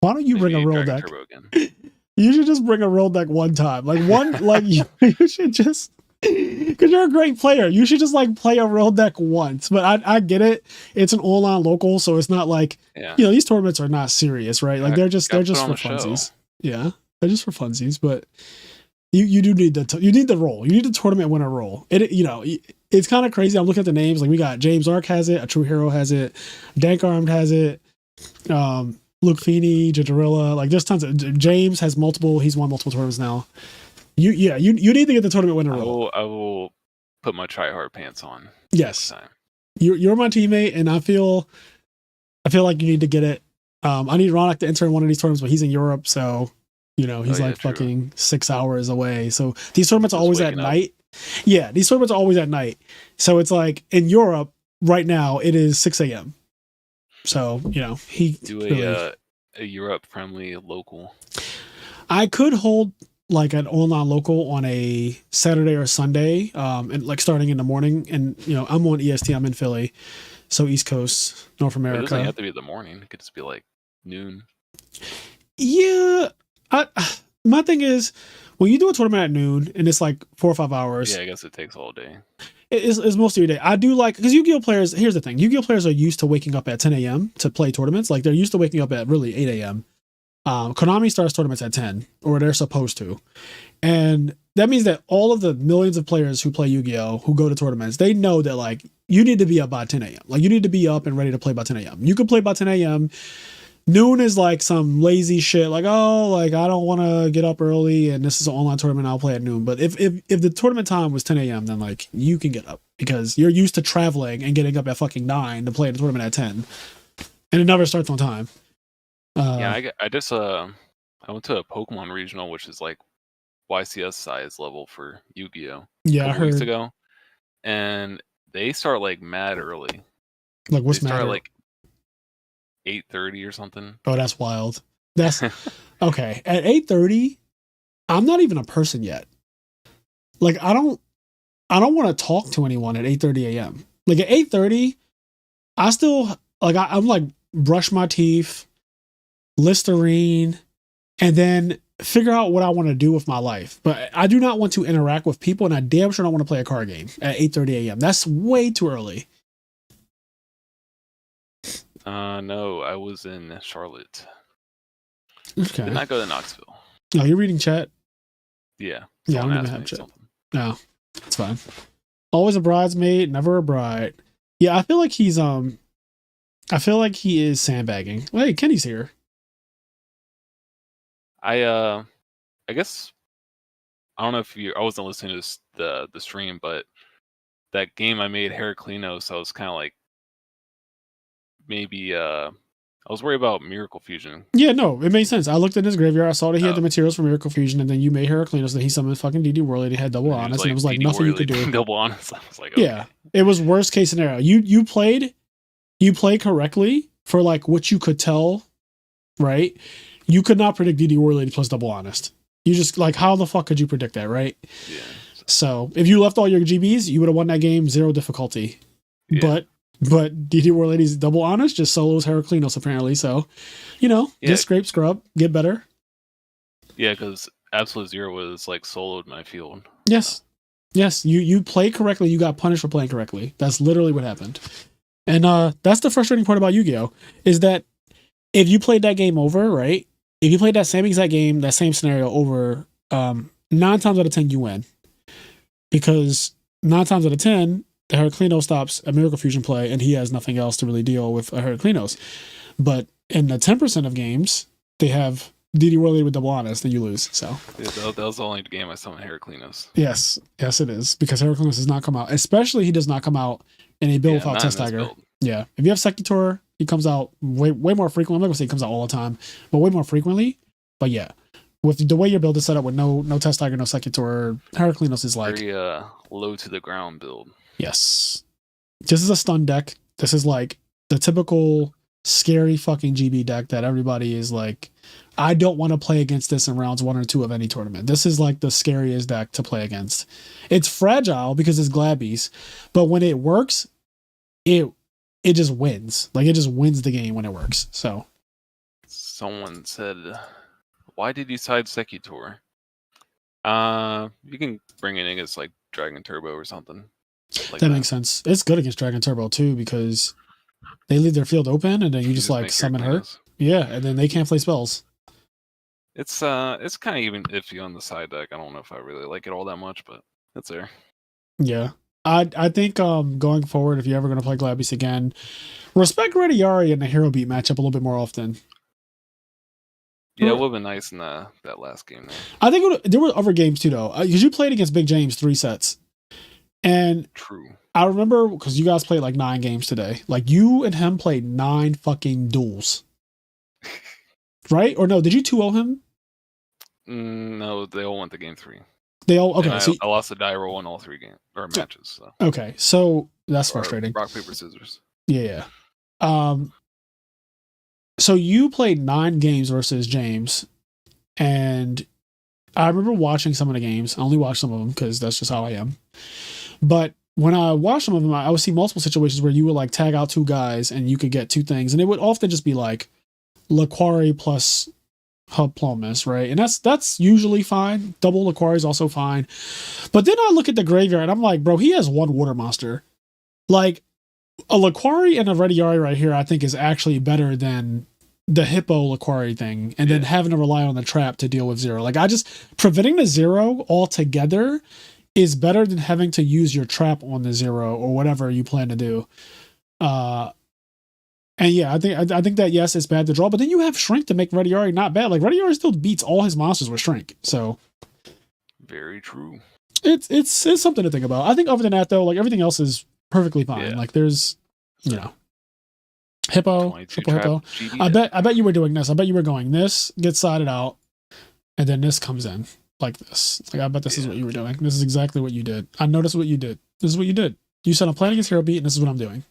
why don't you bring a
maybe
real
Dragon
deck?
Turbo again.
You should just bring a real deck one time. Like one, like you should just because you're a great player. You should just like play a real deck once. But I get it. It's an online local, so it's not like these tournaments are not serious, right? Like they're just for funsies. Yeah, they're just for funsies. But you do need the role. You need the tournament winner role. It's kind of crazy. I'm looking at the names. Like we got James Ark has it, A True Hero has it, Dank Armed has it. Luke Feeney, Jadrilla, like there's tons of James has multiple. He's won multiple tournaments now. You need to get the tournament winner role.
I will put my try hard pants on.
Yes,
next time.
You're my teammate, and I feel like you need to get it. I need Ronak to enter in one of these tournaments, but he's in Europe, so he's fucking 6 hours away. So these tournaments are always at night. Yeah, these tournaments are always at night. So it's like in Europe right now it is 6 a.m. So, he
do a Europe friendly local. I
could hold like an online local on a Saturday or Sunday, and like starting in the morning. And I'm on EST. I'm in Philly, so East Coast, North America.
It doesn't have to be the morning. It could just be like noon.
Yeah, my thing is when you do a tournament at noon and it's like 4 or 5 hours.
Yeah, I guess it takes all day.
It's most of your day. I do like because Yu-Gi-Oh players. Here's the thing: Yu-Gi-Oh players are used to waking up at 10 a.m. to play tournaments. Like they're used to waking up at really 8 a.m. Konami starts tournaments at 10, or they're supposed to, and that means that all of the millions of players who play Yu-Gi-Oh who go to tournaments, they know that like you need to be up by 10 a.m. Like you need to be up and ready to play by 10 a.m. You can play by 10 a.m. Noon is like some lazy shit, like I don't want to get up early and this is an online tournament, I'll play at noon. But if the tournament time was 10 a.m., then like you can get up because you're used to traveling and getting up at fucking 9 to play the tournament at 10, and it never starts on time.
I went to a Pokemon regional, which is like YCS size level for Yu-Gi-Oh.
Yeah,
a couple weeks ago, and they start like mad early.
Like what's
they start
mad?
Like 8:30 or something.
Oh, that's wild. That's okay. At 8:30, I'm not even a person yet. Like I don't want to talk to anyone at 8:30 a.m. Like at 8:30, I still like I'm like brush my teeth, Listerine, and then figure out what I want to do with my life. But I do not want to interact with people, and I damn sure don't want to play a card game at 8:30 a.m. That's way too early.
No, I was in Charlotte.
Okay.
Did not go to Knoxville.
No, you're reading chat?
Yeah.
Yeah, I don't even have chat. No, it's fine. Always a bridesmaid, never a bride. Yeah, I feel like he is sandbagging. Well, hey, Kenny's here.
I guess I don't know if I wasn't listening to the stream, but that game I made Heraclinos, I was kind of like maybe I was worried about Miracle Fusion.
Yeah, no, it made sense. I looked in his graveyard, I saw that he had the materials for Miracle Fusion, and then you made Heraclinos, and he summoned fucking DD Worley, and he had double honest, and it was like nothing you could do.
Double honest. I was like, okay.
Yeah, it was worst case scenario. You played correctly for like what you could tell, right? You could not predict DD War Lady plus Double Honest. You just like, how the fuck could you predict that, right?
Yeah.
So if you left all your GBs, you would have won that game 0 difficulty.
Yeah.
But DD War Lady's Double Honest just solos Heraclinos apparently. So, just scrape, scrub, get better.
Yeah, because Absolute Zero was like soloed my field.
Yes. Yes, you played correctly. You got punished for playing correctly. That's literally what happened. And that's the frustrating part about Yu-Gi-Oh! Is that if you played that game over, right? If you played that same exact game, that same scenario over, 9 times out of 10 you win. Because 9 times out of 10, the Heraclinos stops a Miracle Fusion play, and he has nothing else to really deal with a Heraclinos. But in the 10% of games, they have DD Worley with Double Honest, and you lose. So
Yeah, that was the only game I saw in Heraclinos.
yes, it is, because Heraclinos does not come out. Especially he does not come out in a build without Test Tiger. Yeah, if you have Secutor, he comes out way more frequently. I'm not gonna say he comes out all the time, but way more frequently. But yeah, with the way your build is set up with no Test Tiger, no Secutor, Heraclinos is like
very low to the ground build.
Yes, this is a stun deck. This is like the typical scary fucking GB deck that everybody is like, I don't want to play against this in rounds 1 or 2 of any tournament. This is like the scariest deck to play against. It's fragile because it's Glabbies, but when it works, it just wins. Like it just wins the game when it works. So
Someone said, why did you side Secutor? You can bring it in against like Dragon Turbo or something. Like
that makes sense. It's good against Dragon Turbo too, because they leave their field open and then you just like summon her. Yeah, and then they can't play spells.
It's kind of even iffy on the side deck. I don't know if I really like it all that much, but it's there.
Yeah. I think going forward, if you're ever going to play Glabbies again, respect Rediari in the Hero Beat matchup a little bit more often.
Yeah, it would have been nice in that last game. Though.
I think there were other games too, though, because you played against Big James 3 sets. And
true.
I remember because you guys played like 9 games today. Like you and him played 9 fucking duels. Right? Or no, did you 2-0 him?
No, they all went to game 3.
They all okay. So
I lost a die roll in all 3 games or matches. So.
Okay, so that's frustrating.
Rock paper scissors.
Yeah. So you played 9 games versus James, and I remember watching some of the games. I only watched some of them because that's just how I am. But when I watched some of them, I would see multiple situations where you would like tag out 2 guys and you could get 2 things, and it would often just be like Laquari plus Hub Plumbus, right? And that's usually fine. Double Laquari is also fine. But then I look at the graveyard and I'm like, bro, he has 1 water monster. Like a Laquari and a Rediari right here, I think is actually better than the Hippo Laquari thing, and then having to rely on the trap to deal with 0. Like preventing the 0 altogether is better than having to use your trap on the 0 or whatever you plan to do. And yeah, I think that yes, it's bad to draw, but then you have Shrink to make Rediari not bad. Like Rediari still beats all his monsters with Shrink, so
very true.
It's something to think about. I think other than that though, like everything else is perfectly fine.
Yeah.
Like there's, Hippo, triple Hippo. I bet you were doing this. I bet you were going this, gets sided out, and then this comes in like this. Like I bet this is what you were doing. This is exactly what you did. I noticed what you did. This is what you did. You said I'm playing against Hero Beat, and this is what I'm doing.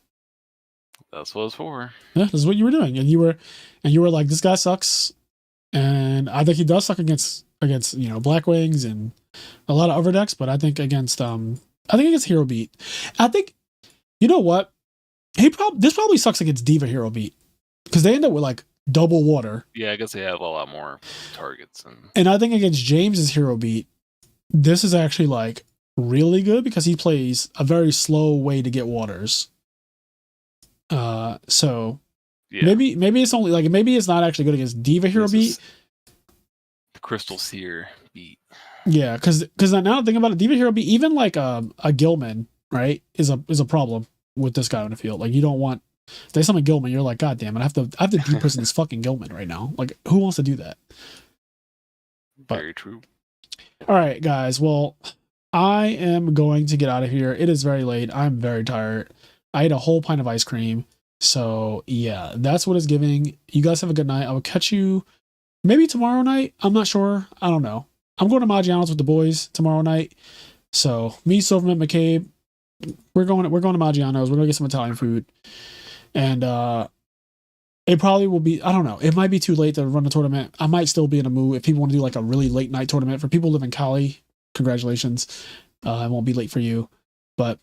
That's what it's for.
Yeah, this is what you were doing, and you were like, this guy sucks, and I think he does suck against Black Wings and a lot of other decks, but I think against Hero Beat, I think you know what this probably sucks against Diva Hero Beat because they end up with like double water.
Yeah, I guess they have a lot more targets,
and I think against James's Hero Beat, this is actually like really good because he plays a very slow way to get waters. So maybe it's only like maybe it's not actually good against Diva Hero Beat.
The Crystal Seer beat.
Yeah, because now think about it, Diva Hero Beat, even like a Gilman, right, is a problem with this guy on the field. Like you don't want if they summon Gilman, you're like, God damn it, I have to deprison this fucking Gilman right now. Like who wants to do that? But,
very true.
All right, guys. Well, I am going to get out of here. It is very late. I'm very tired. I ate a whole pint of ice cream. So yeah, that's what it's giving. You guys have a good night. I will catch you maybe tomorrow night. I'm not sure. I don't know. I'm going to Maggiano's with the boys tomorrow night. So me, Silverman, McCabe, we're going to Maggiano's. We're going to get some Italian food. And It probably will be, I don't know. It might be too late to run a tournament. I might still be in a mood if people want to do like a really late night tournament. For people who live in Cali, congratulations. It won't be late for you. But